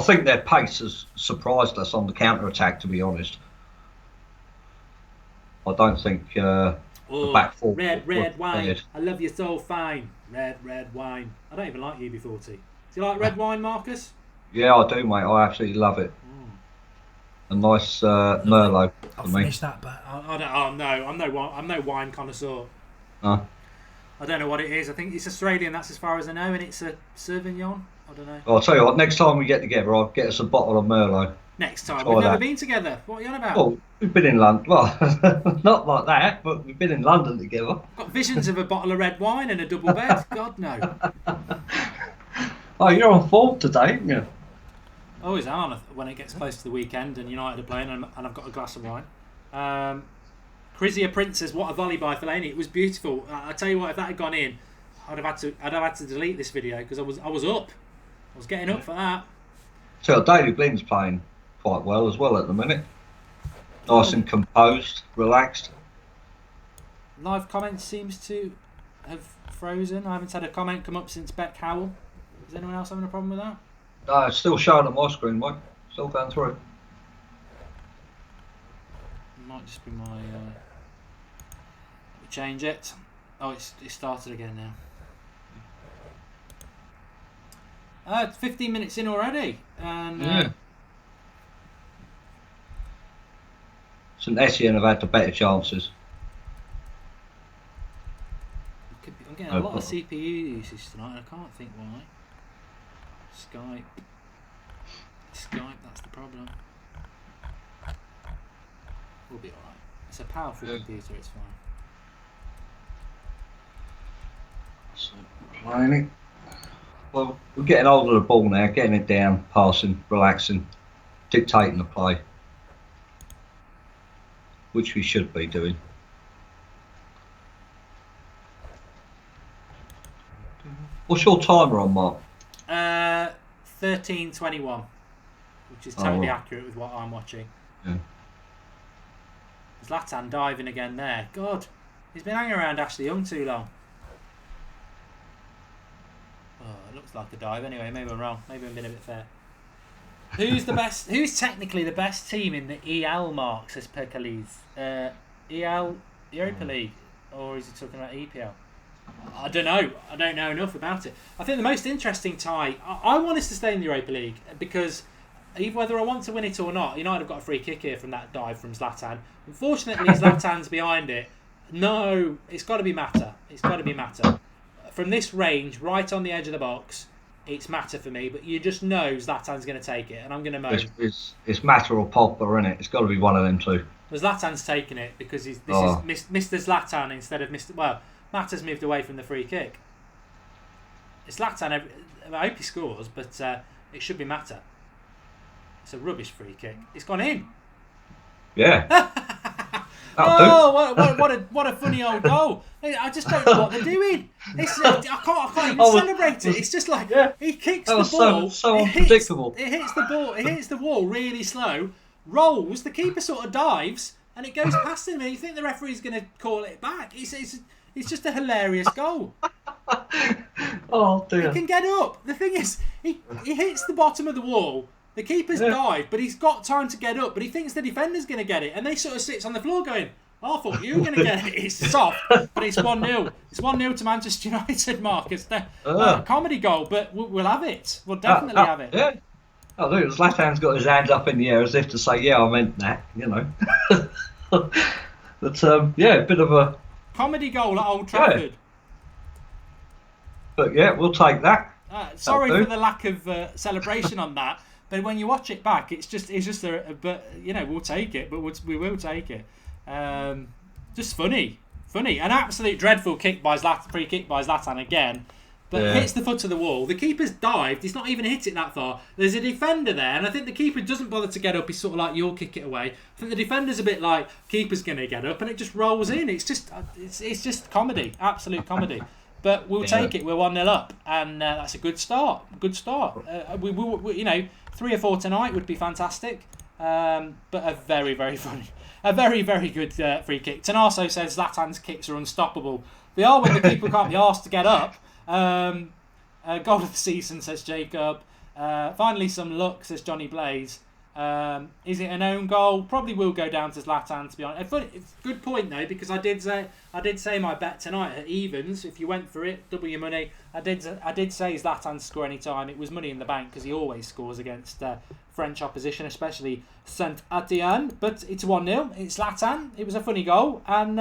think their pace has surprised us on the counter-attack, to be honest. I don't think the back four... Red wine. I love you so fine. Red wine. I don't even like UB40. Do you like red wine, Marcus? Yeah, I do, mate. I absolutely love it. A nice Merlot for I'll me. finish that, but I'm no wine connoisseur. I don't know what it is. I think it's Australian, that's as far as I know, and it's a Sauvignon. I don't know. I'll tell you what, next time we get together, I'll get us a bottle of Merlot. Next time? We've never been together. What are you on about? Well, we've been in London. Well, not like that, but we've been in London together. I've got visions of a bottle of red wine and a double bed. God, no. Oh, you're on form today, aren't you? Always am when it gets close to the weekend and United are playing and I've got a glass of wine. Crizia Prince says, what a volley by Fellaini. It was beautiful. I tell you what, if that had gone in, I'd have had to delete this video because I was up. I was getting up for that. So Daily Blind's playing quite well as well at the minute. Nice and composed, relaxed. Live comments seems to have frozen. I haven't had a comment come up since Beck Howell. Is anyone else having a problem with that? No, it's still showing on my screen, Mike. Still going through. It might just be my... Let me change it. Oh, it started again now. It's 15 minutes in already. And Saint-Etienne have had the better chances. I'm getting a lot of CPU usage tonight, and I can't think why. Skype, that's the problem. We'll be alright. It's a powerful computer, it's fine. So, playing it. Well, we're getting hold of the ball now, getting it down, passing, relaxing, dictating the play. Which we should be doing. What's your timer on, Mark? 13:21, which is totally accurate with what I'm watching. Yeah. Zlatan diving again there. God, he's been hanging around Ashley Young too long. It looks like a dive anyway. Maybe I'm wrong. Maybe I'm being a bit fair. Who's the best? Who's technically the best team in the EL mark? Says Pericles. EL Europa League, or is he talking about EPL? I don't know. I don't know enough about it. I think the most interesting tie. I want us to stay in the Europa League because whether I want to win it or not, United have got a free kick here from that dive from Zlatan. Unfortunately, Zlatan's behind it. No, it's got to be Mata. It's got to be Mata. From this range, right on the edge of the box, it's Mata for me. But you just know Zlatan's going to take it, and I'm going to moan. It's Mata or Pogba, isn't it? It's got to be one of them two. But Zlatan's taking it because this is Mr. Zlatan instead of Mr. Well, Mata's moved away from the free kick. It's Zlatan. I hope he scores, but it should be Mata. It's a rubbish free kick. It's gone in. Yeah. What a funny old goal! I just don't know what they're doing. I can't even celebrate it. It's just like he kicks the ball. So unpredictable. It hits the ball. It hits the wall really slow. Rolls. The keeper sort of dives, and it goes past him. And you think the referee's going to call it back? It's just a hilarious goal. Oh dear. He can get up. The thing is, he hits the bottom of the wall. The keeper's dived, but he's got time to get up. But he thinks the defender's going to get it, and they sort of sits on the floor going, "I thought you were going to get it." It's soft, but it's 1-0. It's 1-0 to Manchester United, Marcus. Comedy goal, but we'll have it. We'll definitely have it. Yeah. Oh, look, Zlatan's got his hands up in the air as if to say, "Yeah, I meant that," But a bit of a comedy goal at Old Trafford. Yeah. But yeah, we'll take that. Sorry for the lack of celebration on that. But when you watch it back, it's just we'll take it. But we will take it. Just funny, an absolute dreadful free kick by Zlatan again. But hits the foot of the wall. The keeper's dived. He's not even hit it that far. There's a defender there, and I think the keeper doesn't bother to get up. He's sort of like, "You'll kick it away." I think the defender's a bit like, "Keeper's going to get up," and it just rolls in. It's just comedy, absolute comedy. But we'll take it. We're 1-0 up, and that's a good start. Good start. We 3 or 4 tonight would be fantastic. But a very, very funny, a very, very good free kick. Tanaso says Zlatan's kicks are unstoppable. They are when the keeper can't be asked to get up. Goal of the season, says Jacob. Finally, some luck, says Johnny Blaze. Is it an own goal? Probably will go down to Zlatan, to be honest. It's a good point though, because I did say my bet tonight at evens. If you went for it, double your money. I did say Zlatan to score any time. It was money in the bank because he always scores against French opposition, especially Saint-Etienne. But it's 1-0. It's Zlatan. It was a funny goal, and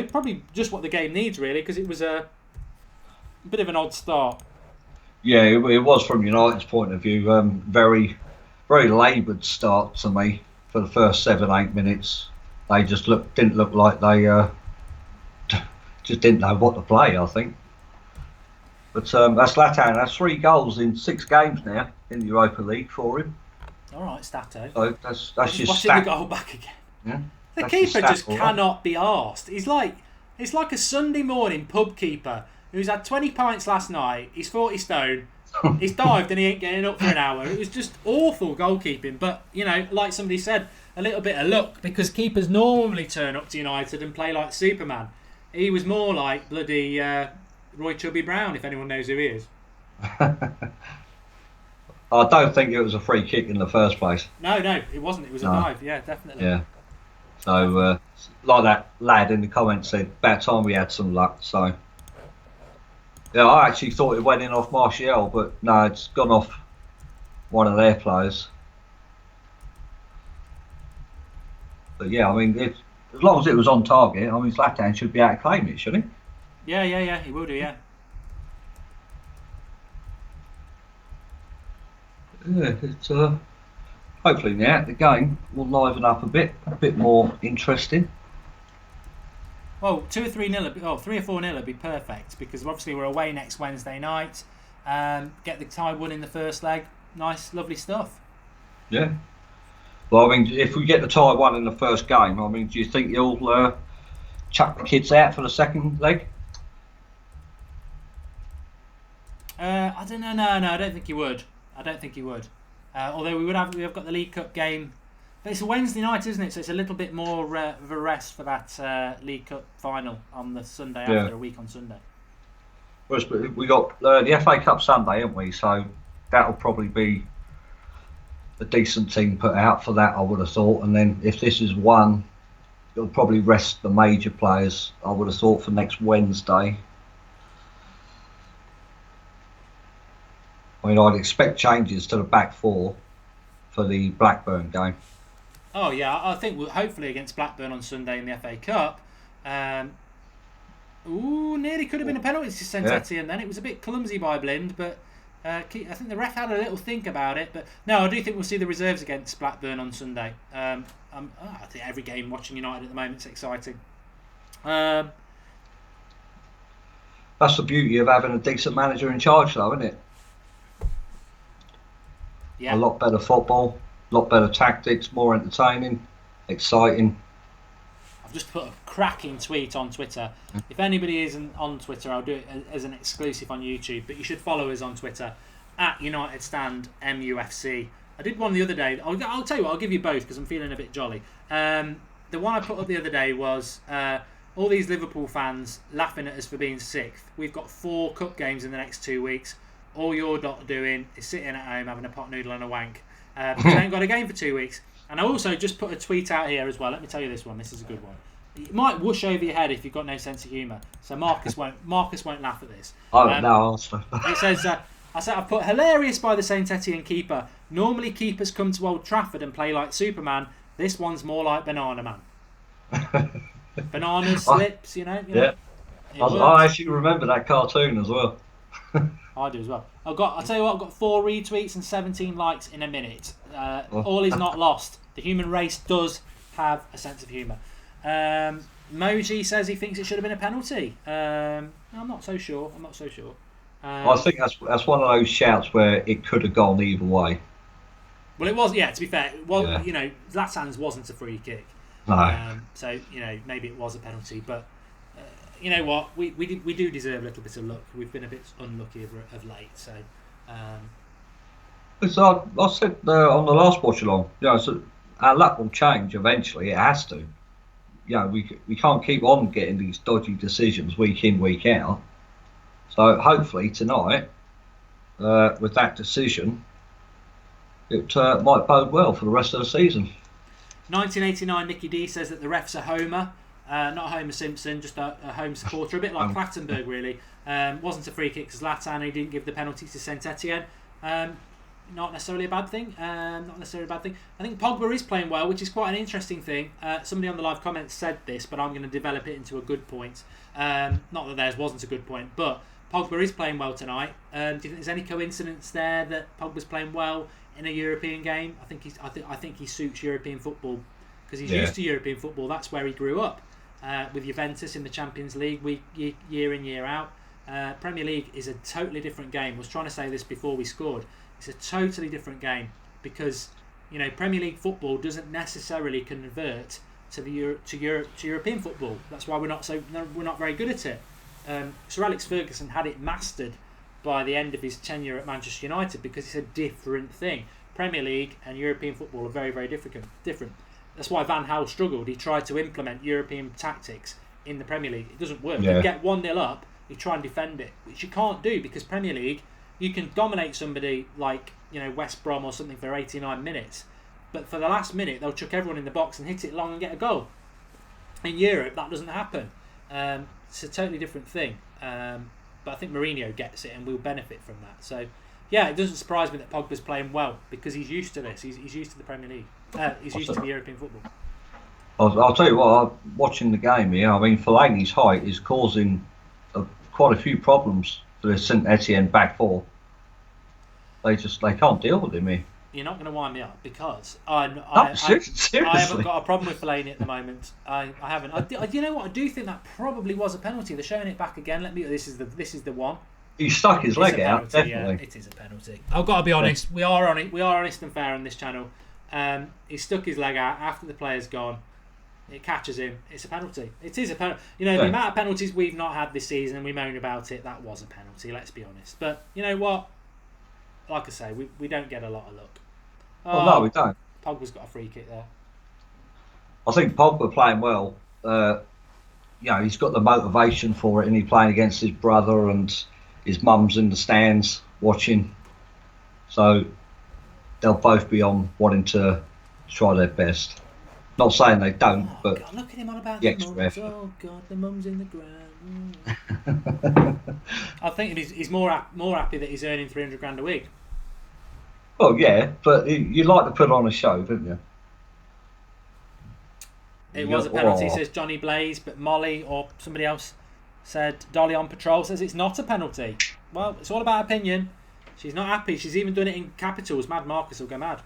probably just what the game needs really, because it was a bit of an odd start. Yeah, it was from United's point of view. Very, very laboured start to me for the first 7-8 minutes. They just didn't look like they just didn't know what to play, I think. But that's Zlatan. That's 3 goals in 6 games now in the Europa League for him. All right, Stato. So that's just watching the goal back again. Yeah, the keeper just cannot be arsed. It's like a Sunday morning pub keeper who's had 20 pints last night. He's 40 stone. He's dived and he ain't getting up for an hour. It was just awful goalkeeping. But, like somebody said, a little bit of luck, because keepers normally turn up to United and play like Superman. He was more like bloody Roy Chubby Brown, if anyone knows who he is. I don't think it was a free kick in the first place. No, it wasn't. It was a dive. Yeah, definitely. Yeah. So, like that lad in the comments said, about time we had some luck. So, yeah, I actually thought it went in off Martial, but no, it's gone off one of their players. But yeah, I mean, as long as it was on target, I mean, Zlatan should be able to claim it, shouldn't he? Yeah, he will do, yeah. Yeah, it's hopefully now the game will liven up a bit more interesting. Well, 2 or 3-0, 3 or 4-0 would be perfect, because obviously we're away next Wednesday night. Get the tie won in the first leg. Nice, lovely stuff. Yeah. Well, I mean, if we get the tie won in the first game, I mean, do you think you'll chuck the kids out for the second leg? I don't know. No, I don't think he would. Although we have got the League Cup game, but it's a Wednesday night, isn't it? So it's a little bit more of a rest for that League Cup final on the Sunday after a week on Sunday. Whereas we got the FA Cup Sunday, haven't we? So that'll probably be a decent team put out for that, I would have thought. And then if this is one, it'll probably rest the major players, I would have thought, for next Wednesday. I mean, I'd expect changes to the back four for the Blackburn game. Oh yeah, I think hopefully against Blackburn on Sunday in the FA Cup. Nearly could have been a penalty to Saint-Etienne then. It was a bit clumsy by Blind, but I think the ref had a little think about it. But no, I do think we'll see the reserves against Blackburn on Sunday. I think every game watching United at the moment is exciting. That's the beauty of having a decent manager in charge, though, isn't it? Yeah. A lot better football, a lot better tactics, more entertaining, exciting. I've just put a cracking tweet on Twitter. If anybody isn't on Twitter, I'll do it as an exclusive on YouTube. But you should follow us on Twitter at United Stand MUFC. I did one the other day. I'll tell you what. I'll give you both because I'm feeling a bit jolly. The one I put up the other day was all these Liverpool fans laughing at us for being sixth. We've got 4 cup games in the next 2 weeks. All you're not doing is sitting at home having a pot noodle and a wank. Because they ain't got a game for 2 weeks. And I also just put a tweet out here as well. Let me tell you this one. This is a good one. It might whoosh over your head if you've got no sense of humour. So Marcus won't laugh at this. No. It says, I've put hilarious by the Saint-Etienne keeper. Normally keepers come to Old Trafford and play like Superman. This one's more like Banana Man. Bananas, slips, you know. Yeah. I actually remember that cartoon as well. I do as well. I'll tell you what, I've got 4 retweets and 17 likes in a minute. All is not lost. The human race does have a sense of humour. Moji says he thinks it should have been a penalty. I'm not so sure. I think that's one of those shouts where it could have gone either way. Well, it was. Yeah, to be fair, Yeah. you know, Zlatan's wasn't a free kick. No. So you know, maybe it was a penalty, but you know what, we do deserve a little bit of luck. We've been a bit unlucky of late. So. So I said on the last Watchalong, so our luck will change eventually. It has to. We can't keep on getting these dodgy decisions week in, week out. So hopefully tonight, with that decision, it might bode well for the rest of the season. 1989 Nicky D says that the ref's a homer. Not Homer Simpson, just a home supporter, a bit like Clattenburg really. Wasn't a free kick because Zlatan, he didn't give the penalty to Saint-Etienne. Not necessarily a bad thing. I think Pogba is playing well, which is quite an interesting thing. Somebody on the live comments said this, but I'm going to develop it into a good point. Not that theirs wasn't a good point, but Pogba is playing well tonight. Do you think there's any coincidence there that Pogba's playing well in a European game? I think he suits European football because he's used to European football. That's where he grew up. With Juventus in the Champions League year in, year out. Premier League is a totally different game. I was trying to say this before we scored. It's a totally different game because Premier League football doesn't necessarily convert to European football. That's why we're not very good at it. Sir Alex Ferguson had it mastered by the end of his tenure at Manchester United because it's a different thing. Premier League and European football are very, very different. That's why Van Gaal struggled. He tried to implement European tactics in the Premier League. It doesn't work. You get 1-0 up, you try and defend it, which you can't do because Premier League, you can dominate somebody like West Brom or something for 89 minutes, but for the last minute they'll chuck everyone in the box and hit it long and get a goal. In Europe, that doesn't happen. It's a totally different thing. But I think Mourinho gets it and will benefit from that. So, yeah, it doesn't surprise me that Pogba's playing well because he's used to this. He's used to the Premier League. He's used to the European football. I'll tell you what, watching the game here, I mean, Fellaini's height is causing quite a few problems for the Saint-Etienne back four. They can't deal with him here. You're not going to wind me up because I seriously. haven't got a problem with Fellaini at the moment. I haven't. You know what? I do think that probably was a penalty. They're showing it back again. This is the one. He stuck his leg out. Definitely, yeah, it is a penalty. I've got to be honest. We are honest and fair on this channel. He stuck his leg out after the player's gone. It catches him. It's a penalty. It is a penalty. The amount of penalties we've not had this season and we moan about it, that was a penalty, let's be honest. But you know what? Like I say, we don't get a lot of luck. No, we don't. Pogba's got a free kick there. I think Pogba playing well. He's got the motivation for it, and he's playing against his brother, and his mum's in the stands watching. So they'll both be on wanting to try their best. Not saying they don't, but God, look at him on about the the extra mums. effort. Oh God, the mum's in the ground. I think he's more happy that he's earning 300 grand a week. Well, yeah, but you like to put on a show, don't you? It was a penalty, says Johnny Blaze, but Molly or somebody else said Dolly on patrol says it's not a penalty. Well, it's all about opinion. She's not happy. She's even done it in capitals. Mad Marcus will go mad.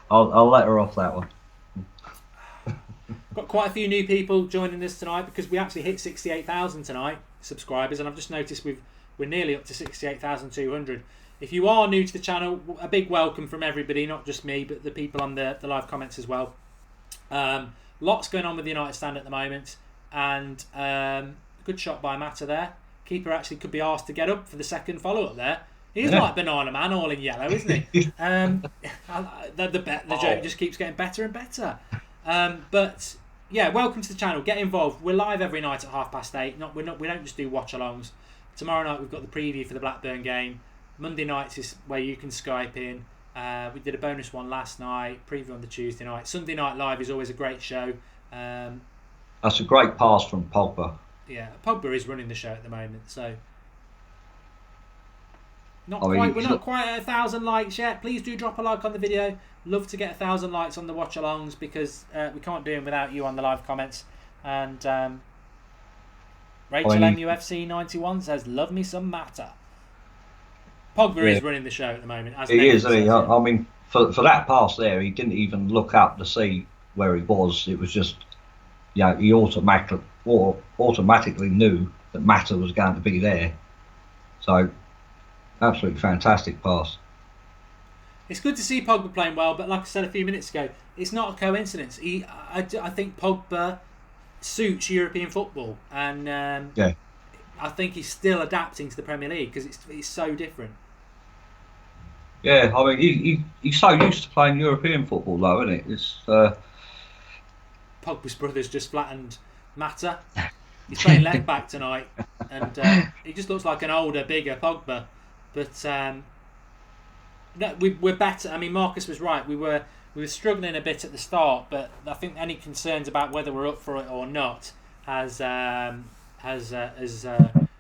I'll let her off that one. Got quite a few new people joining us tonight because we actually hit 68,000 tonight subscribers, and I've just noticed we're nearly up to 68,200. If you are new to the channel, a big welcome from everybody, not just me, but the people on the live comments as well. Lots going on with the United stand at the moment, and good shot by Matter there. Keeper actually could be asked to get up for the second follow-up there. He's like Banana Man, all in yellow, isn't he? The joke just keeps getting better and better. But yeah, welcome to the channel. Get involved. We're live every night at 8:30. We don't just do watch-alongs. Tomorrow night we've got the preview for the Blackburn game. Monday nights is where you can Skype in. We did a bonus one last night. Preview on the Tuesday night. Sunday Night Live is always a great show. That's a great pass from Pogba. Yeah, Pogba is running the show at the moment, so we're not quite at 1,000 likes yet. Please do drop a like on the video. Love to get 1,000 likes on the watch-alongs because we can't do them without you on the live comments. And Rachel MUFC 91 says, "Love me some Matter." Pogba is running the show at the moment. He is. I mean, for that pass there, he didn't even look up to see where he was. It was just, he automatically knew that Matter was going to be there. So, absolutely fantastic pass. It's good to see Pogba playing well, but like I said a few minutes ago, it's not a coincidence. I think Pogba suits European football, and I think he's still adapting to the Premier League because it's so different. Yeah, I mean, he's so used to playing European football, though, isn't it? It's Pogba's brother's just flattened Matter. He's playing left back tonight, and he just looks like an older, bigger Pogba. But no, we're better. I mean, Marcus was right. We were struggling a bit at the start, but I think any concerns about whether we're up for it or not has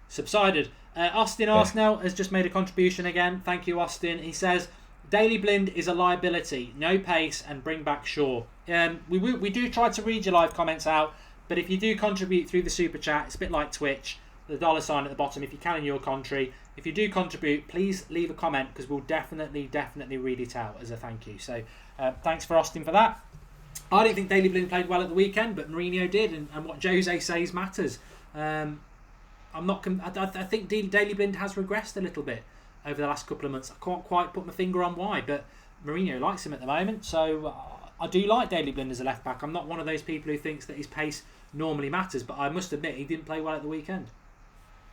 subsided. Austin Arsenal has just made a contribution again. Thank you, Austin. He says, "Daily Blind is a liability. No pace and bring back Shaw." We do try to read your live comments out, but if you do contribute through the super chat, it's a bit like Twitch. The $sign at the bottom if you can in your country. If you do contribute, please leave a comment because we'll definitely read it out as a thank you. So thanks for Austin for that. I didn't think Daily Blind played well at the weekend, but Mourinho did, and what Jose says matters. I think Daily Blind has regressed a little bit over the last couple of months. I can't quite put my finger on why, but Mourinho likes him at the moment, so I do like Daily Blind as a left back. I'm not one of those people who thinks that his pace normally matters, but I must admit he didn't play well at the weekend.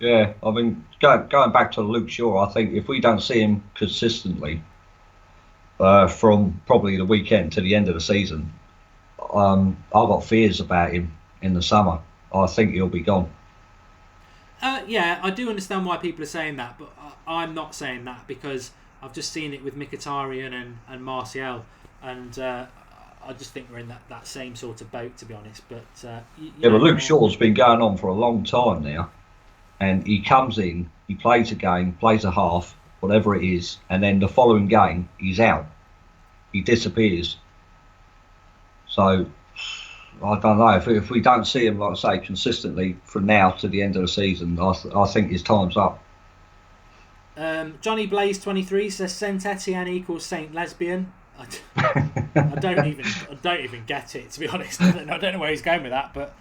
Yeah, I mean, going back to Luke Shaw, I think if we don't see him consistently from probably the weekend to the end of the season, I've got fears about him in the summer. I think he'll be gone. Yeah, I do understand why people are saying that, but I'm not saying that because I've just seen it with Mkhitaryan and Martial, and I just think we're in that same sort of boat, to be honest. But but Luke Shaw's been going on for a long time now. And he comes in, he plays a game, plays a half, whatever it is, and then the following game, he's out. He disappears. So, I don't know. If we don't see him, like I say, consistently from now to the end of the season, I think his time's up. Johnny Blaze 23 says Saint-Etienne equals Saint Lesbian. I don't even get it, to be honest. I don't know where he's going with that, but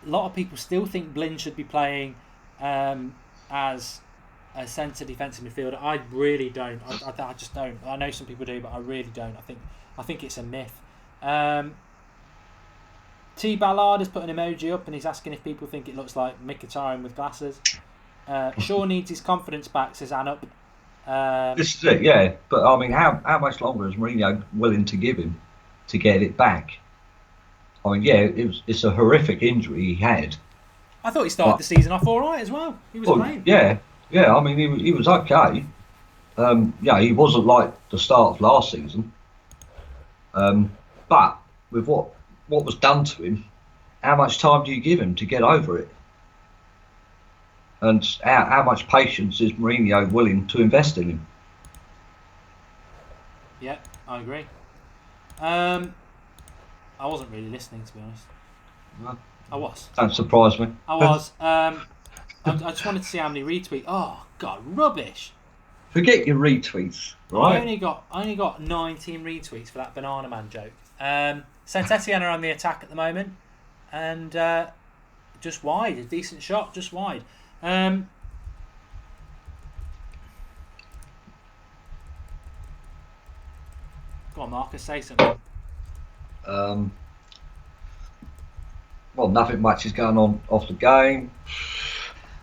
a lot of people still think Blind should be playing as a centre defensive midfielder. I really don't. I just don't. I know some people do, but I really don't. I think it's a myth. T Ballard has put an emoji up and he's asking if people think it looks like Mkhitaryan with glasses. Shaw needs his confidence back, says Anup. This is it, yeah. But I mean, how much longer is Mourinho willing to give him to get it back? I mean, yeah, it's a horrific injury he had, I thought he started the season off all right as well. He was playing. Yeah. I mean, he was okay. He wasn't like the start of last season. But with what was done to him, how much time do you give him to get over it? And how much patience is Mourinho willing to invest in him? Yeah, I agree. I wasn't really listening, to be honest. No. I was. Don't surprise me. I was. I just wanted to see how many retweets. Oh God, rubbish! Forget your retweets, right? I only got 19 retweets for that Banana Man joke. Saint-Etienne are on the attack at the moment, and just wide, a decent shot, just wide. Go on, Marcus, say something. Well, nothing much is going on off the game.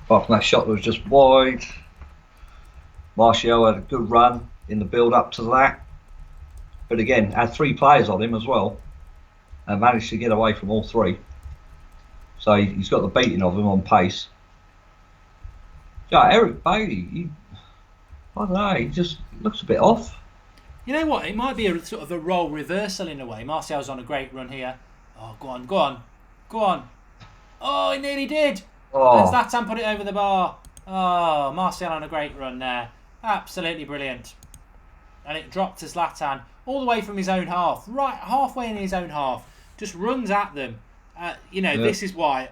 Apart from that shot that was just wide. Martial had a good run in the build-up to that. But again, had 3 players on him as well. And managed to get away from all 3. So he's got the beating of him on pace. Yeah, Eric Bailey, I don't know, he just looks a bit off. You know what? It might be a sort of a role reversal in a way. Martial's on a great run here. Oh, go on. Oh, he nearly did. Oh. And Zlatan put it over the bar. Oh, Martial on a great run there. Absolutely brilliant. And it dropped to Zlatan all the way from his own half. Right, halfway in his own half. Just runs at them. This is why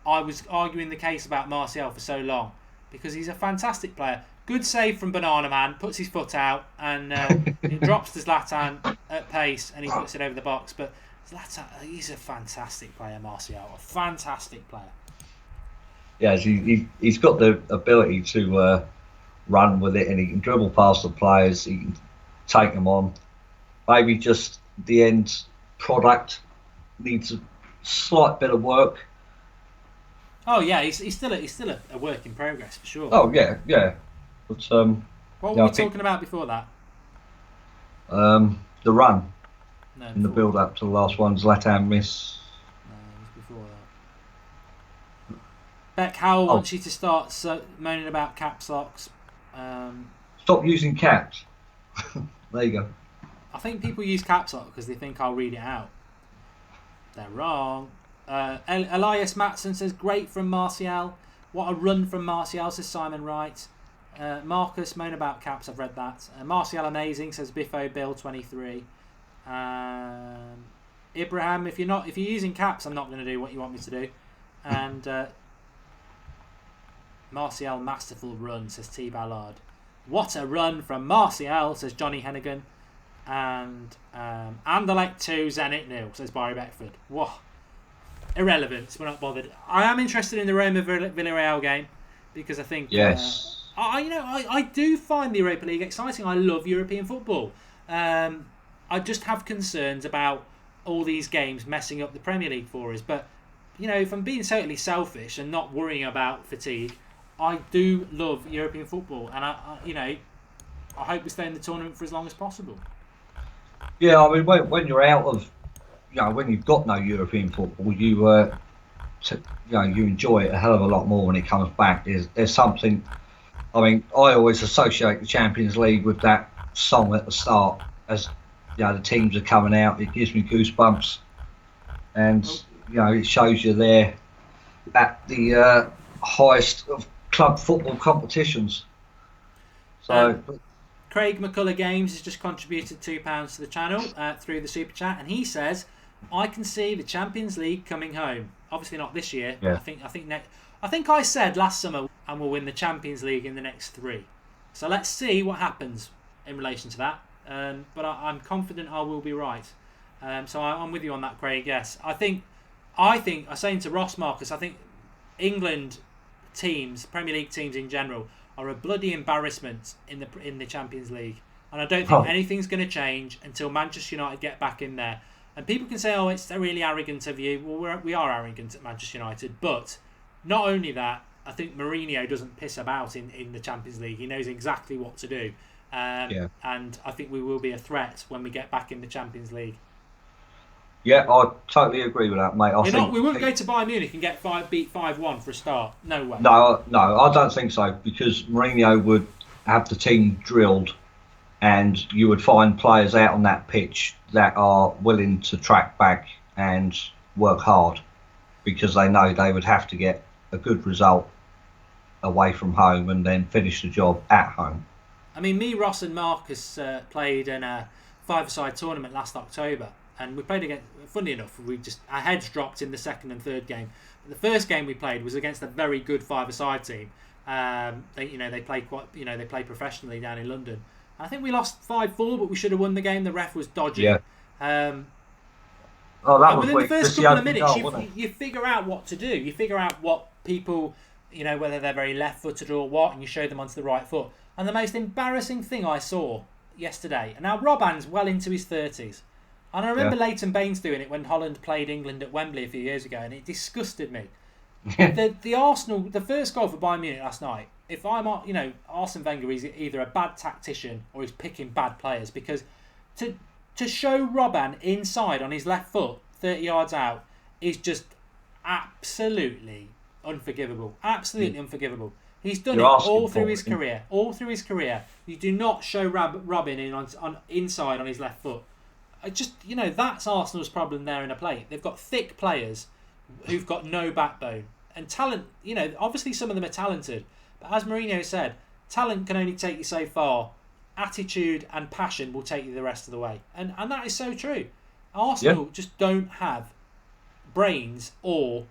I was arguing the case about Martial for so long. Because he's a fantastic player. Good save from Banana Man. Puts his foot out. And it drops to Zlatan at pace. And he puts it over the box. But Zlatan, he's a fantastic player, Martial. A fantastic player. Yeah, he's got the ability to run with it, and he can dribble past the players. He can take them on. Maybe just the end product needs a slight bit of work. Oh yeah, he's still a work in progress for sure. Oh yeah. But what were we talking about before that? The run in the before build up to the last one, Zlatan miss. No, it was before that. Beck Howell wants you to start moaning about caps locks. Stop using caps. There you go. I think people use caps lock because they think I'll read it out. They're wrong. Elias Matson says, great from Martial. What a run from Martial, says Simon Wright. Marcus, moan about caps, I've read that. Martial amazing, says Biffo Bill 23. Ibrahim, if you're using caps, I'm not going to do what you want me to do. And Martial masterful run, says T Ballard. What a run from Martial, says Johnny Hennigan. And Anderlecht 2, Zenit 0, says Barry Beckford. Whoa. Irrelevant, we're not bothered. I am interested in the Roma Villarreal game because I think yes. I do find the Europa League exciting. I love European football. I just have concerns about all these games messing up the Premier League for us. But if I'm being totally selfish and not worrying about fatigue, I do love European football, and I hope we stay in the tournament for as long as possible. Yeah, I mean, when you're out of, when you've got no European football, you enjoy it a hell of a lot more when it comes back. There's something. I mean, I always associate the Champions League with that song at the start, as the teams are coming out. It gives me goosebumps, and it shows you there at the highest of club football competitions. So. Craig McCullough Games has just contributed £2 to the channel through the super chat, and he says, "I can see the Champions League coming home. Obviously not this year. Yeah. I think I said last summer, and we'll win the Champions League in the next 3. So let's see what happens in relation to that. But I'm confident I will be right. So I'm with you on that, Craig. Yes, I think I was saying to Ross Marcus, I think England teams, Premier League teams in general, are a bloody embarrassment in the Champions League, and I don't think anything's going to change until Manchester United get back in there. And people can say, "Oh, it's really arrogant of you." Well, we are arrogant at Manchester United, but not only that, I think Mourinho doesn't piss about in the Champions League. He knows exactly what to do, and I think we will be a threat when we get back in the Champions League. Yeah, I totally agree with that, mate. We wouldn't go to Bayern Munich and get beat 5-1 for a start. No way. No, I don't think so, because Mourinho would have the team drilled, and you would find players out on that pitch that are willing to track back and work hard, because they know they would have to get a good result away from home and then finish the job at home. I mean, me, Ross, and Marcus played in a five-a-side tournament last October, and we played against. Funny enough, our heads dropped in the second and third game. The first game we played was against a very good five-a-side team. They play professionally down in London. I think we lost 5-4, but we should have won the game. The ref was dodgy. Yeah. That was within the first couple of minutes, you figure out what to do. You figure out what people, whether they're very left-footed or what, and you show them onto the right foot. And the most embarrassing thing I saw yesterday, and now Robban's well into his 30s, and I remember Leighton Baines doing it when Holland played England at Wembley a few years ago, and it disgusted me. The first goal for Bayern Munich last night, if I'm, Arsene Wenger is either a bad tactician or he's picking bad players, because to show Robban inside on his left foot, 30 yards out, is just absolutely unforgivable. Absolutely unforgivable. He's done it all through his career. All through his career. You do not show Robin in on inside on his left foot. That's Arsenal's problem there in a plate. They've got thick players who've got no backbone. And talent, obviously some of them are talented. But as Mourinho said, talent can only take you so far. Attitude and passion will take you the rest of the way. And that is so true. Arsenal just don't have brains or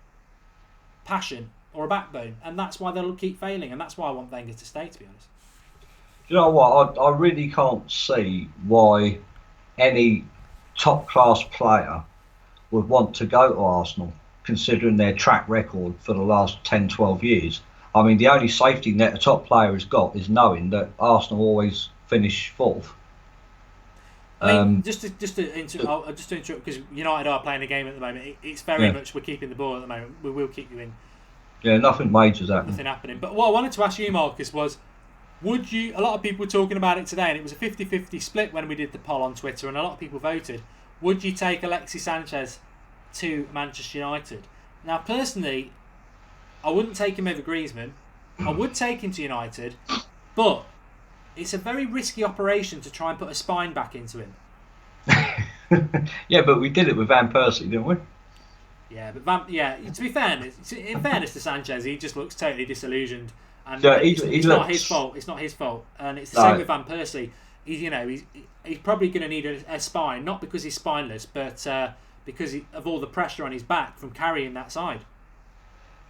passion or a backbone, and that's why they'll keep failing, and that's why I want Wenger to stay, to be honest. You know what? I really can't see why any top-class player would want to go to Arsenal, considering their track record for the last 10, 12 years. I mean, the only safety net a top player has got is knowing that Arsenal always finish fourth. I mean, just to interrupt, because United are playing a game at the moment. It's very much we're keeping the ball at the moment. We will keep you in. Yeah, nothing major's happening. Nothing happening. But what I wanted to ask you, Marcus, was would you... A lot of people were talking about it today, and it was a 50-50 split when we did the poll on Twitter, and a lot of people voted. Would you take Alexis Sanchez to Manchester United? Now, personally, I wouldn't take him over Griezmann. I would take him to United, but it's a very risky operation to try and put a spine back into him. Yeah, but we did it with Van Persie, didn't we? Yeah, but to be fair, in fairness to Sanchez, he just looks totally disillusioned, and it's not his fault. It's not his fault, and it's the same with Van Persie. He's probably going to need a spine, not because he's spineless, but because of all the pressure on his back from carrying that side.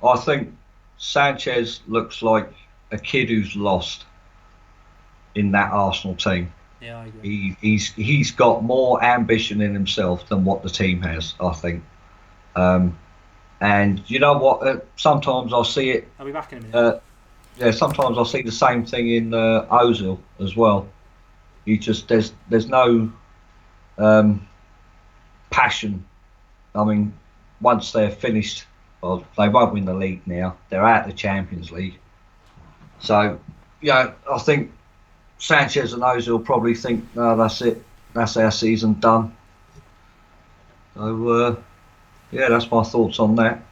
I think Sanchez looks like a kid who's lost in that Arsenal team. Yeah, I agree. He's got more ambition in himself than what the team has, I think. And you know what? Sometimes I see it. I'll be back in a minute. Sometimes I see the same thing in Ozil as well. There's no passion. I mean, once they're finished, well, they won't win the league now. They're out of the Champions League. So, I think Sanchez and Ozil probably think, no, that's it. That's our season done. So, that's my thoughts on that.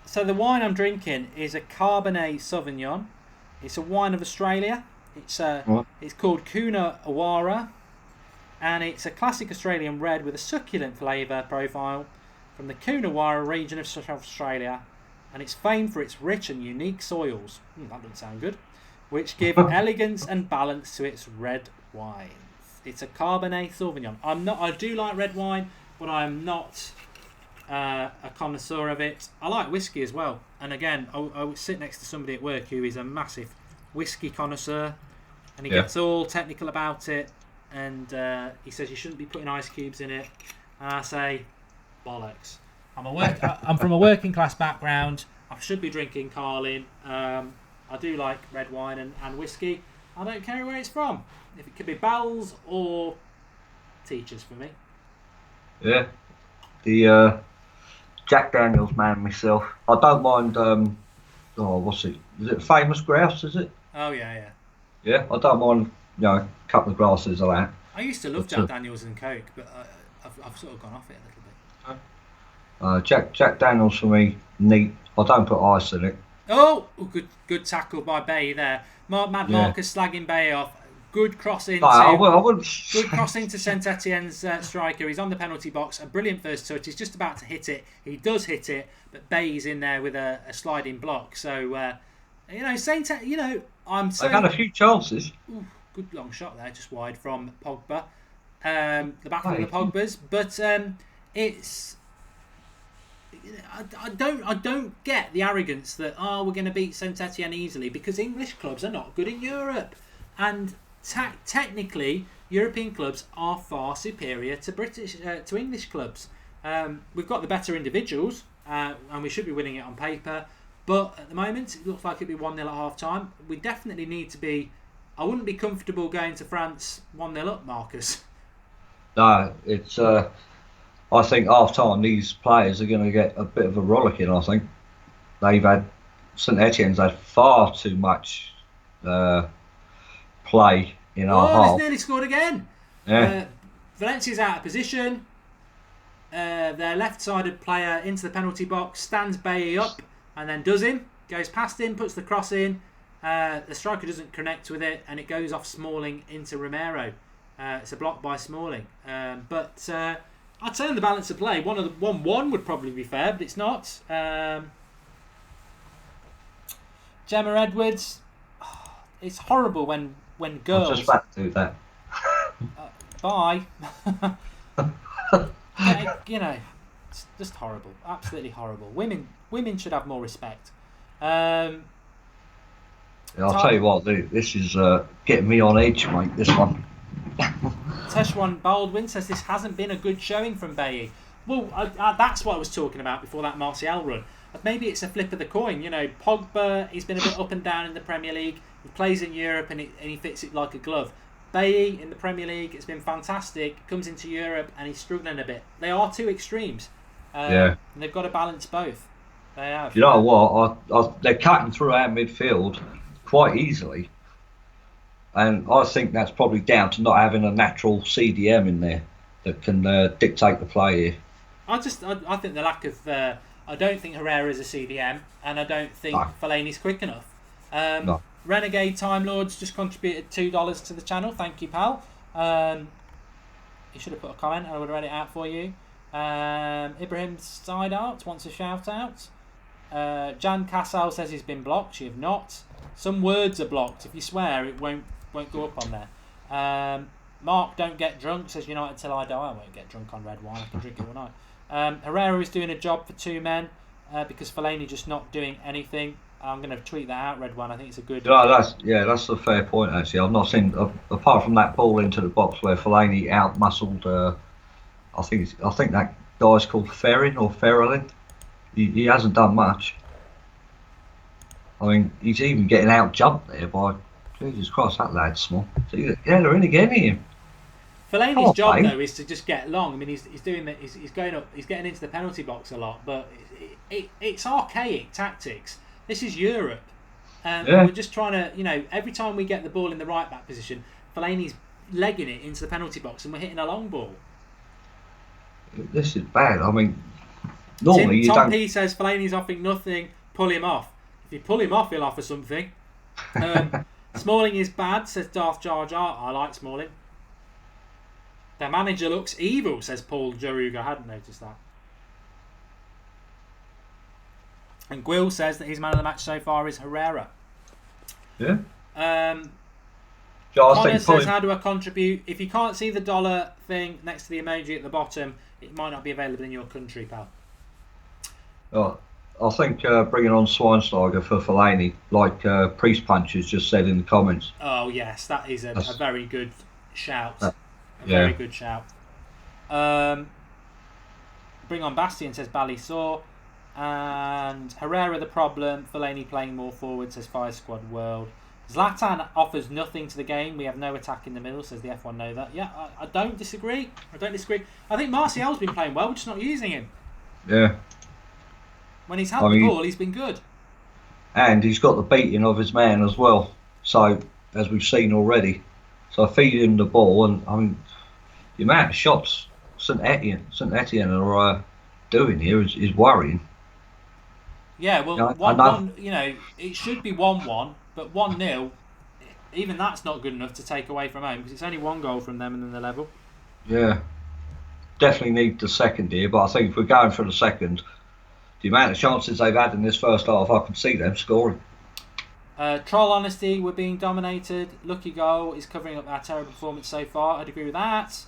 So the wine I'm drinking is a Cabernet Sauvignon. It's a wine of Australia. It's called Coonawarra, and it's a classic Australian red with a succulent flavour profile from the Coonawarra region of South Australia, and it's famed for its rich and unique soils. That doesn't sound good. Which give elegance and balance to its red wines. It's a Cabernet Sauvignon. I do like red wine, but I'm not a connoisseur of it. I like whiskey as well, and again, I sit next to somebody at work who is a massive whiskey connoisseur, and he gets all technical about it, and he says you shouldn't be putting ice cubes in it, and I say bollocks. I'm from a working class background. I should be drinking Carlin. I do like red wine and whiskey. I don't care where it's from. If it could be Bell's or Teachers for me. Yeah, the Jack Daniels man myself. I don't mind. What's it? Is it Famous Grouse? Is it? Oh yeah. Yeah, I don't mind. A couple of glasses of that. I used to love Jack Daniels and Coke, but I've sort of gone off it a little bit. Jack Daniels for me, neat. I don't put ice in it. Oh, good tackle by Bay there. Mad Yeah. Marcus slagging Bay off. Good crossing No, I to wouldn't. good crossing to Saint-Etienne's striker. He's on the penalty box. A brilliant first touch. He's just about to hit it. He does hit it, but Bay's in there with a sliding block. So I'm so They've had a few chances. Ooh, good long shot there, just wide from Pogba. The battle of the Pogbas, but it's. I don't get the arrogance that we're going to beat Saint-Etienne easily, because English clubs are not good in Europe, and technically European clubs are far superior to English clubs. We've got the better individuals, and we should be winning it on paper. But at the moment, it looks like it'll be 1-0 at half time. We definitely need to be. I wouldn't be comfortable going to France 1-0 up, Marcus. No, it's. I think half time these players are going to get a bit of a rollicking. I think Saint Etienne's had far too much play in our half. They've nearly scored again. Yeah. Valencia's out of position. Their left-sided player into the penalty box, stands Bailly up, and then does him. Goes past him, puts the cross in. The striker doesn't connect with it, and it goes off Smalling into Romero. It's a block by Smalling. But I'd say on the balance of play, 1-1 would probably be fair, but it's not. Gemma Edwards, it's horrible when girls. I was just about to do that. Bye. It's just horrible. Absolutely horrible. Women should have more respect. I'll tell you what, this is getting me on edge, mate. This one. Teshwan Baldwin says this hasn't been a good showing from Bailly. Well, that's what I was talking about before that Martial run. Maybe it's a flip of the coin. Pogba, he's been a bit up and down in the Premier League. He plays in Europe and he fits it like a glove. Bailly in the Premier League, it's been fantastic. Comes into Europe and he's struggling a bit. They are two extremes. And they've got to balance both. They have. You know what? They're cutting through our midfield quite easily. And I think that's probably down to not having a natural CDM in there that can dictate the play here. I think the lack of. I don't think Herrera is a CDM, and I don't think Fellaini's quick enough. No. Renegade Time Lords just contributed $2 to the channel. Thank you, pal. You should have put a comment. I would have read it out for you. Ibrahim Side Art wants a shout out. Jan Cassel says he's been blocked. You have not. Some words are blocked. If you swear, it won't go up on there. Mark, don't get drunk, says United till I die. I won't get drunk on red wine. I can drink it all night. Herrera is doing a job for two men because Fellaini just not doing anything. I'm going to tweet that out, Red One. I think it's a good. That's a fair point actually. I've not seen apart from that ball into the box where Fellaini out muscled. I think that guy's called Ferrelin. He hasn't done much. I mean, he's even getting out jumped there by. Jesus Christ, that lad's small. So they're in again here. Fellaini's job though is to just get long. I mean, he's doing that. He's going up. He's getting into the penalty box a lot, but it's archaic tactics. This is Europe. We're just trying to, every time we get the ball in the right back position, Fellaini's legging it into the penalty box and we're hitting a long ball. This is bad. I mean, normally Tom P says Fellaini's offering nothing, pull him off. If you pull him off, he'll offer something. Smalling is bad, says Darth Jar Jar. I like Smalling. Their manager looks evil, says Paul Jaruga. I hadn't noticed that. And Gwill says that his man of the match so far is Herrera. Yeah. Connor says, how do I contribute? If you can't see the dollar thing next to the emoji at the bottom, it might not be available in your country, pal. Oh, I think bringing on Schweinsteiger for Fellaini, like Priest Punches just said in the comments. Oh, yes, that is a very good shout. Very good shout. Bring on Bastian, says Bally Saw. And Herrera the problem, Fellaini playing more forward, says Fire Squad World. Zlatan offers nothing to the game. We have no attack in the middle, says the F1 know that. Yeah, I don't disagree. I think Martial's been playing well, we're just not using him. Yeah. When he's had the ball, he's been good. And he's got the beating of his man as well. So, as we've seen already. So I feed him the ball, and I mean, the amount of shots Saint-Etienne are doing here is worrying. Yeah, well, Yeah, one, it should be 1-1, but 1-0, even that's not good enough to take away from home because it's only one goal from them and then they're level. Yeah, definitely need the second here, but I think if we're going for the second, the amount of chances they've had in this first half, I can see them scoring. Troll Honesty, we're being dominated. Lucky Goal is covering up our terrible performance so far. I'd agree with that.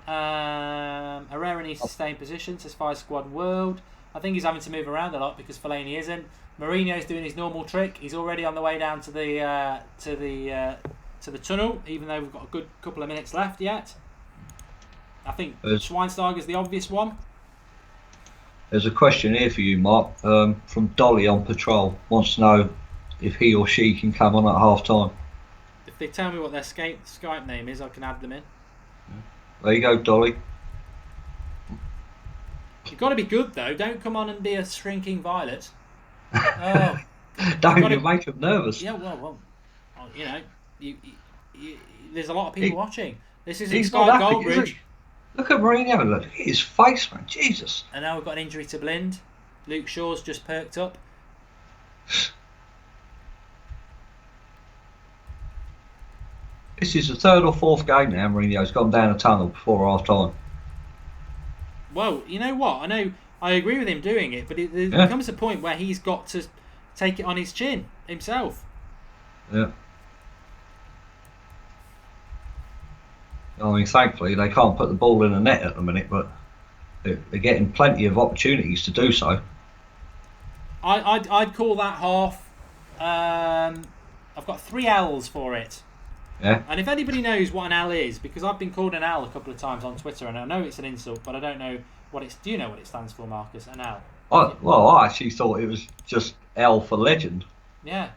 Herrera needs to stay in position, says Fire Squad World. I think he's having to move around a lot because Fellaini isn't. Mourinho's doing his normal trick. He's already on the way down to the tunnel, even though we've got a good couple of minutes left yet. I think Schweinsteiger's the obvious one. There's a question here for you, Mark, from Dolly on patrol. Wants to know if he or she can come on at half time. If they tell me what their Skype name is, I can add them in. There you go, Dolly. You've got to be good though. Don't come on and be a shrinking violet. Oh, Don't make them nervous. Yeah, well, you, there's a lot of people watching. This isn't Sky Goldbridge. Look at Mourinho. Look at his face, man. Jesus. And now we've got an injury to Blind. Luke Shaw's just perked up. This is the third or fourth game now. Mourinho's gone down a tunnel before half time. Well, you know what? I agree with him doing it, but there comes a point where he's got to take it on his chin himself. Yeah. I mean, thankfully they can't put the ball in the net at the minute, but they're getting plenty of opportunities to do so. I'd call that half. I've got 3 L's for it. Yeah. And if anybody knows what an L is, because I've been called an L a couple of times on Twitter, and I know it's an insult, but I don't know what it's. Do you know what it stands for, Marcus? An L. I actually thought it was just L for legend. Yeah.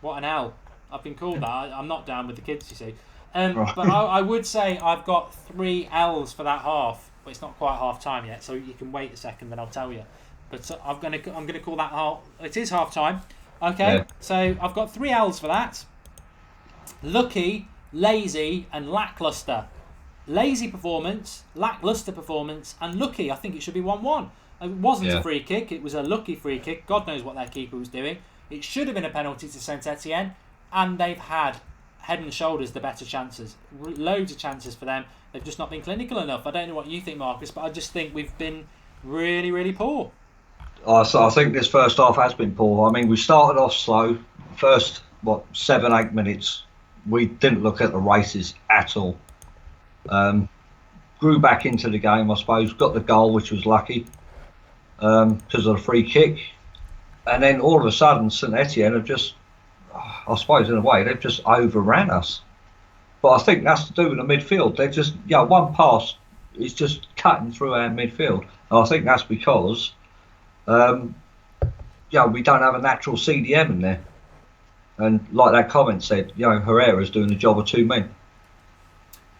What an L. I've been called that. I'm not down with the kids, you see. Right. But I would say I've got 3 L's for that half, but it's not quite half time yet, so you can wait a second, then I'll tell you. But I'm gonna call that half. It is half time. Okay. Yeah. So I've got 3 L's for that. Lucky, lazy, and lackluster. Lazy performance, lackluster performance, and lucky. I think it should be 1-1. It wasn't a free kick. It was a lucky free kick. God knows what their keeper was doing. It should have been a penalty to Saint-Etienne, and they've had head and shoulders the better chances. Loads of chances for them. They've just not been clinical enough. I don't know what you think, Marcus, but I just think we've been really, really poor. So I think this first half has been poor. I mean, we started off slow. First, 7-8 minutes, we didn't look at the races at all. Grew back into the game, I suppose. Got the goal, which was lucky because of the free kick. And then all of a sudden, Saint-Etienne have just, I suppose in a way, they've just overran us. But I think that's to do with the midfield. They're just, one pass is just cutting through our midfield. And I think that's because, we don't have a natural CDM in there. And like that comment said, Herrera's doing the job of 2 men.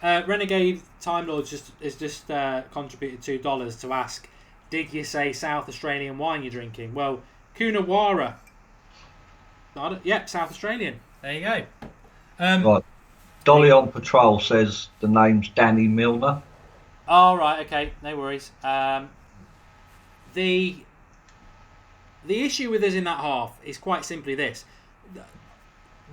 Renegade Time Lord has just contributed $2 to ask, did you say South Australian wine you're drinking? Well, Coonawarra. Yep, South Australian. There you go. Right. Dolly on patrol says the name's Danny Milner. Oh, right, okay, no worries. The issue with us in that half is quite simply this.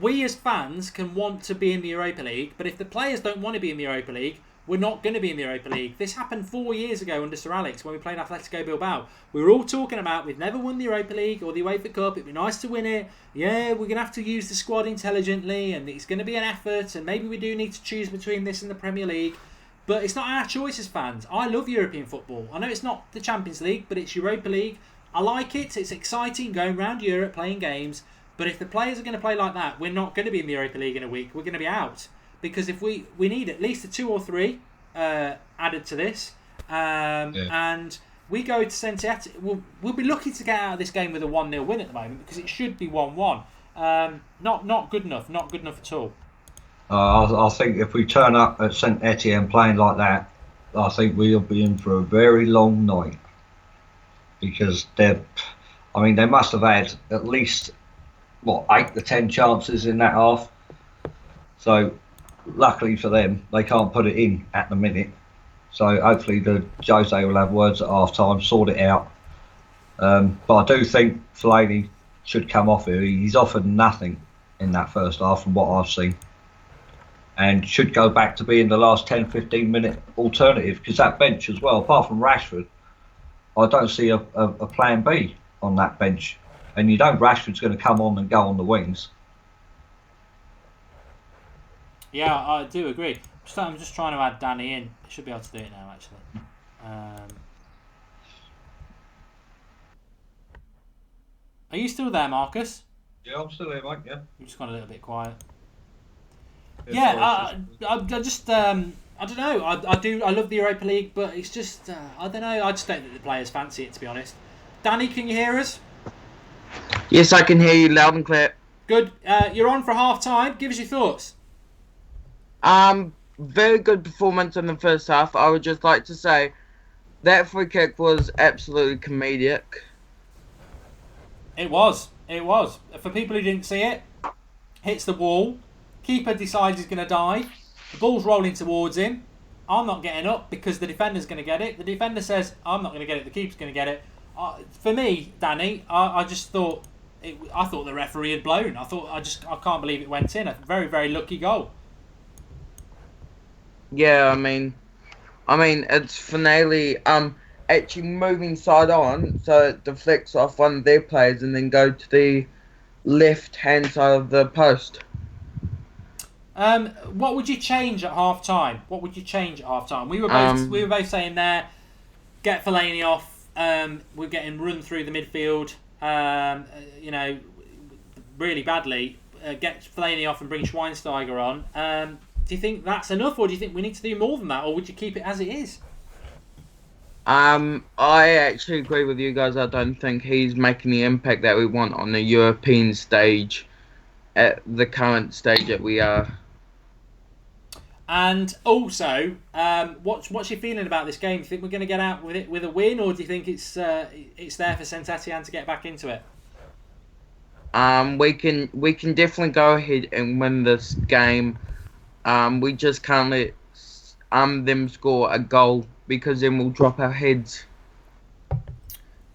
We as fans can want to be in the Europa League, but if the players don't want to be in the Europa League, we're not going to be in the Europa League. This happened 4 years ago under Sir Alex when we played Atletico Bilbao. We were all talking about we've never won the Europa League or the UEFA Cup. It'd be nice to win it. Yeah, we're going to have to use the squad intelligently and it's going to be an effort and maybe we do need to choose between this and the Premier League. But it's not our choice as fans. I love European football. I know it's not the Champions League, but it's Europa League. I like it. It's exciting going around Europe playing games. But if the players are going to play like that, we're not going to be in the Europa League in a week. We're going to be out. Because if we need at least a 2 or 3 added to this. And we go to Saint-Etienne. We'll be lucky to get out of this game with a 1-0 win at the moment because it should be 1-1. Not good enough. Not good enough at all. I think if we turn up at Saint-Etienne playing like that, I think we'll be in for a very long night. Because they must have had at least 8 to 10 chances in that half. So luckily for them, they can't put it in at the minute. So hopefully the Jose will have words at half time, sort it out. But I do think Fellaini should come off here. He's offered nothing in that first half from what I've seen. And should go back to being the last 10-15 minute alternative, because that bench as well, apart from Rashford, I don't see a plan B on that bench. And you know Rashford's going to come on and go on the wings. Yeah, I do agree. I'm just trying to add Danny in. I should be able to do it now, actually. Are you still there, Marcus? Yeah, I'm still here, mate. Yeah. You've just gone a little bit quiet. Yeah, I just I don't know. I love the Europa League, but it's just I don't know. I just don't think the players fancy it, to be honest. Danny, can you hear us? Yes, I can hear you loud and clear. Good. You're on for half time. Give us your thoughts. Very good performance in the first half. I would just like to say that free kick was absolutely comedic. It was. For people who didn't see it, hits the wall. Keeper decides he's going to dive. The ball's rolling towards him. I'm not getting up because the defender's going to get it. The defender says, I'm not going to get it. The keeper's going to get it. For me, Danny, I just thought I thought the referee had blown. I can't believe it went in. A very, very lucky goal. Yeah, I mean, it's finale actually moving side on, so it deflects off one of their players and then go to the left-hand side of the post. What would you change at half time? We were both saying there, get Fellaini off. We're getting run through the midfield. Really badly. Get Fellaini off and bring Schweinsteiger on. Do you think that's enough, or do you think we need to do more than that, or would you keep it as it is? I actually agree with you guys. I don't think he's making the impact that we want on the European stage at the current stage that we are. And also, what's your feeling about this game? Do you think we're going to get out with it with a win, or do you think it's there for Saint-Etienne to get back into it? We can definitely go ahead and win this game. We just can't let them score a goal, because then we'll drop our heads.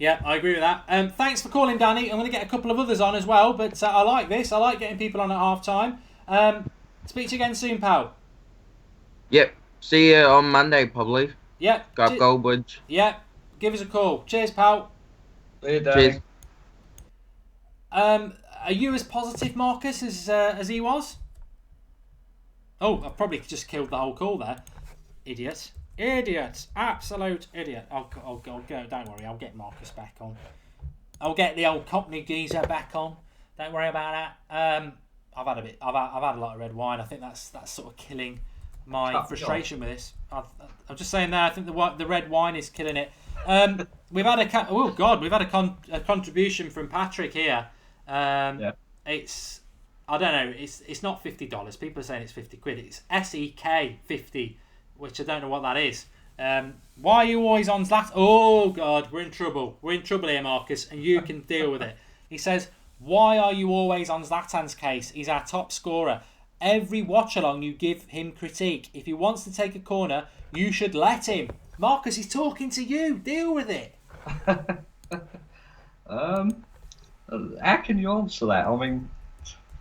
Yeah, I agree with that. Thanks for calling, Danny. I'm going to get a couple of others on as well, but I like this. I like getting people on at half time. Speak to you again soon, pal. Yep. See you on Monday, probably. Yep. Go up Goldbridge. Yep. Give us a call. Cheers, pal. See you, Danny. Cheers. Are you as positive, Marcus, as he was? Oh, I probably just killed the whole call there. Idiot. Absolute idiot. I'll go. Don't worry. I'll get Marcus back on. I'll get the old Cockney geezer back on. Don't worry about that. I've had a lot of red wine. I think that's sort of killing my frustration with this. I'm just saying there. I think the red wine is killing it. We've had a contribution from Patrick here. Yeah. I don't know. It's not $50. People are saying it's 50 quid. It's SEK 50, which I don't know what that is. Why are you always on Zlatan? Oh God, we're in trouble. We're in trouble here, Marcus, and you can deal with it. He says, why are you always on Zlatan's case? He's our top scorer. Every watch-along you give him critique. If he wants to take a corner, you should let him. Marcus, he's talking to you. Deal with it. How can you answer that? I mean,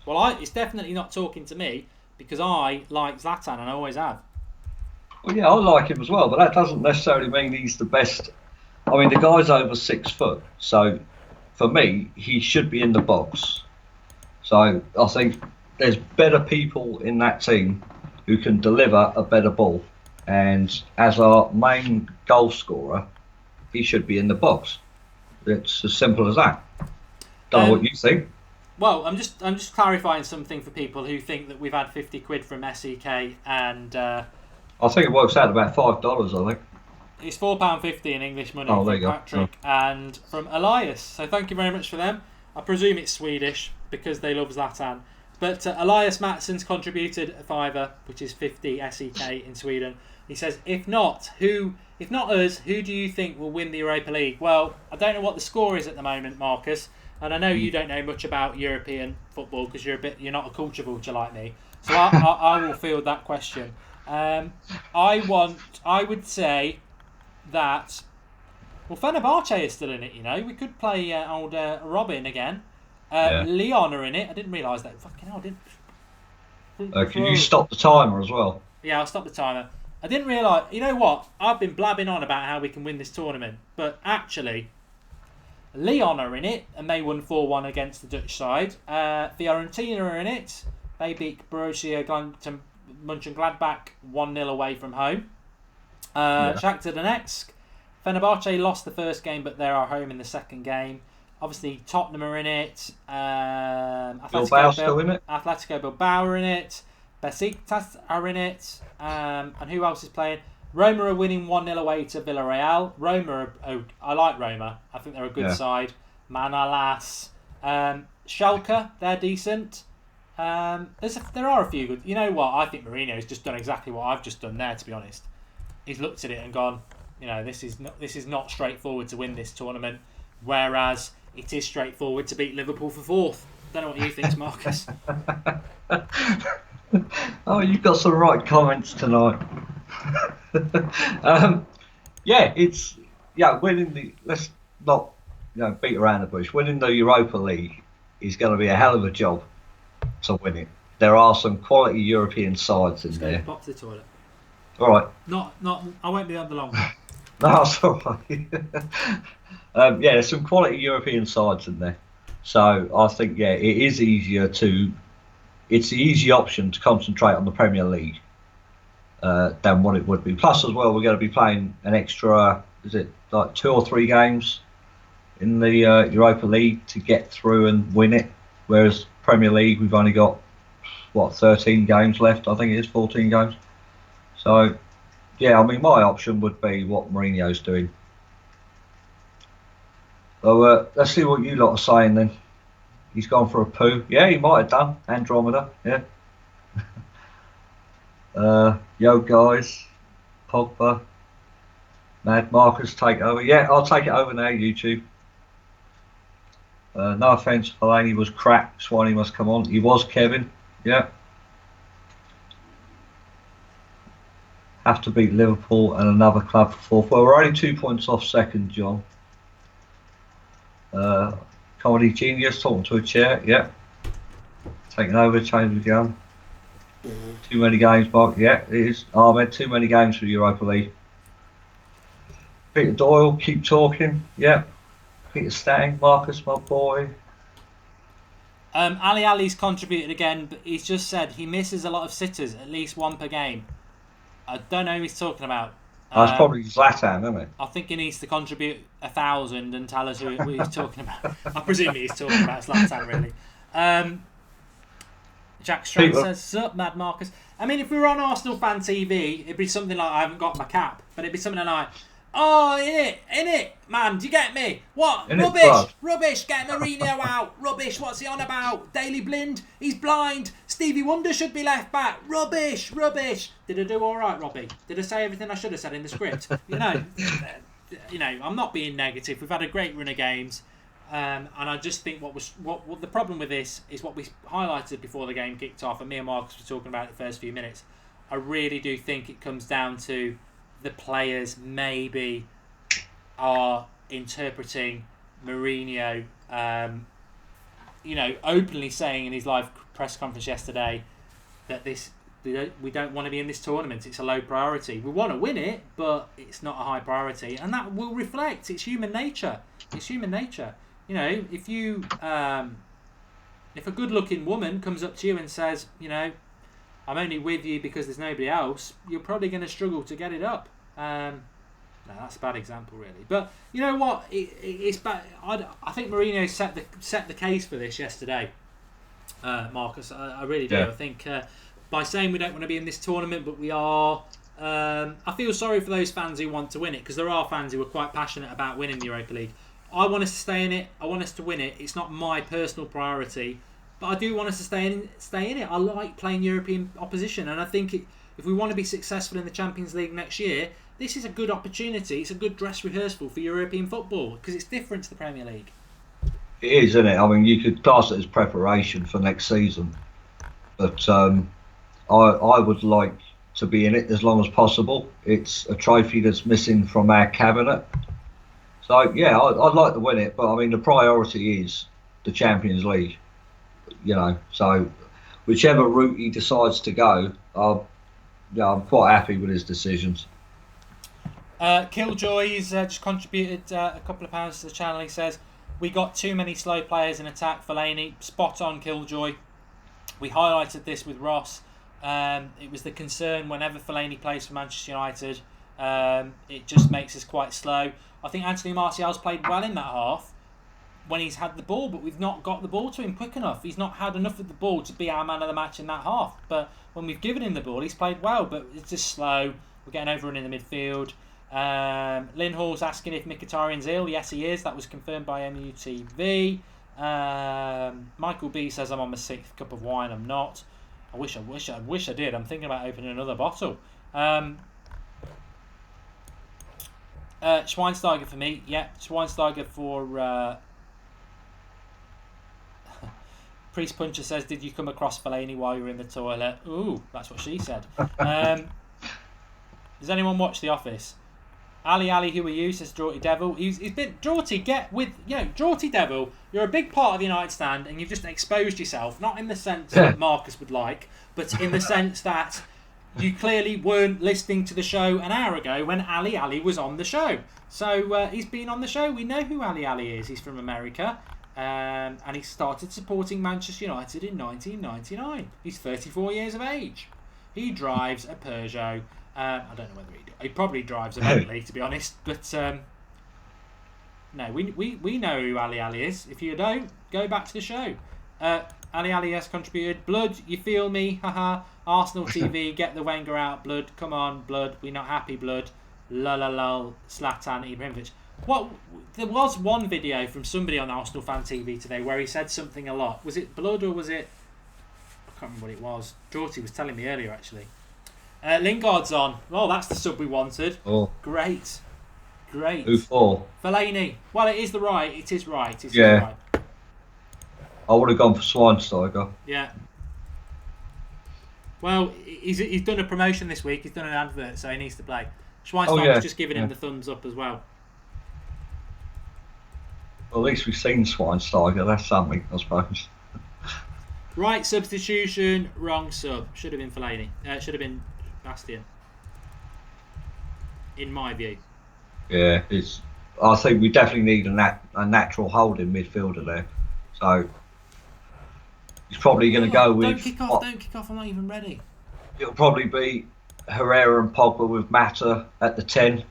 well, it's definitely not talking to me, because I like Zlatan and I always have. well, yeah, I like him as well, but that doesn't necessarily mean he's the best. I mean, the guy's over 6 foot, so for me, he should be in the box. So I think there's better people in that team who can deliver a better ball, and as our main goal scorer, he should be in the box. It's as simple as that. Don't know what you think. Well, I'm just clarifying something for people who think that we've had 50 quid from SEK, and I think it works out about $5. I think it's £4.50 in English money there from you go. Patrick and from Elias. So thank you very much for them. I presume it's Swedish because they love Zlatan. But Elias Mattsson's contributed a fiver, which is 50 SEK in Sweden. He says, if not us, who do you think will win the Europa League? Well, I don't know what the score is at the moment, Marcus, and I know you don't know much about European football because you're not a culture vulture like me. So I will field that question. I would say that. Well, Fenerbahce is still in it. You know, we could play old Robin again. Yeah. Leon are in it. I didn't realise that. Fucking hell, I didn't. Can you stop the timer as well? Yeah, I'll stop the timer. I didn't realise. You know what? I've been blabbing on about how we can win this tournament, but actually, Leon are in it, and they won 4-1 against the Dutch side. Fiorentina are in it. They beat Borussia Mönchengladbach 1-0 away from home. Shakhtar Donetsk. Fenerbahce lost the first game, but they're at home in the second game. Obviously, Tottenham are in it. Atletico Bilbao are in it. Besiktas are in it. And who else is playing? Roma are winning 1-0 away to Villarreal. I like Roma. I think they're a good side. Manalas. Schalke, they're decent. There are a few good. You know what? I think Mourinho's just done exactly what I've just done there, to be honest. He's looked at it and gone, you know, this is not straightforward to win this tournament, whereas it is straightforward to beat Liverpool for fourth. Don't know what you think, Marcus. Oh, you've got some right comments tonight. Winning the, let's not beat around the bush. Winning the Europa League is going to be a hell of a job to win it. There are some quality European sides in there. Pop to the toilet. All right. Not. I won't be on the long. No, that's all right. There's some quality European sides in there. So I think it is easier to. It's the easy option to concentrate on the Premier League than what it would be. Plus, as well, we're going to be playing an extra. Is it like 2 or 3 games in the Europa League to get through and win it? Whereas Premier League, we've only got 13 games left. I think it is 14 games. So, my option would be what Mourinho's doing. So let's see what you lot are saying then. He's gone for a poo. Yeah, he might have done. Andromeda, yeah. Yo, guys. Pogba. Mad Marcus, take over. Yeah, I'll take it over now, YouTube. No offence, Fellaini was crap. Swanee must come on. He was, Kevin. Yeah. Have to beat Liverpool and another club for fourth. Well, we're only 2 points off second, John. Comedy Genius, talking to a chair, yeah. Taking over, change the gun. Too many games, Mark, yeah, it is. Ahmed, too many games for Europa League. Peter Doyle, keep talking, yeah. Peter Stang, Marcus, my boy. Ali Ali's contributed again, but he's just said he misses a lot of sitters, at least one per game. I don't know who he's talking about. That's probably Zlatan, isn't it? I think he needs to contribute 1,000 and tell us who he's talking about. I presume he's talking about Zlatan, really. Jack Strand says, "Sup, Mad Marcus." I mean, if we were on Arsenal Fan TV, it'd be something like, I haven't got my cap, but it'd be something like, oh, in it, man, do you get me? What? Rubbish, get Mourinho out. Rubbish, what's he on about? Daley Blind, he's blind. Stevie Wonder should be left back. Rubbish. Did I do all right, Robbie? Did I say everything I should have said in the script? I'm not being negative. We've had a great run of games. And I just think what the problem with this is what we highlighted before the game kicked off, and me and Marcus were talking about it the first few minutes. I really do think it comes down to the players maybe are interpreting Mourinho, openly saying in his live press conference yesterday that we don't want to be in this tournament. It's a low priority. We want to win it, but it's not a high priority, and that will reflect. It's human nature. You know, if a good-looking woman comes up to you and says, I'm only with you because there's nobody else, you're probably going to struggle to get it up. No, that's a bad example, really. But you know what? It's bad. I think Mourinho set the case for this yesterday, Marcus. I really do. Yeah. I think by saying we don't want to be in this tournament, but we are. I feel sorry for those fans who want to win it, because there are fans who are quite passionate about winning the Europa League. I want us to stay in it. I want us to win it. It's not my personal priority, but I do want us to stay in it. I like playing European opposition, and I think if we want to be successful in the Champions League next year, this is a good opportunity. It's a good dress rehearsal for European football, because it's different to the Premier League. It is, isn't it? I mean, you could class it as preparation for next season, but I would like to be in it as long as possible. It's a trophy that's missing from our cabinet. So yeah, I'd like to win it, but I mean the priority is the Champions League. So whichever route he decides to go, I'm quite happy with his decisions. Killjoy's just contributed a couple of pounds to the channel. He says, we got too many slow players in attack. Fellaini, spot on, Killjoy. We highlighted this with Ross. It was the concern whenever Fellaini plays for Manchester United. It just makes us quite slow. I think Anthony Martial's played well in that half when he's had the ball, but we've not got the ball to him quick enough. He's not had enough of the ball to be our man of the match in that half. But when we've given him the ball, he's played well, but it's just slow. We're getting overrun in the midfield. Lynn Hall's asking if Mkhitaryan's ill. Yes, he is. That was confirmed by MUTV. Michael B says I'm on my 6th cup of wine. I'm not. I wish I did. I'm thinking about opening another bottle. Schweinsteiger for me. Yeah, Schweinsteiger for... Priest Puncher says, did you come across Fellaini while you were in the toilet? Ooh, that's what she said. Does anyone watch The Office? Ali, who are you? Says Draughty Devil. He's been Draughty. Get with Draughty Devil. You're a big part of the United stand, and you've just exposed yourself. Not in the sense that Marcus would like, but in the sense that you clearly weren't listening to the show an hour ago when Ali was on the show. So he's been on the show. We know who Ali is. He's from America, and he started supporting Manchester United in 1999. He's 34 years of age. He drives a Peugeot. I don't know whether he probably drives a Bentley, to be honest. But no, we know who Ali is. If you don't, go back to the show. Ali has contributed. Blood, you feel me? Haha. Arsenal TV, get the Wenger out. Blood, come on, Blood. We're not happy, Blood. La la la. Zlatan Ibrahimovic. There was one video from somebody on Arsenal Fan TV today where he said something a lot. Was it Blood or was it? I can't remember what it was. Draughty was telling me earlier actually. Lingard's on. Oh, that's the sub we wanted. Oh, great. Who for? Fellaini. Well, it is right. It is right. Right. I would have gone for Schweinsteiger. Yeah. Well, he's done a promotion this week. He's done an advert, so he needs to play. Schweinsteiger's just giving him the thumbs up as well. Well, at least we've seen Schweinsteiger. That's something, I suppose. Right substitution, wrong sub. Should have been Fellaini. Should have been Bastian. In my view. Yeah, I think we definitely need a natural holding midfielder there. So he's probably going to go with. Don't kick off. I'm not even ready. It'll probably be Herrera and Pogba with Mata at the 10.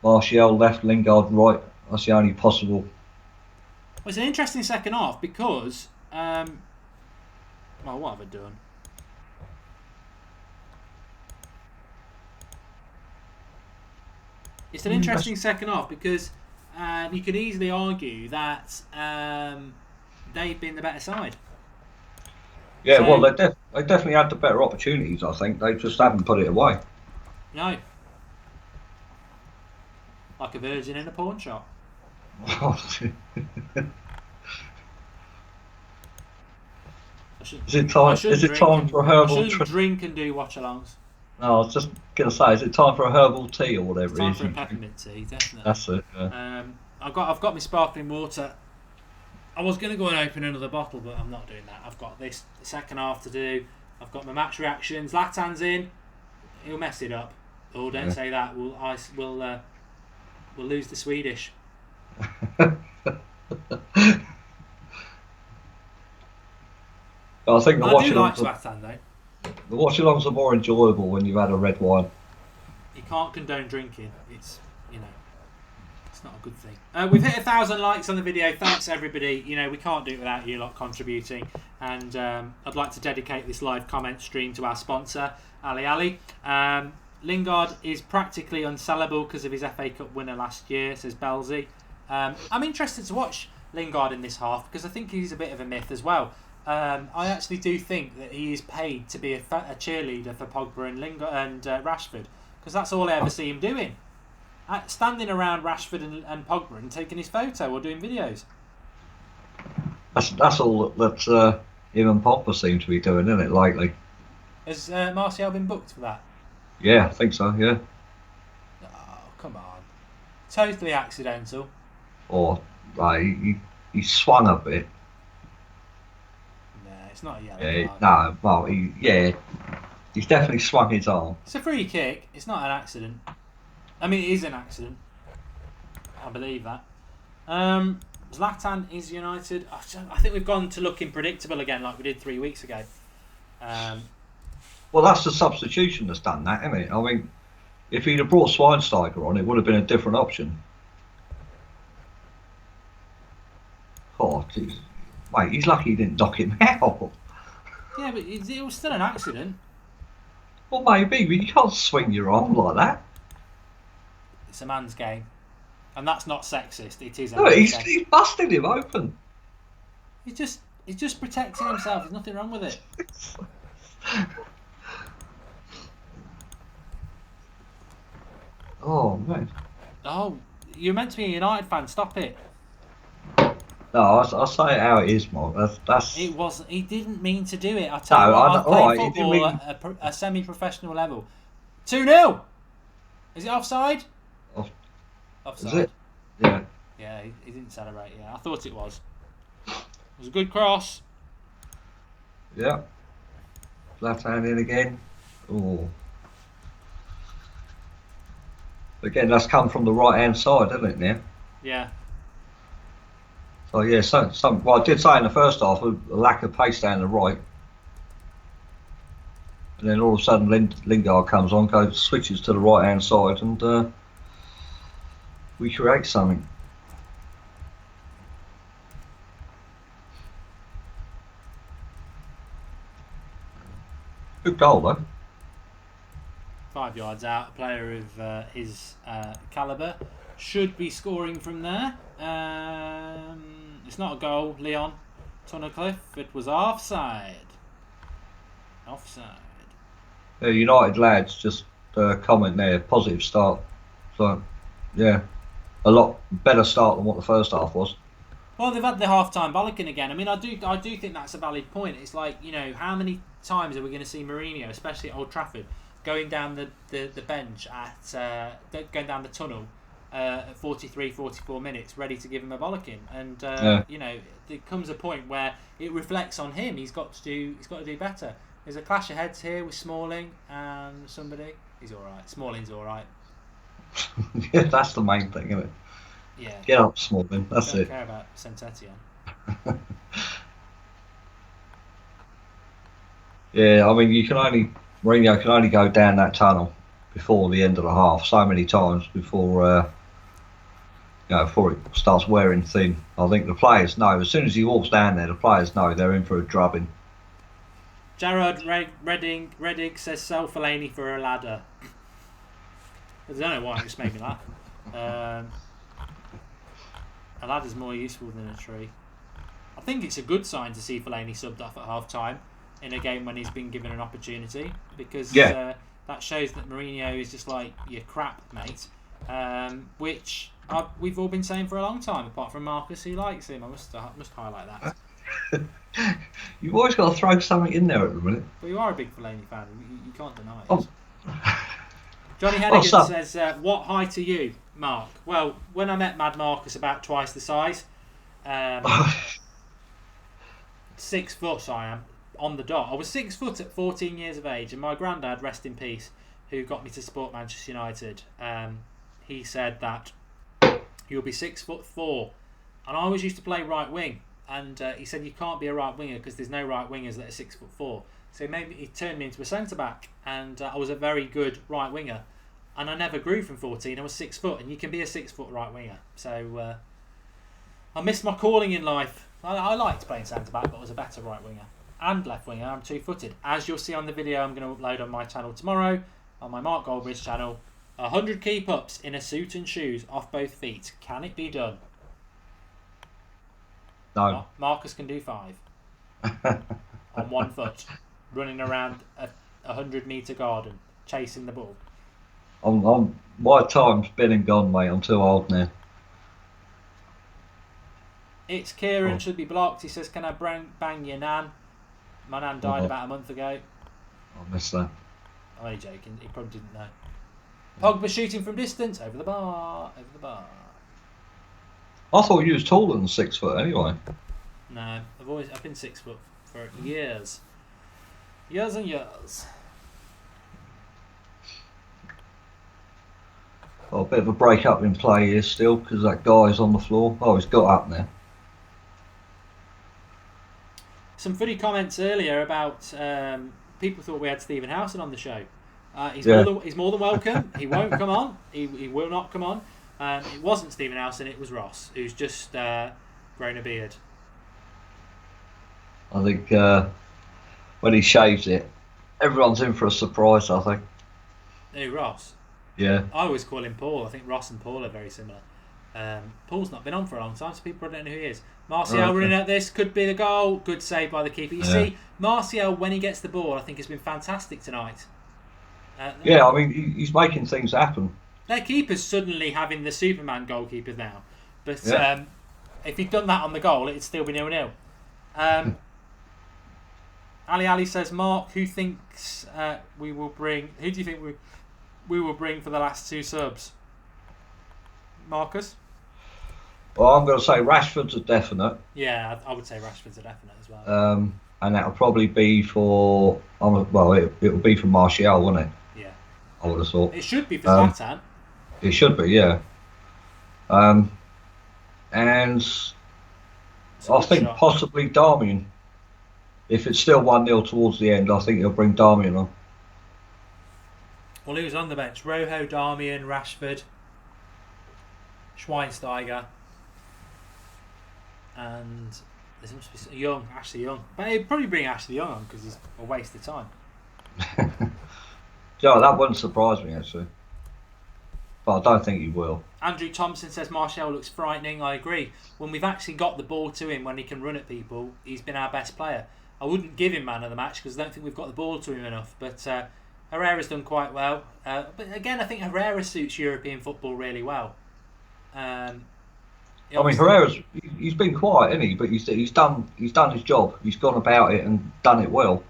Martial left, Lingard right. That's the only possible. Well, it's an interesting second half because, well, what have I done? It's an interesting second half because you could easily argue that they've been the better side. Yeah, so, well, they definitely had the better opportunities, I think. They just haven't put it away. No. Like a virgin in a pawn shop. Is it time for a herbal? I shouldn't drink and do watch-alongs. No, I was just going to say, is it time for a herbal tea or whatever it is? Time for a peppermint tea, definitely. That's it. Yeah. I've got my sparkling water. I was going to go and open another bottle, but I'm not doing that. I've got the second half to do. I've got my match reactions. Zlatan's in. He'll mess it up. Oh, don't say that. We'll lose the Swedish. I think the watch-alongs are more enjoyable when you've had a red wine. You can't condone drinking. It's it's not a good thing. We've hit 1,000 likes on the video. Thanks everybody. We can't do it without you lot contributing. And I'd like to dedicate this live comment stream to our sponsor, Ali. Lingard is practically unsellable because of his FA Cup winner last year, says Belzy. I'm interested to watch Lingard in this half because I think he's a bit of a myth as well. I actually do think that he is paid to be a cheerleader for Pogba and Rashford because that's all I ever see him doing. Standing around Rashford and Pogba and taking his photo or doing videos. That's all that him and Pogba seem to be doing, isn't it, lately? Has Martial been booked for that? Yeah, I think so. Yeah. Oh, come on. Totally accidental. Or he swung a bit. No, it's not a yellow Yeah. card. No. Well, he's definitely swung his arm. It's a free kick. It's not an accident. I mean, it is an accident. I believe that. Zlatan is United. I think we've gone to looking predictable again, like we did 3 weeks ago. Well, that's the substitution that's done that, isn't it? I mean, if he'd have brought Schweinsteiger on, it would have been a different option. Oh, geez. Mate, he's lucky he didn't knock him out. Yeah, but it was still an accident. Well, maybe, but you can't swing your arm like that. It's a man's game. And that's not sexist. It is a No, man's he's game. busted him open. He's just protecting himself. There's nothing wrong with it. Oh, man. Oh, you're meant to be a United fan. Stop it. No, I'll say it how it is, Mark. That's. It wasn't. He didn't mean to do it. I tell you No, what, I I've know- played alright, he didn't football mean- at a semi-professional level. 2-0. Is it offside? Off- Offside. Is it? Yeah. Yeah, he didn't celebrate. Yeah, I thought it was. It was a good cross. Yeah. Left hand in again. Oh. Again, that's come from the right hand side, hasn't it, now? Yeah. So, yeah, well, I did say in the first half, a lack of pace down the right. And then all of a sudden, Lingard comes on, switches to the right hand side, and we create something. Good goal, though. 5 yards out. A player of his calibre should be scoring from there. It's not a goal, Leon Tunnicliffe. It was offside. Offside. United lads, just comment there, positive start. So, yeah, a lot better start than what the first half was. Well, they've had the half-time bollocking again. I mean, I do think that's a valid point. It's like, how many times are we going to see Mourinho, especially at Old Trafford, going down the bench going down the tunnel at 43, 44 minutes, ready to give him a bollocking? And there comes a point where it reflects on him. He's got to do better. There's a clash of heads here with Smalling and somebody. He's all right. Smalling's all right. Yeah, that's the main thing, isn't it? Yeah. Get up, Smalling. That's Don't it. care about Saint-Etienne. Yeah, I mean, Mourinho can only go down that tunnel before the end of the half so many times before it starts wearing thin. I think the players know as soon as he walks down there, the players know they're in for a drubbing. Gerard Reddick says sell Fellaini for a ladder. I don't know why, it just made me laugh. A ladder's more useful than a tree. I think it's a good sign to see Fellaini subbed off at half time in a game when he's been given an opportunity, because that shows that Mourinho is just like, you're crap, mate. Which we've all been saying for a long time, apart from Marcus, who likes him. I must highlight that. You've always got to throw something in there at the minute. Well, you are a big Fellaini fan. You can't deny it. Oh. Johnny Hennigan says, what height are you, Mark? Well, when I met Mad Marcus, about twice the size. 6 foot I am, on the dot. I was 6 foot at 14 years of age, and my granddad, rest in peace, who got me to support Manchester United, he said that you'll be 6'4", and I always used to play right wing, and he said you can't be a right winger because there's no right wingers that are 6'4". So maybe he turned me into a centre back, and I was a very good right winger, and I never grew from 14. I was 6 foot, and you can be a 6 foot right winger. So I missed my calling in life. I liked playing centre back, but I was a better right winger and left winger. I'm 2-footed, as you'll see on the video I'm going to upload on my channel tomorrow, on my Mark Goldbridge channel. 100 keep ups in a suit and shoes off both feet. Can it be done? No. Marcus can do 5 on 1 foot, running around a 100-metre garden, chasing the ball. My time's been and gone, mate. I'm too old now. It's Kieran, should be blocked. He says, can I bang your nan? My nan died about a month ago. I missed that. I'm only joking. He probably didn't know. Pogba shooting from distance over the bar. Over the bar. I thought you was taller than 6 foot anyway. No, I've been 6 foot for years. Years and years. Well, a bit of a break up in play here still because that guy's on the floor. Oh, he's got up now. Some funny comments earlier about people thought we had Stephen Howson on the show. He's more than welcome. He won't come on. He will not come on. It wasn't Stephen Howson, it was Ross, who's just grown a beard. I think when he shaves it, everyone's in for a surprise, I think. Who, Ross? Yeah. I always call him Paul. I think Ross and Paul are very similar. Paul's not been on for a long time, so people don't know who he is. Martial running at this, could be the goal. Good save by the keeper. You see, Martial, when he gets the ball, I think has been fantastic tonight. Yeah, I mean, he's making things happen. Their keeper's suddenly having the Superman goalkeeper now. But if he'd done that on the goal, it'd still be 0-0. Ali says, Mark, who thinks we will bring... Who do you think we will bring for the last 2 subs? Marcus? Well, I'm going to say Rashford's a definite. Yeah, I would say Rashford's a definite as well. And that'll probably be for... Well, it'll be for Martial, won't it? Yeah. I would have thought. It should be for Zlatan. It should be, yeah. And I think possibly Darmian. If it's still 1-0 towards the end, I think he'll bring Darmian on. Well, he was on the bench. Rojo, Darmian, Rashford, Schweinsteiger, and there must be Ashley Young. But he'd probably bring Ashley Young on because he's a waste of time. Joe, that wouldn't surprise me, actually. But I don't think he will. Andrew Thompson says Martial looks frightening. I agree. When we've actually got the ball to him, when he can run at people, he's been our best player. I wouldn't give him man of the match because I don't think we've got the ball to him enough. But Herrera's done quite well. But again, I think Herrera suits European football really well. I mean, Herrera's he's been quiet, hasn't he? But he's done his job. He's gone about it and done it well.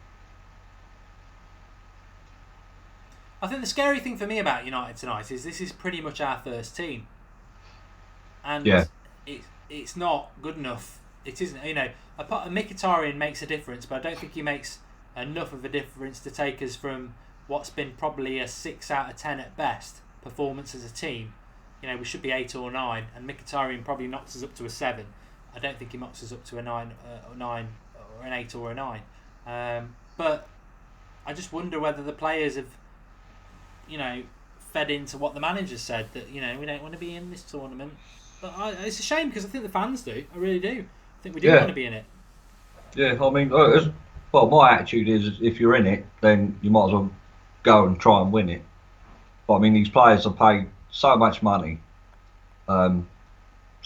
I think the scary thing for me about United tonight is this is pretty much our first team, and it's not good enough. It isn't. Mkhitaryan makes a difference, but I don't think he makes enough of a difference to take us from what's been probably a 6 out of 10 at best performance as a team. We should be 8 or 9, and Mkhitaryan probably knocks us up to a 7. I don't think he knocks us up to a 9 or an 8 or a 9. But I just wonder whether the players have, fed into what the manager said, that we don't want to be in this tournament. But it's a shame because I think the fans do. I really do. I think we do want to be in it. Yeah, I mean, my attitude is if you're in it, then you might as well go and try and win it. But I mean, these players are paid so much money. So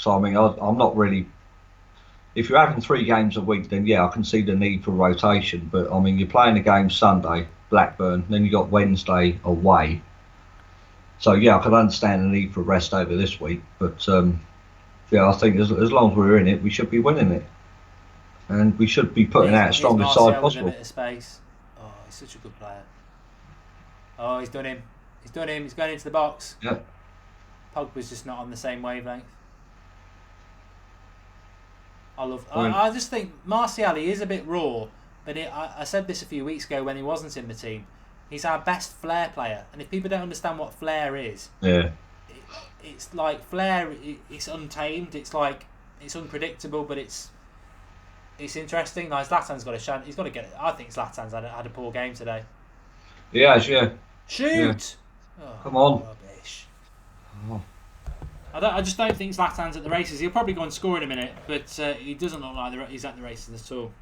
I mean, I'm not really. If you're having 3 games a week, then I can see the need for rotation. But I mean, you're playing a game Sunday, Blackburn, then you got Wednesday away. So I can understand the need for rest over this week. But I think as long as we're in it, we should be winning it, and we should be putting out as strong a side possible. A bit of space. Oh, he's such a good player. Oh, he's done him. He's going into the box. Yeah. Pogba's just not on the same wavelength. I just think Martial, he is a bit raw, but I said this a few weeks ago when he wasn't in the team. He's our best flair player, and if people don't understand what flair is, it's like flair. It's untamed. It's like it's unpredictable, but it's interesting. Like Zlatan's got a shot. He's got to get it. I think Zlatan's had a poor game today. He has, yeah. Shoot! Yeah. Oh, come on. Rubbish. Oh. I just don't think Zlatan's at the races. He'll probably go and score in a minute, but he doesn't look like he's at the races at all.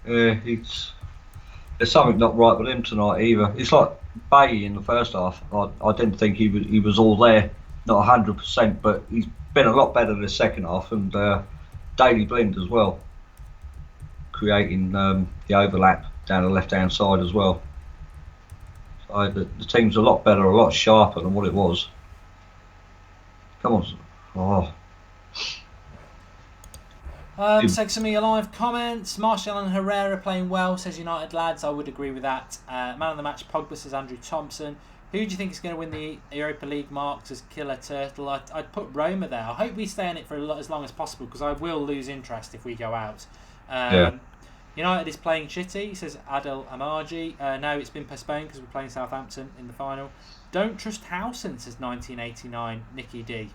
There's something not right with him tonight either. It's like Bailly in the first half. I didn't think he was all there, not 100%, but he's been a lot better in the second half, and Daley Blind as well, creating the overlap down the left-hand side as well. So the team's a lot better, a lot sharper than what it was. Come on. Oh. Take some of your live comments. Martial and Herrera playing well, says United lads. I would agree with that. Man of the match, Pogba, says Andrew Thompson. Who do you think is going to win the Europa League marks as killer turtle? I'd put Roma there. I hope we stay in it for as long as possible because I will lose interest if we go out. United is playing shitty, says Adel Amarji. No, it's been postponed because we're playing Southampton in the final. Don't trust Howson, says 1989 Nicky D.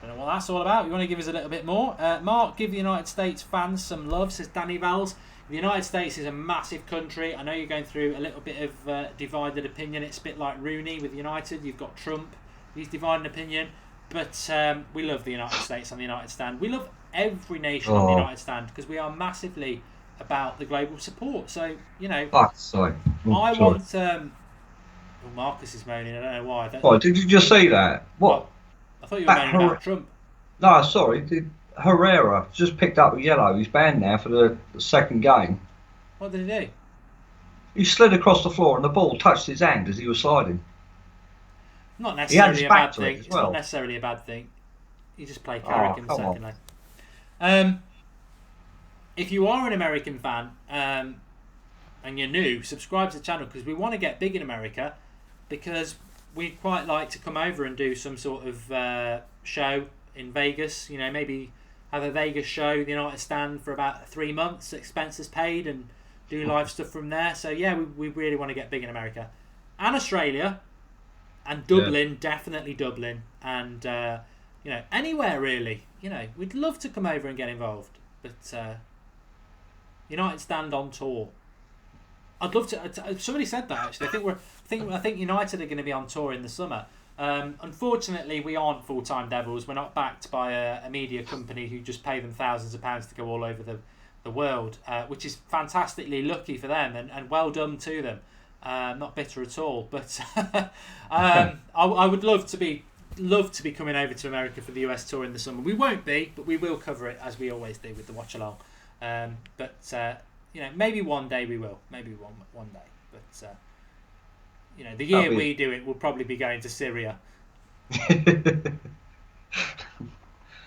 Don't know what that's all about. You want to give us a little bit more? Mark, give the United States fans some love, says Danny Vals. The United States is a massive country. I know you're going through a little bit of divided opinion. It's a bit like Rooney with United. You've got Trump. He's divided opinion. But we love the United States on the United Stand. We love every nation on the United Stand because we are massively about the global support. So, you know, sorry. I want... Marcus is moaning. I don't know why. Oh, did you just see that? What? I thought you were moaning about Trump. No, sorry. Herrera just picked up a yellow. He's banned now for the second game. What did he do? He slid across the floor and the ball touched his hand as he was sliding. Not necessarily a bad thing. It's well. not necessarily a bad thing. You just play Carrick in the second leg. If you are an American fan and you're new, subscribe to the channel because we want to get big in America because we'd quite like to come over and do some sort of show in Vegas. You know, maybe have a Vegas show, the United Stand for about 3 months, expenses paid, and do live stuff from there. So yeah, we really want to get big in America and Australia and Dublin, definitely Dublin, and you know, anywhere really. You know, we'd love to come over and get involved, but United Stand on tour. I'd love to. Somebody said that actually. I think United are going to be on tour in the summer. Unfortunately, we aren't full-time Devils. We're not backed by a media company who just pay them thousands of pounds to go all over the world, which is fantastically lucky for them and well done to them. Not bitter at all, but I would love to be coming over to America for the US tour in the summer. We won't be, but we will cover it as we always do with the Watchalong. But you know, maybe one day we will. Maybe one day. But you know, the year we do it, we'll probably be going to Syria.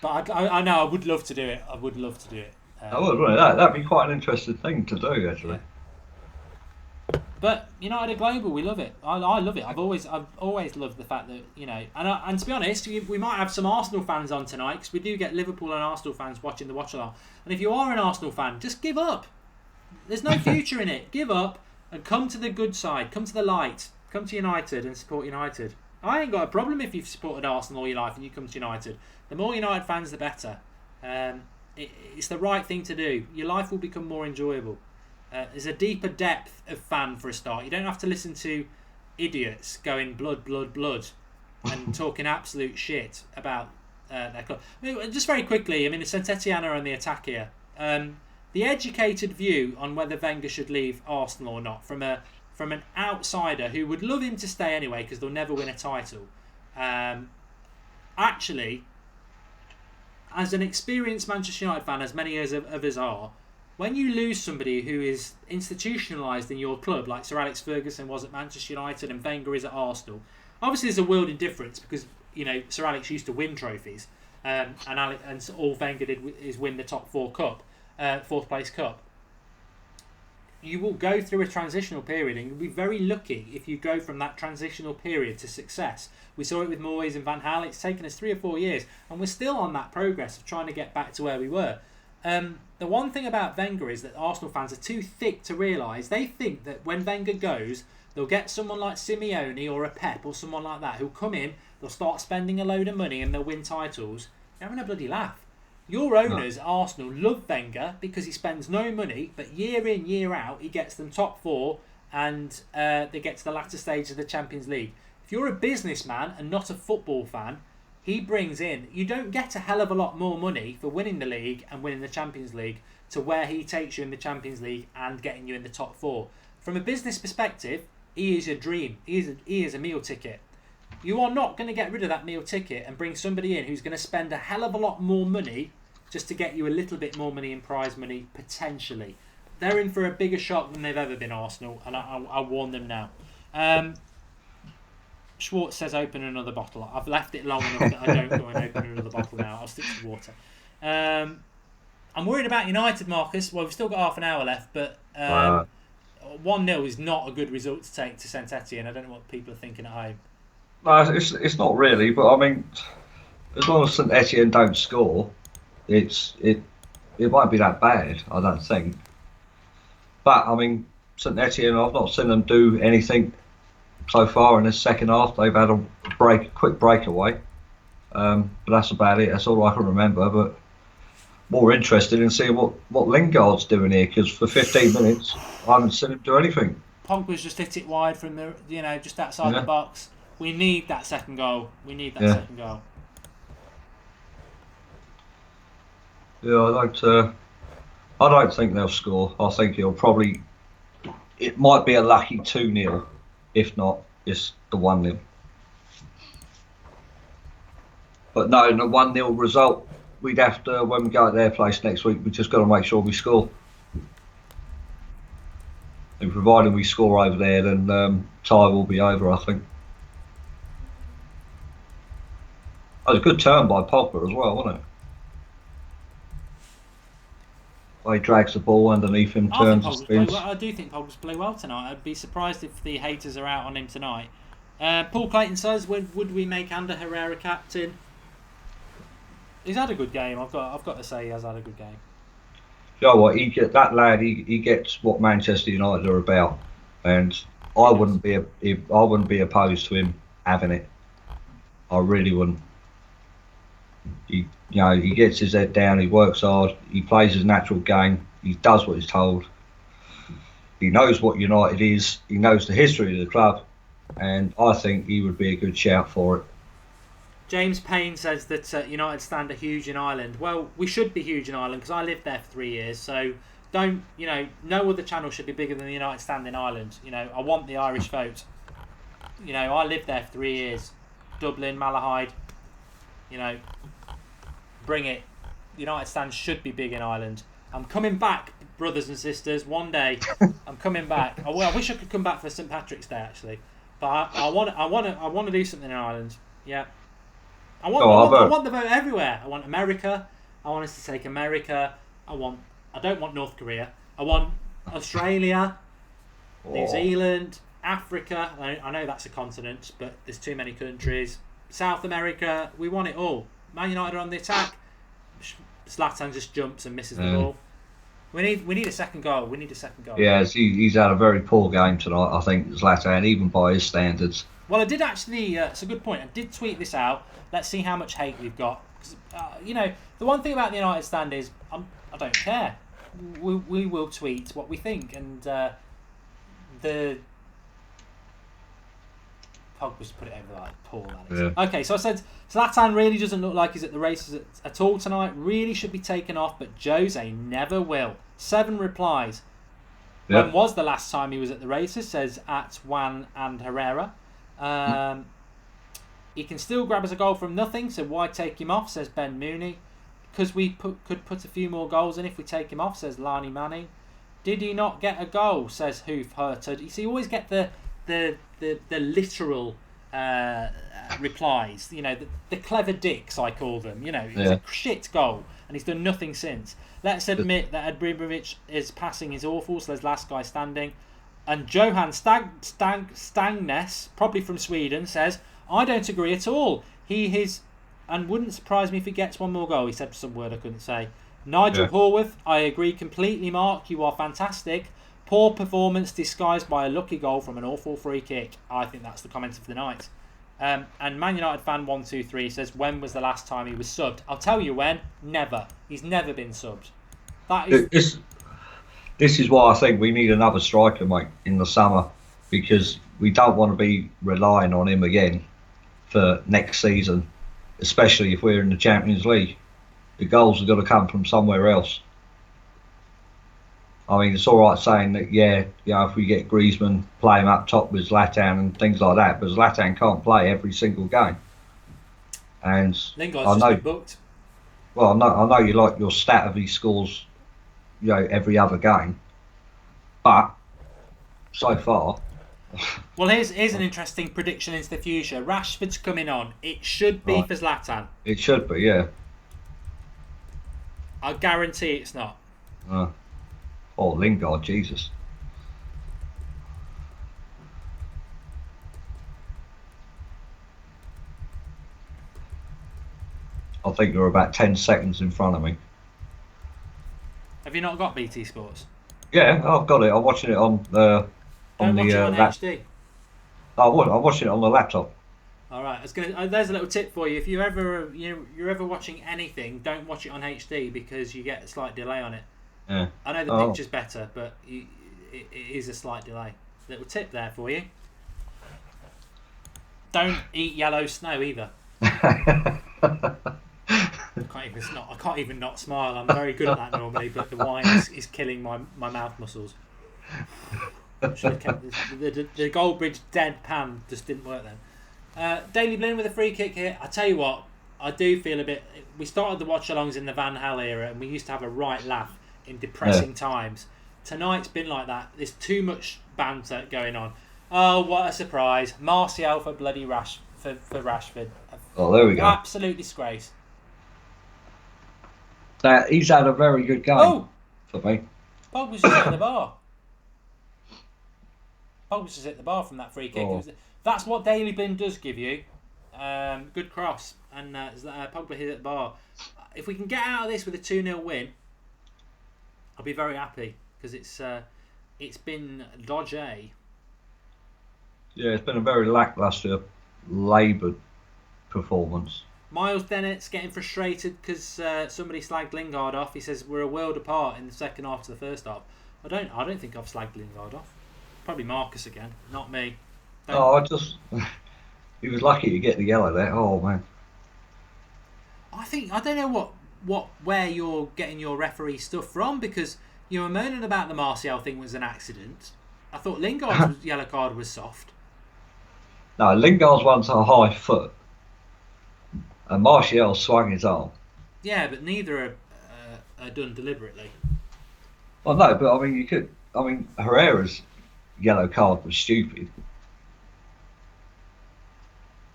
But I know I would love to do it. I would love to do it. I would, wouldn't it? That'd be quite an interesting thing to do, actually. Yeah. But United are global. We love it. I love it. I've always loved the fact that, you know, and to be honest, we might have some Arsenal fans on tonight because we do get Liverpool and Arsenal fans watching the Watchalong. And if you are an Arsenal fan, just give up. There's no future in it. Give up and come to the good side. Come to the light. Come to United and support United. I ain't got a problem if you've supported Arsenal all your life and you come to United. The more United fans, the better. It's the right thing to do. Your life will become more enjoyable. There's a deeper depth of fan for a start. You don't have to listen to idiots going blood, blood, blood and talking absolute shit about their club. I mean, just very quickly, I mean, the saint-etienne are on the attack here. The educated view on whether Wenger should leave Arsenal or not from an outsider who would love him to stay anyway because they'll never win a title. Actually, as an experienced Manchester United fan, as many of us are, when you lose somebody who is institutionalised in your club, like Sir Alex Ferguson was at Manchester United and Wenger is at Arsenal, obviously there's a world of difference because, you know, Sir Alex used to win trophies, and all Wenger did is win the top fourth place cup. You will go through a transitional period and you'll be very lucky if you go from that transitional period to success. We saw it with Moyes and Van Gaal. It's taken us 3 or 4 years and we're still on that progress of trying to get back to where we were. The one thing about Wenger is that Arsenal fans are too thick to realise. They think that when Wenger goes, they'll get someone like Simeone or a Pep or someone like that who'll come in, they'll start spending a load of money and they'll win titles. You're having a bloody laugh. Your owners at Arsenal love Wenger because he spends no money, but year in, year out, he gets them top 4 and they get to the latter stage of the Champions League. If you're a businessman and not a football fan, he brings in, you don't get a hell of a lot more money for winning the league and winning the Champions League to where he takes you in the Champions League and getting you in the top 4. From a business perspective, he is a dream. He is a meal ticket. You are not going to get rid of that meal ticket and bring somebody in who's going to spend a hell of a lot more money just to get you a little bit more money in prize money, potentially. They're in for a bigger shock than they've ever been, Arsenal, and I warn them now. Schwartz says open another bottle. I've left it long enough that I don't go and open another bottle now. I'll stick to water. I'm worried about United, Marcus. Well, we've still got half an hour left, but 1-0 is not a good result to take to Saint-Etienne. I don't know what people are thinking at home. No, it's not really. But I mean, as long as St Etienne don't score, it won't be that bad. I don't think. But I mean, St Etienne, I've not seen them do anything so far in this second half. They've had a quick breakaway, but that's about it. That's all I can remember. But more interested in seeing what Lingard's doing here, because for 15 minutes I haven't seen him do anything. Pogba's just hit it wide from the just outside the box. We need that second goal. Second goal. Yeah, I don't think they'll score. I think it might be a lucky 2-0. If not, it's the 1-0. But no, in the 1-0 result, we'd have to, when we go at their place next week, we just got to make sure we score. And providing we score over there, then tie will be over, I think. That was a good turn by Pogba as well, wasn't it? He drags the ball underneath him, turns and spins. I do think Pogba's played well tonight. I'd be surprised if the haters are out on him tonight. Paul Clayton says, would we make Ander Herrera captain? He's had a good game. I've got to say he has had a good game. You know what? That lad. He gets what Manchester United are about, and I wouldn't be opposed to him having it. I really wouldn't. He gets his head down. He works hard. He plays his natural game. He does what he's told. He knows what United is. He knows the history of the club, and I think he would be a good shout for it. James Payne says that United stand are huge in Ireland. Well, we should be huge in Ireland because I lived there for 3 years. So no other channel should be bigger than the United stand in Ireland. I want the Irish vote. I lived there for 3 years. Dublin, Malahide. Bring it. United stand should be big in Ireland. I'm coming back, brothers and sisters. One day, I'm coming back. I wish I could come back for St Patrick's Day actually, but I want to do something in Ireland. Yeah. I want the vote everywhere. I want America. I want us to take America. I don't want North Korea. I want Australia, New Zealand, Africa. I know that's a continent, but there's too many countries. South America. We want it all. Man United are on the attack. Zlatan just jumps and misses the ball. We need a second goal. We need a second goal. Yeah, he's had a very poor game tonight, I think, Zlatan, even by his standards. Well, I did actually. It's a good point. I did tweet this out. Let's see how much hate we've got. The one thing about the United stand is I don't care. We will tweet what we think, and the Pogba's put it over like Paul. Yeah. Okay, so I said Zlatan really doesn't look like he's at the races at all tonight. Really should be taken off, but Jose never will. 7 replies. Yep. When was the last time he was at the races? Says at Juan and Herrera. He can still grab us a goal from nothing, so why take him off? Says Ben Mooney. Because we could put a few more goals in if we take him off, says Lani Manning. Did he not get a goal? Says Hoof Hurted. You see, you always get the literal replies. The clever dicks, I call them. It's a shit goal, and he's done nothing since. Let's admit that Ibrahimovic's passing is awful, so there's last guy standing. And Johan Stangness, probably from Sweden, says, I don't agree at all. He is, and wouldn't surprise me if he gets one more goal. He said some word I couldn't say. Nigel Horwath, I agree completely, Mark. You are fantastic. Poor performance disguised by a lucky goal from an awful free kick. I think that's the comment of the night. And Man United fan 123 says, when was the last time he was subbed? I'll tell you when. Never. He's never been subbed. That is. This is why I think we need another striker, mate, in the summer, because we don't want to be relying on him again for next season, especially if we're in the Champions League. The goals have got to come from somewhere else. I mean, it's all right saying that, if we get Griezmann, play him up top with Zlatan and things like that, but Zlatan can't play every single game. And Lingard's just been booked. Well, I know you like your stat of he scores, every other game, but so far. Well, here's an interesting prediction into the future. Rashford's coming on. It should be for Zlatan. It should be, yeah. I guarantee it's not. Oh, Lingard, Jesus. I think you're about 10 seconds in front of me. Have you not got BT Sports? Yeah, I've got it. I'm watching it on the Don't watch it on HD. I'm watching it on the laptop. All right, there's a little tip for you. If you're ever watching anything, don't watch it on HD because you get a slight delay on it. Yeah. I know the picture's better, but it is a slight delay. Little tip there for you. Don't eat yellow snow either. I can't even not smile. I'm very good at that normally, but the wine is killing my mouth muscles. Should have kept the Goldbridge deadpan just didn't work then. Daily Blinn with a free kick here. I tell you what, I do feel a bit. We started the watch-alongs in the Van Hal era, and we used to have a right laugh in depressing times. Tonight's been like that. There's too much banter going on. Oh, what a surprise! Martial for bloody for Rashford. Oh, there we go. Absolute disgrace. He's had a very good game for me. Pogba's just at the bar. Pogba's just at the bar from that free kick. That's what Daily Blinn does give you. Good cross. And Pogba hit at the bar. If we can get out of this with a 2-0 win, I'll be very happy because it's been dodgy. Yeah, it's been a very lacklustre, laboured performance. Miles Dennett's getting frustrated because somebody slagged Lingard off. He says we're a world apart in the second half to the first half. I don't think I've slagged Lingard off. Probably Marcus again, not me. He was lucky to get the yellow there. Oh man. I don't know where you're getting your referee stuff from because you were moaning about the Martial thing was an accident. I thought Lingard's yellow card was soft. No, Lingard's one's a high foot. And Martial swung his arm. Yeah, but neither are done deliberately. Well, no, but I mean, Herrera's yellow card was stupid.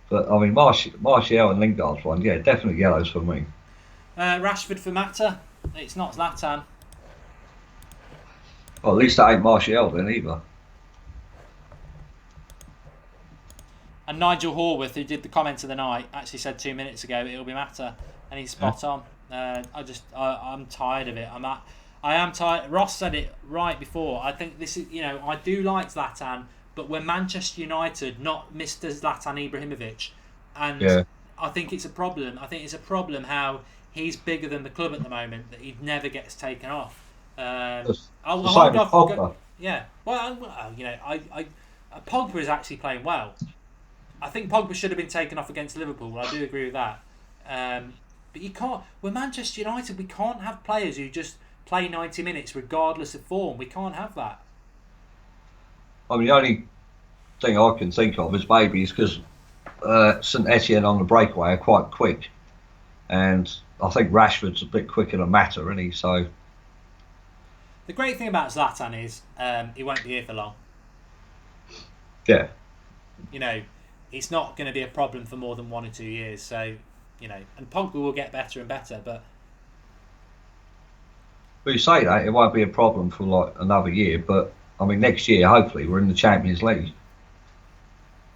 But I mean, Martial and Lingard's one, yeah, definitely yellows for me. Rashford for Mata. It's not Zlatan. Well, at least that ain't Martial then either. And Nigel Horwath, who did the comment of the night, actually said 2 minutes ago it'll be Mata, and he's spot on. I'm tired of it. I am tired. Ross said it right before. I think this is, I do like Zlatan, but we're Manchester United, not Mr. Zlatan Ibrahimovic, and I think it's a problem. I think it's a problem how he's bigger than the club at the moment that he never gets taken off. I'll hold off. Pogba. Yeah. Well, Pogba is actually playing well. I think Pogba should have been taken off against Liverpool. I do agree with that. But you can't. We're Manchester United. We can't have players who just play 90 minutes regardless of form. We can't have that. I mean, the only thing I can think of is maybe because Saint-Etienne on the breakaway are quite quick. And I think Rashford's a bit quicker than Mata, isn't he? So the great thing about Zlatan is he won't be here for long. Yeah. It's not going to be a problem for more than 1 or 2 years. So, and Pogba will get better and better. But you say that, it won't be a problem for like another year. But, I mean, next year, hopefully, we're in the Champions League.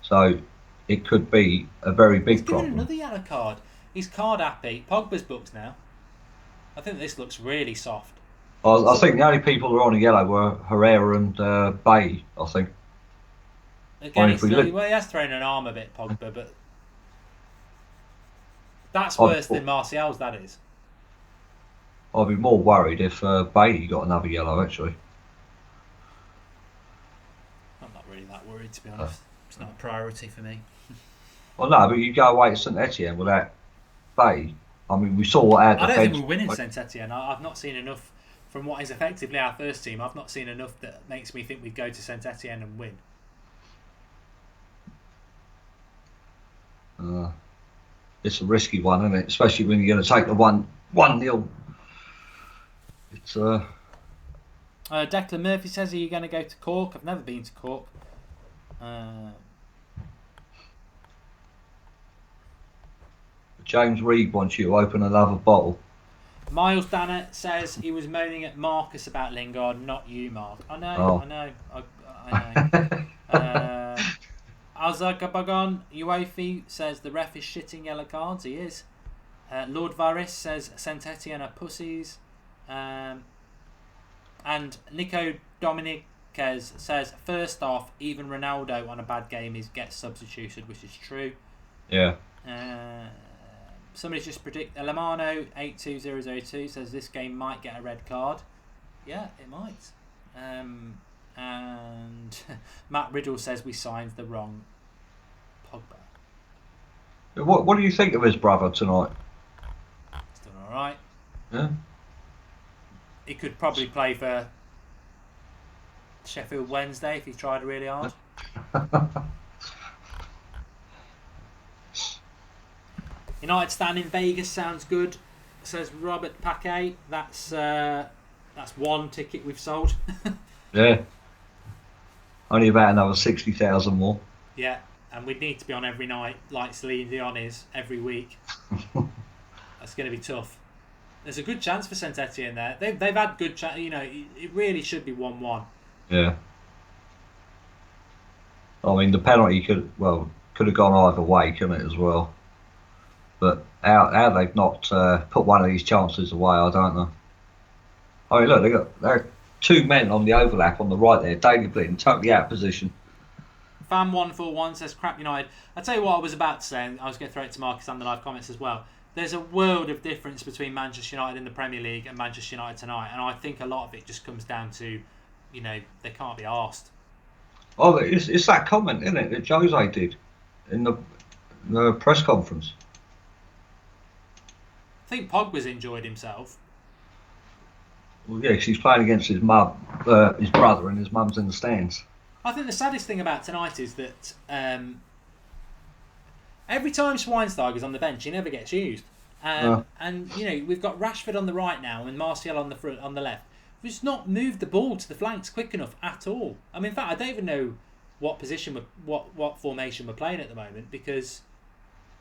So, it could be a very big problem. Another yellow card. He's card happy. Pogba's booked now. I think this looks really soft. I think the only people who are on a yellow were Herrera and Bay, I think. Again, he has thrown an arm a bit, Pogba, but that's worse than Martial's, that is. I'd be more worried if Bailey got another yellow, actually. I'm not really that worried, to be honest. It's not a priority for me. Well, no, but you go away to Saint-Etienne without Bay. I mean, we saw what our defence... I don't think we're winning Saint-Etienne. I've not seen enough, from what is effectively our first team, I've not seen enough that makes me think we'd go to Saint-Etienne and win. It's a risky one, isn't it? Especially when you're going to take the 1-0. It's Declan Murphy says, are you going to go to Cork? I've never been to Cork. James Reed wants you to open another bottle. Miles Danner says he was moaning at Marcus about Lingard, not you, Mark. I know, Oh. I know. Azagabagon Uefi says the ref is shitting yellow cards. He is. Lord Varys says Saint-Etienne are pussies. And Nico Dominiquez says, first off, even Ronaldo on a bad game gets substituted, which is true. Yeah. Somebody's just Lamano 82002 says this game might get a red card. Yeah, it might. And Matt Riddle says we signed the wrong Pogba. What do you think of his brother tonight? He's done all right. Yeah. He could probably play for Sheffield Wednesday if he tried really hard. United stand in Vegas sounds good, says Robert Paquet. That's one ticket we've sold. Yeah. Only about another 60,000 more. Yeah, and we'd need to be on every night like Celine Dion is every week. That's going to be tough. There's a good chance for Saint-Etienne there. They've had good chance. You know, it really should be 1-1. Yeah. I mean, the penalty could have gone either way, couldn't it, as well? But how they've not put one of these chances away, I don't know. I mean, look, there are two men on the overlap on the right there. Daily Blind, totally out of position. Fan141 says crap United. I'll tell you what I was about to say, and I was going to throw it to Marcus and the live comments as well. There's a world of difference between Manchester United in the Premier League and Manchester United tonight, and I think a lot of it just comes down to, you know, they can't be arsed. Oh, it's that comment, isn't it, that Jose did in the press conference. I think Pogba's enjoyed himself. Well, yeah, 'cause he's playing against his mum, his brother, and his mum's in the stands. I think the saddest thing about tonight is that every time Schweinsteiger's on the bench, he never gets used. And you know, we've got Rashford on the right now and Martial on the front, on the left. We've just not moved the ball to the flanks quick enough at all. I mean, in fact, I don't even know what position, what formation we're playing at the moment, because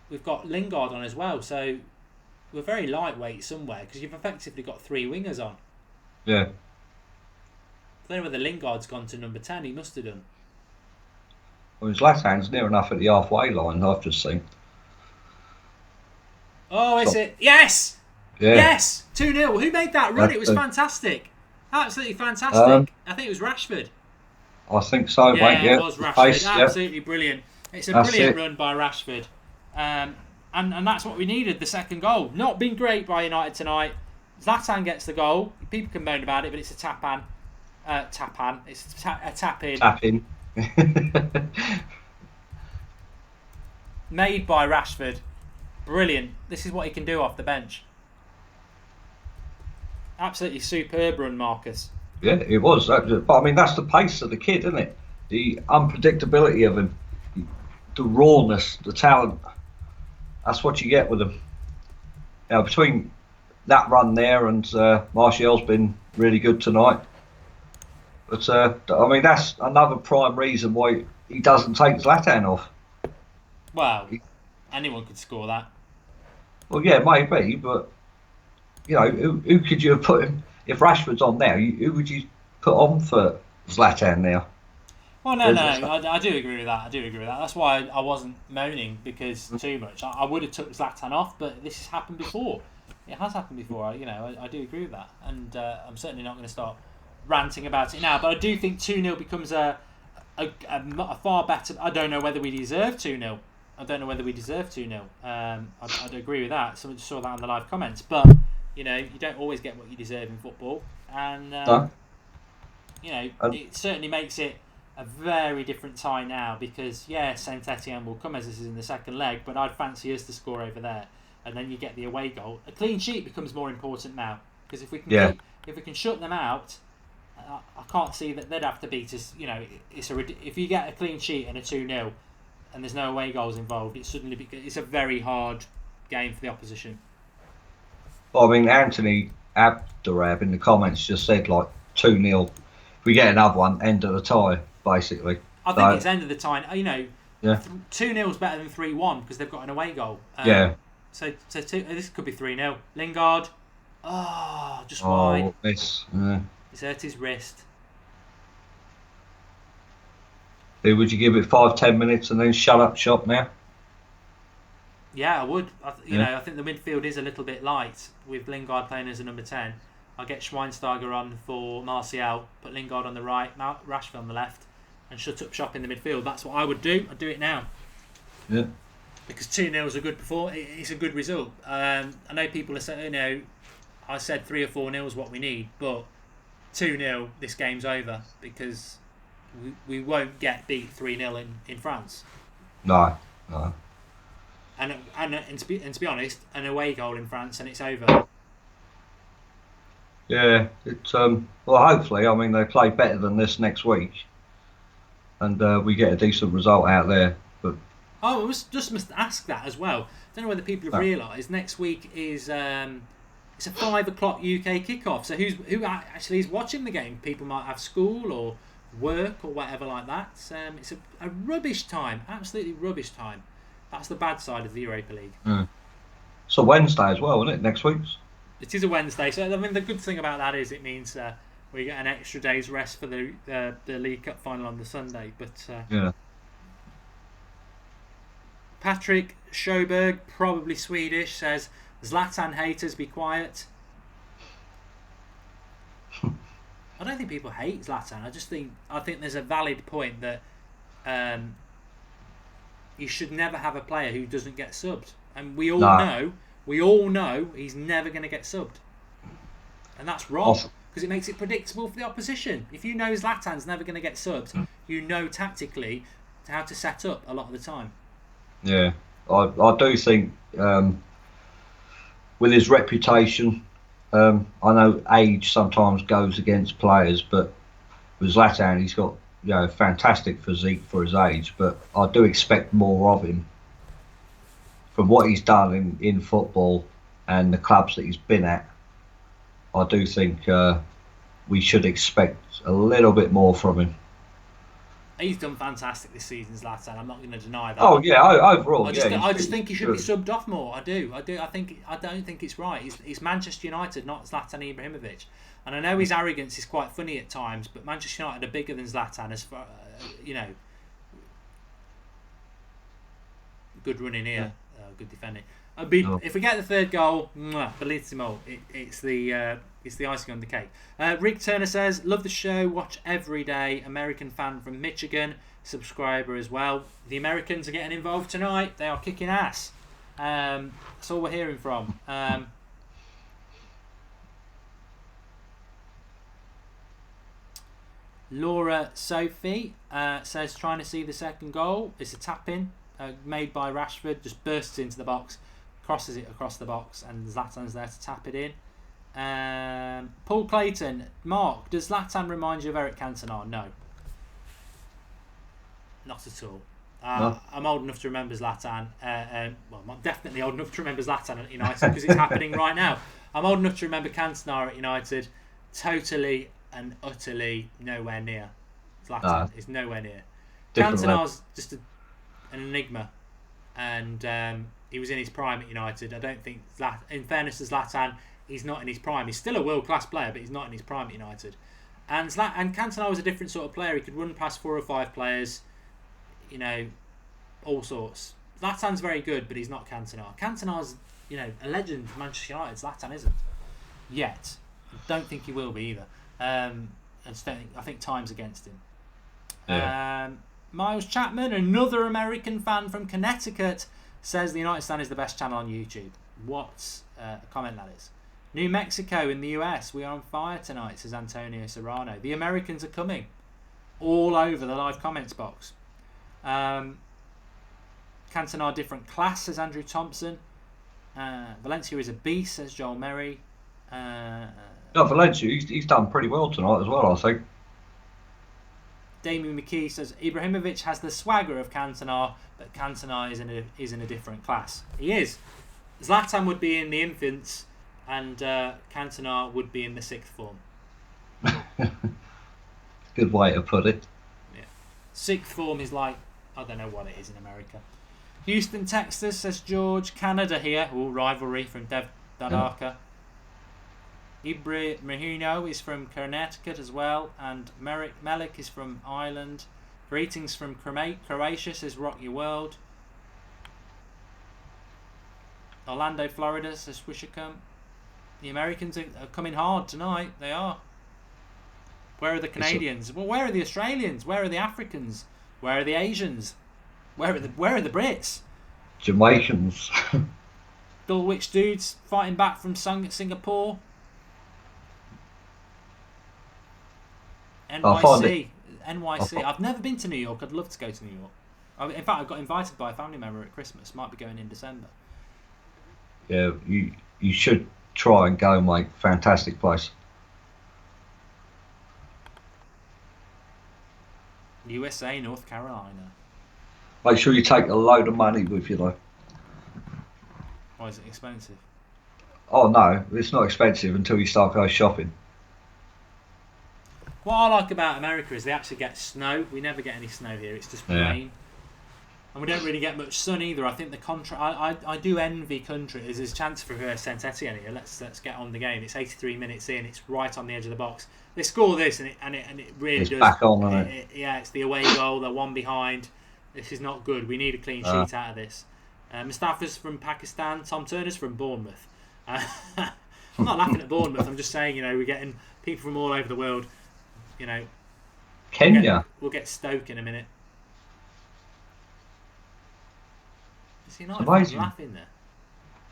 we've got Lingard on as well. So we're very lightweight somewhere because you've effectively got three wingers on. Yeah. I don't know whether Lingard's gone to number 10. He must have done. Well, his left hand's near enough at the halfway line, I've just seen. Oh, is it? Yes! Yeah. Yes! 2-0. Who made that run? It was fantastic. Absolutely fantastic. I think it was Rashford. I think so, mate. Yeah, it was Rashford. Pace, Absolutely brilliant. It's a brilliant run by Rashford. And that's what we needed, the second goal. Not been great by United tonight. Zlatan gets the goal. People can moan about it, but it's a tap-an. It's a tap-in. Tap-in. Made by Rashford. Brilliant. This is what he can do off the bench. Absolutely superb run, Marcus. Yeah, it was. But I mean, that's the pace of the kid, isn't it? The unpredictability of him, the rawness, the talent. That's what you get with him. Now, between that run there and Martial's been really good tonight. But I mean, that's another prime reason why he doesn't take Zlatan off. Well, anyone could score that. Well, yeah, maybe, but you know, who could you have put him if Rashford's on now? Who would you put on for Zlatan now? Well, no, I do agree with that. That's why I wasn't moaning because too much. I would have took Zlatan off, but this has happened before. It has happened before. You know, I do agree with that, and I'm certainly not going to start ranting about it now. But I do think 2-0 becomes a far better. I don't know whether we deserve 2-0. I'd agree with that. Someone just saw that in the live comments. But, you know, you don't always get what you deserve in football. And, you know, it certainly makes it a very different tie now because, yeah, Saint-Etienne will come as this is in the second leg, but I'd fancy us to score over there. And then you get the away goal. A clean sheet becomes more important now because if we can shut them out, I can't see that they'd have to beat us. You know, if you get a clean sheet and a 2-0 and there's no away goals involved, it's a very hard game for the opposition. Well, I mean, Anthony Abdurab in the comments just said like 2-0. If we get another one, end of the tie, basically. I think it's end of the tie. You know, 2-0 is better than 3-1 because they've got an away goal. So this could be 3-0. Lingard, Oh, just Oh, wide. this. He's hurt his wrist. Would you give it 5-10 minutes and then shut up shop now? Yeah, I would. Yeah. I think the midfield is a little bit light with Lingard playing as a number 10. I'll get Schweinsteiger on for Martial, put Lingard on the right, Rashford on the left, and shut up shop in the midfield. That's what I would do. I'd do it now. Yeah. Because 2-0 is a good it's a good result. I know people are saying, I said 3 or 4-0 is what we need, but 2-0, this game's over because we won't get beat 3-0 in France. No. And to be honest, an away goal in France and it's over. Yeah, it's well. Hopefully, I mean they play better than this next week, and we get a decent result out there. But I must ask that as well. I don't know whether people have realised next week is it's a 5 o'clock UK kickoff. So who actually is watching the game? People might have school or work or whatever like that. It's a rubbish time, absolutely rubbish time. That's the bad side of the Europa League. It's a Wednesday as well, isn't it? Next week's. It is a Wednesday, so I mean the good thing about that is it means we get an extra day's rest for the League Cup final on the Sunday. But Yeah. Patrick Schoberg, probably Swedish, says Zlatan haters be quiet. I don't think people hate Zlatan. I think there's a valid point that you should never have a player who doesn't get subbed, and we all know he's never going to get subbed, and that's wrong because it makes it predictable for the opposition. If you know Zlatan's never going to get subbed, you know tactically how to set up a lot of the time. Yeah, I do think with his reputation, I know age sometimes goes against players, but with Zlatan, he's got fantastic physique for his age. But I do expect more of him from what he's done in football and the clubs that he's been at. I do think we should expect a little bit more from him. He's done fantastic this season, Zlatan. I'm not going to deny that. Oh yeah, overall, I just think he should be subbed off more. I don't think it's right. He's Manchester United, not Zlatan Ibrahimovic. And I know his arrogance is quite funny at times, but Manchester United are bigger than Zlatan as far, good running here, good defending. If we get the third goal, bellissimo. It's the icing on the cake. Rick Turner says, love the show, watch every day. American fan from Michigan, subscriber as well. The Americans are getting involved tonight. They are kicking ass. That's all we're hearing from. Laura Sophie says, trying to see the second goal. It's a tap-in made by Rashford, just bursts into the box, crosses it across the box, and Zlatan's there to tap it in. Paul Clayton, Mark, does Zlatan remind you of Eric Cantona? No. Not at all. No. I'm old enough to remember Zlatan. I'm definitely old enough to remember Zlatan at United because it's happening right now. I'm old enough to remember Cantona at United. Totally and utterly nowhere near. Zlatan is nowhere near. Cantona's just an enigma, and he was in his prime at United. I don't think in fairness to Zlatan, he's not in his prime. He's still a world-class player, but he's not in his prime at United. And Cantona was a different sort of player. He could run past 4 or 5 players, all sorts. Zlatan's very good, but he's not Cantona. Cantona's, a legend for Manchester United. Zlatan isn't yet. I don't think he will be either. I think time's against him. Yeah. Miles Chapman, another American fan from Connecticut, says the United Stand is the best channel on YouTube. What a comment that is. New Mexico in the US, we are on fire tonight, says Antonio Serrano. The Americans are coming all over the live comments box. Cantona different class, says Andrew Thompson. Valencia is a beast, says Joel Merry. Valencia, he's done pretty well tonight as well, I think. Damien McKee says Ibrahimovic has the swagger of Cantona, but Cantona is in a different class. He is. Zlatan would be in the infants, and Cantona would be in the 6th form. Good way to put it. Yeah. 6th form is like, I don't know what it is in America. Houston, Texas, says George. Canada here. Rivalry from Dev Dadaka. Ibri Mahino is from Connecticut as well, and Melik is from Ireland. Greetings from Croatia, says Rock Your World. Orlando, Florida, says Wishacum. The Americans are coming hard tonight. They are. Where are the Canadians? Well, where are the Australians? Where are the Africans? Where are the Asians? Where are the Brits? Jamaicans. Dulwich dudes fighting back from Singapore. NYC. NYC. I've never been to New York. I'd love to go to New York. In fact, I got invited by a family member at Christmas. Might be going in December. Yeah, you should try and go, mate. Fantastic place. USA, North Carolina. Make sure you take a load of money with you, though. Why is it expensive? Oh no, it's not expensive until you start going shopping. What I like about America is they actually get snow. We never get any snow here. It's just rain. And we don't really get much sun either. I think the I do envy countries. There's a chance for Saint-Etienne here. Let's get on the game. It's 83 minutes in. It's right on the edge of the box. They score this and it really it's does. Back on, isn't it? Yeah, it's the away goal. They're one behind. This is not good. We need a clean sheet out of this. Mustafa's from Pakistan. Tom Turner's from Bournemouth. I'm not laughing at Bournemouth. I'm just saying, we're getting people from all over the world. Kenya. We'll get Stoke in a minute. Is he not laughing there?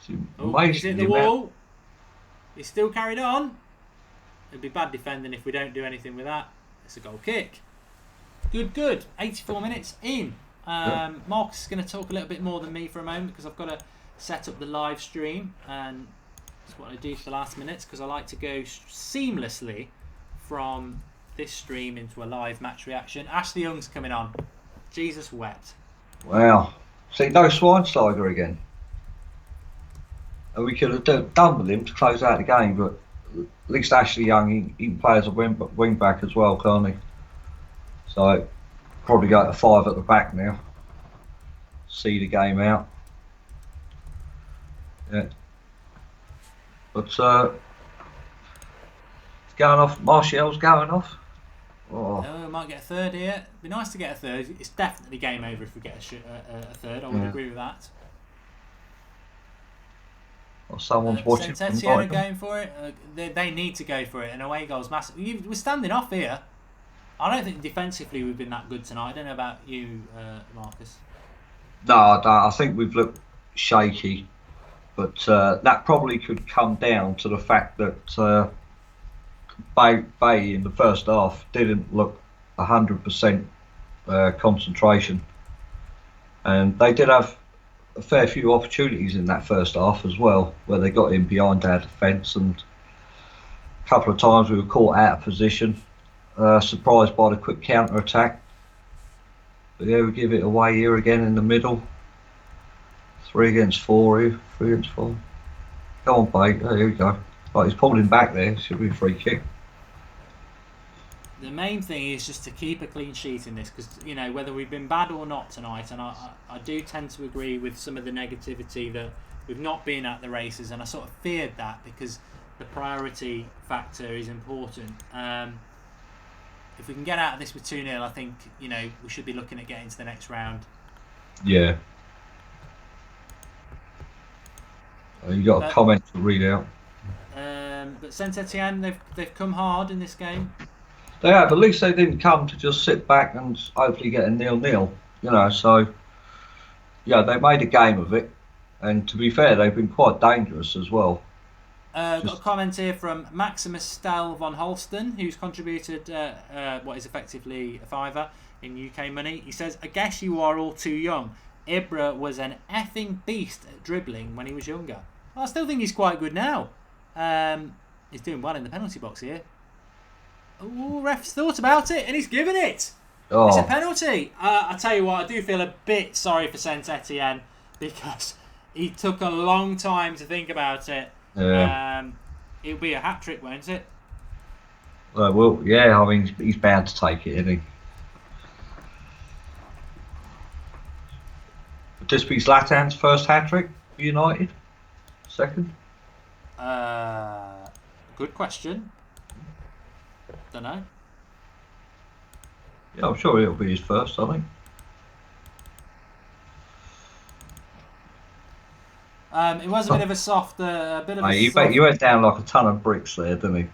He's hit the wall. He's still carried on. It'd be bad defending if we don't do anything with that. It's a goal kick. Good. 84 minutes in. Marcus is going to talk a little bit more than me for a moment because I've got to set up the live stream, and that's what I do for the last minutes because I like to go seamlessly from this stream into a live match reaction. Ashley Young's coming on. Jesus wept. Wow. See, no Schweinsteiger again. And we could have done with him to close out the game, but at least Ashley Young, he can play as a wing back as well, can't he? So probably go to 5 at the back now. See the game out. Yeah. But it's going off. Martial's going off. Oh, we might get a third here. It'd be nice to get a third. It's definitely game over if we get a third. I would agree with that. Or someone's watching. Saint-Etienne are going for it. They need to go for it. An away goal's massive. We're standing off here. I don't think defensively we've been that good tonight. I don't know about you, Marcus. No, I think we've looked shaky, but that probably could come down to the fact that Bay in the first half didn't look 100% concentration, and they did have a fair few opportunities in that first half as well, where they got in behind our defence, and a couple of times we were caught out of position, surprised by the quick counter attack. But yeah, we give it away here again in the middle. 3 against 4 here. 3 against 4. Go on, Bay. Oh, here we go. Right, he's pulling back there. Should be a free kick. The main thing is just to keep a clean sheet in this, because whether we've been bad or not tonight, and I do tend to agree with some of the negativity that we've not been at the races, and I sort of feared that because the priority factor is important. If we can get out of this with 2-0, I think we should be looking at getting to the next round. Yeah. You got a comment to read out. But Saint-Etienne, they've come hard in this game. They have. At least they didn't come to just sit back and hopefully get a 0-0. So yeah, they made a game of it, and to be fair, they've been quite dangerous as well. Got a comment here from Maximus Stahl von Holsten, who's contributed what is effectively a £5 in UK money. He says, I guess you are all too young. Ibra was an effing beast at dribbling when he was younger. Well, I still think he's quite good now. He's doing well in the penalty box here. Oh, ref's thought about it and he's given it. Oh. It's a penalty. I tell you what, I do feel a bit sorry for Saint-Etienne because he took a long time to think about it. Yeah. It'll be a hat trick, won't it? Well, yeah. I mean, he's bound to take it, isn't he? Would this be Zlatan's first hat trick for United? Second? Good question. Don't know. Yeah, I'm sure it'll be his first, I think. It was a bit of a soft, He went down like a ton of bricks there, didn't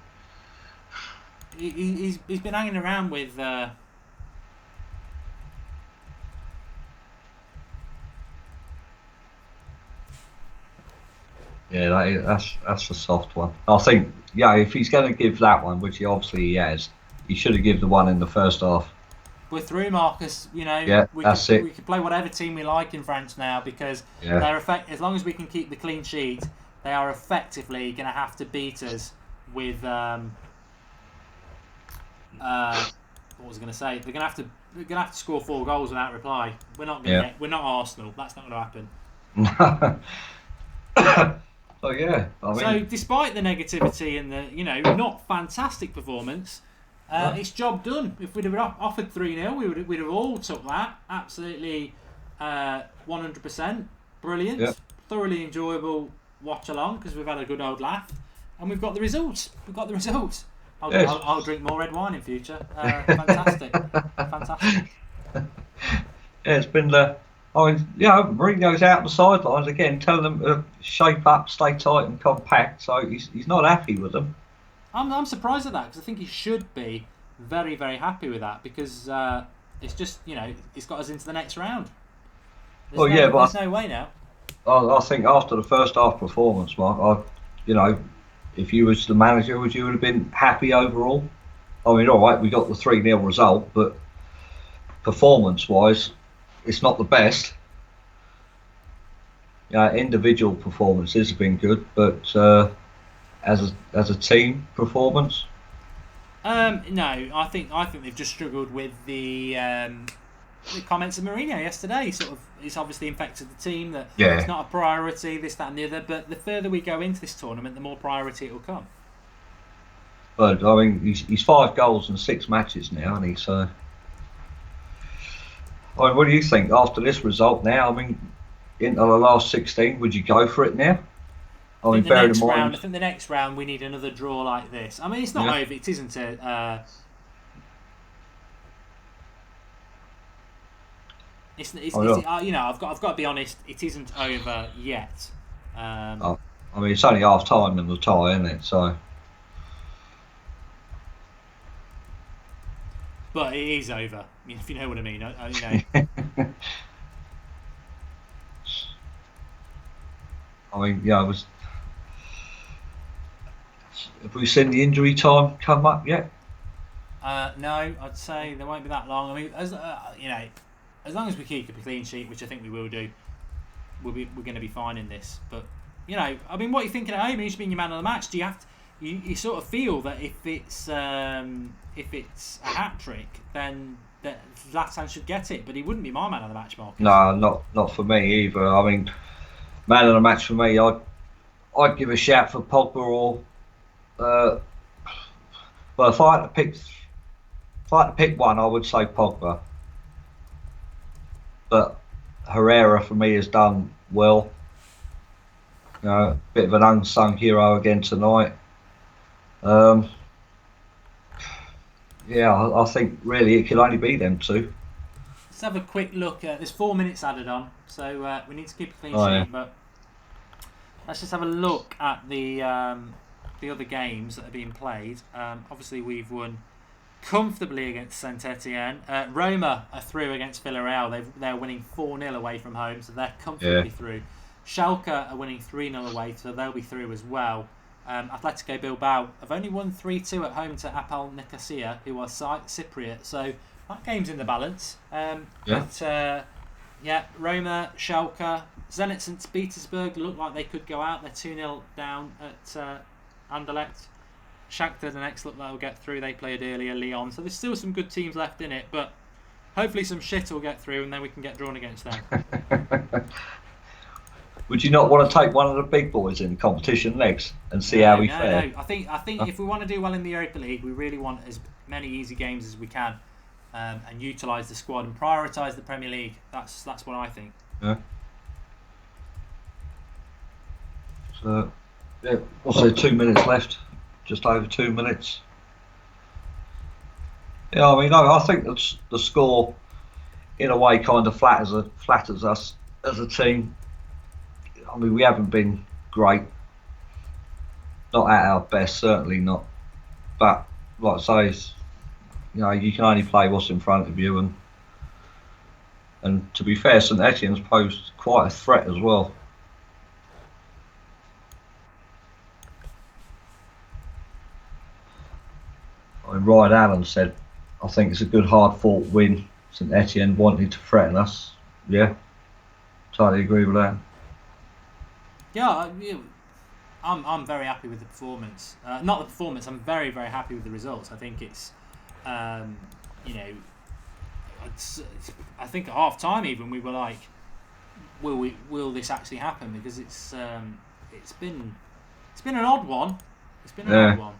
he? He's been hanging around with. Yeah, that's a soft one. I think, yeah, if he's going to give that one, which he has, he should have given the one in the first half. We're through, Marcus. You know, Yeah, we can play whatever team we like in France now because they're as long as we can keep the clean sheet, they are effectively going to have to beat us with. What was I going to say? They're going to have to score 4 goals without reply. We're not Arsenal. That's not going to happen. Oh yeah. So despite the negativity and the not fantastic performance, it's job done. If we'd have offered 3-0, we'd have all took that. Absolutely, 100%. Brilliant. Yep. Thoroughly enjoyable watch along because we've had a good old laugh, and we've got the results. I'll drink more red wine in future. Fantastic. Fantastic. Yeah, it's been Mourinho's out on the sidelines again, telling them to shape up, stay tight and compact. So he's not happy with them. I'm surprised at that because I think he should be very, very happy with that because it's just it's got us into the next round. There's no way now. I think after the first half performance, Mark, if you was the manager, would you have been happy overall? I mean, all right, we got the 3-0 result, but performance-wise, it's not the best. Individual performances have been good, but as a team performance, no, I think they've just struggled with the comments of Mourinho yesterday. Sort of, it's obviously infected the team that it's not a priority, this, that, and the other. But the further we go into this tournament, the more priority it will come. But I mean, he's 5 goals in 6 matches now, and he's. I mean, what do you think after this result? Now, I mean, into the last 16, would you go for it now? I think the next round we need another draw like this. I mean, it's not over. It isn't a. I've got to be honest. It isn't over yet. I mean, it's only half time in the tie, isn't it? So. But it is over. I mean, if you know what I mean. I mean, yeah, have we seen the injury time come up yet? No, I'd say there won't be that long. I mean, as long as we keep a clean sheet, which I think we will do, we're going to be fine in this. But I mean, what are you thinking at home? Who's been your man of the match? Do you have to? You sort of feel that if it's a hat trick, then Zlatan should get it, but he wouldn't be my man of the match, Marcus. No, not for me either. I mean, man of the match for me, I'd give a shout for Pogba or. Well, if I had to pick one, I would say Pogba. But Herrera for me has done well. A bit of an unsung hero again tonight. I think really it could only be them two. Let's have a quick look. There's 4 minutes added on, so we need to keep a clean sheet. Yeah. But let's just have a look at the other games that are being played. Obviously, we've won comfortably against Saint-Etienne. Roma are through against Villarreal. They're winning 4-0 away from home, so they're comfortably through. Schalke are winning 3-0 away, so they'll be through as well. Atletico Bilbao have only won 3-2 at home to Apal Nicosia, who are Cypriot, so that game's in the balance. But Roma, Schalke, Zenit St. Petersburg look like they could go out. They're 2-0 down at Anderlecht. Shakhtar Donetsk look like they'll get through. They played earlier, Lyon. So there's still some good teams left in it, but hopefully some shit will get through and then we can get drawn against them. Would you not want to take one of the big boys in competition next and see how we fare? No. I think if we want to do well in the Europa League, we really want as many easy games as we can, and utilise the squad and prioritise the Premier League. That's what I think. Yeah. So, what's there? 2 minutes left. just over 2 minutes. Yeah, I mean, I think the score, in a way, kind of flatters us as a team. I mean, we haven't been great, not at our best, certainly not. But like I say, you can only play what's in front of you, and to be fair, Saint-Etienne's posed quite a threat as well. I mean, Ryan Allen said, I think it's a good hard-fought win. Saint-Etienne wanted to threaten us. Yeah, totally agree with that. Yeah, I'm very happy with the performance. Not the performance. I'm very, very happy with the results. I think it's, I think at half time even we were like, will this actually happen? Because it's been an odd one. It's been an odd one.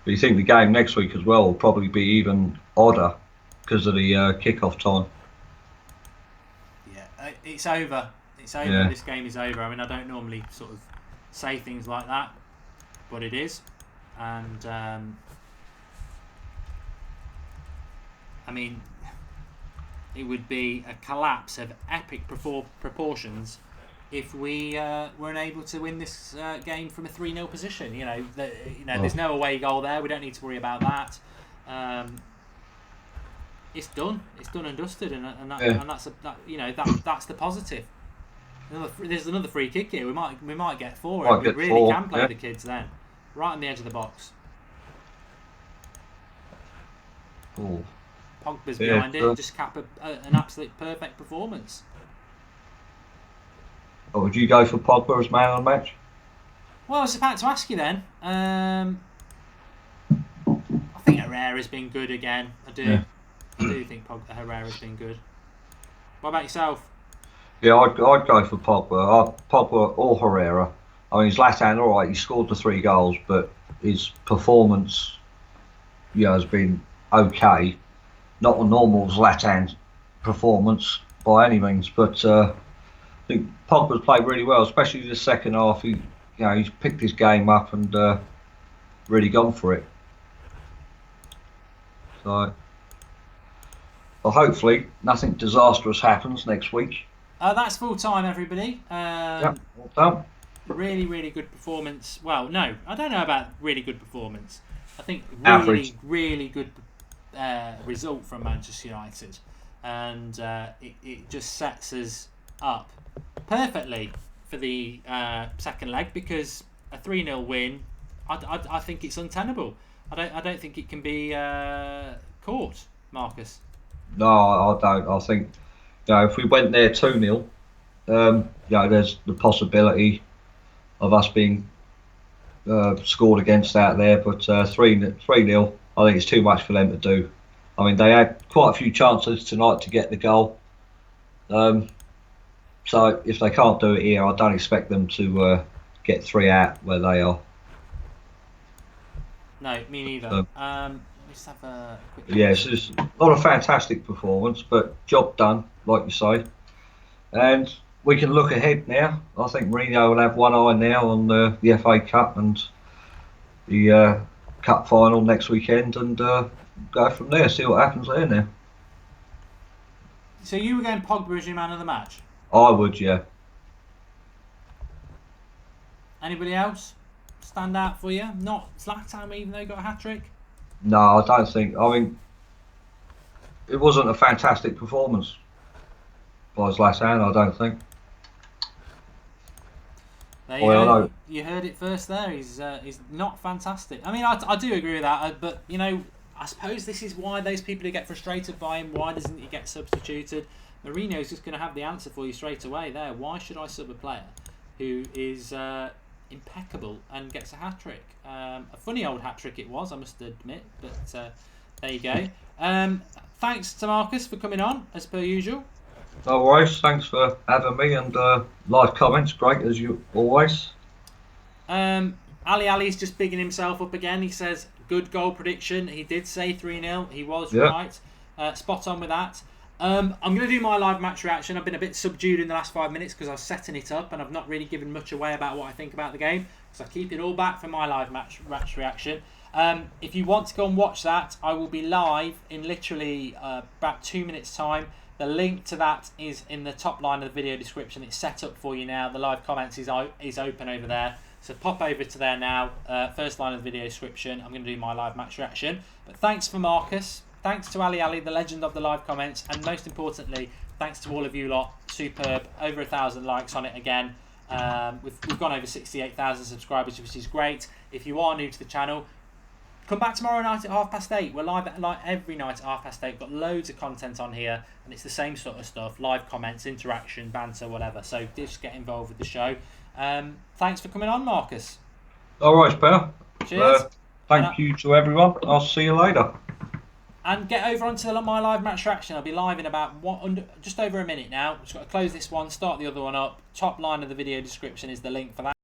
But you think the game next week as well will probably be even odder because of the kick-off time? Yeah, it's over. It's over. Yeah. This game is over. I mean, I don't normally sort of say things like that, but it is. And I mean, it would be a collapse of epic proportions if we weren't able to win this game from a 3-0 position. There's no away goal there. We don't need to worry about that. It's done. It's done and dusted, and that's that's the positive. There's another free kick here. We might get 4. We really can play the kids then, right on the edge of the box. Ooh. Pogba's behind it. Just cap an absolute perfect performance. Or would you go for Pogba as man of the match? Well, I was about to ask you then. I think Herrera's been good again. I do think Herrera's been good. What about yourself? Yeah, I'd go for Pogba. Pogba or Herrera. I mean, Zlatan, all right, he scored the 3 goals, but his performance, has been okay. Not a normal Zlatan performance by any means, but I think Pogba's played really well, especially the second half. He's picked his game up and really gone for it. So, well, hopefully nothing disastrous happens next week. That's full time, everybody. Well done. Really, really good performance. Well, no, I don't know about really good performance. I think Average. really good result from Manchester United, and it just sets us up perfectly for the second leg, because a 3-0 win, I think it's untenable. I don't think it can be caught, Marcus. No, I don't. I think if we went there 2-0, there's the possibility of us being scored against out there. But 3-0, I think it's too much for them to do. I mean, they had quite a few chances tonight to get the goal. So if they can't do it here, I don't expect them to get 3 out where they are. No, me neither. Let's have a quick look. Yes, it's not a fantastic performance, but job done, like you say. And we can look ahead now. I think Mourinho will have one eye now on the FA Cup and the Cup final next weekend, and go from there, see what happens there now. So you were going Pogba as your man of the match? I would, yeah. Anybody else stand out for you? Not Zlatan, even though he got a hat-trick? No, I don't think. I mean, it wasn't a fantastic performance by Zlatan, I don't think. There you go. You heard it first there. He's not fantastic. I mean, I do agree with that, but I suppose this is why those people who get frustrated by him, why doesn't he get substituted? Mourinho's just going to have the answer for you straight away there. Why should I sub a player who is impeccable and gets a hat-trick? A funny old hat-trick it was, I must admit, but there you go. Thanks to Marcus for coming on, as per usual. No worries, thanks for having me, and live comments, great as you always. Ali's just bigging himself up again. He says, good goal prediction. He did say 3-0, he was right. Spot on with that. I'm going to do my live match reaction. I've been a bit subdued in the last 5 minutes because I was setting it up and I've not really given much away about what I think about the game. because I keep it all back for my live match reaction. If you want to go and watch that, I will be live in literally about 2 minutes time. The link to that is in the top line of the video description. It's set up for you now. The live comments is open over there. So pop over to there now. First line of the video description. I'm going to do my live match reaction. But thanks for Marcus. Thanks to Ali, the legend of the live comments. And most importantly, thanks to all of you lot. Superb. Over 1,000 likes on it again. We've gone over 68,000 subscribers, which is great. If you are new to the channel, come back tomorrow night at 8:30. We're live every night at 8:30. We've got loads of content on here, and it's the same sort of stuff: live comments, interaction, banter, whatever. So just get involved with the show. Thanks for coming on, Marcus. All right, pal. Cheers. Thank you to everyone. I'll see you later. And get over onto my live match reaction. I'll be live in about just over a minute now. Just got to close this one, start the other one up. Top line of the video description is the link for that.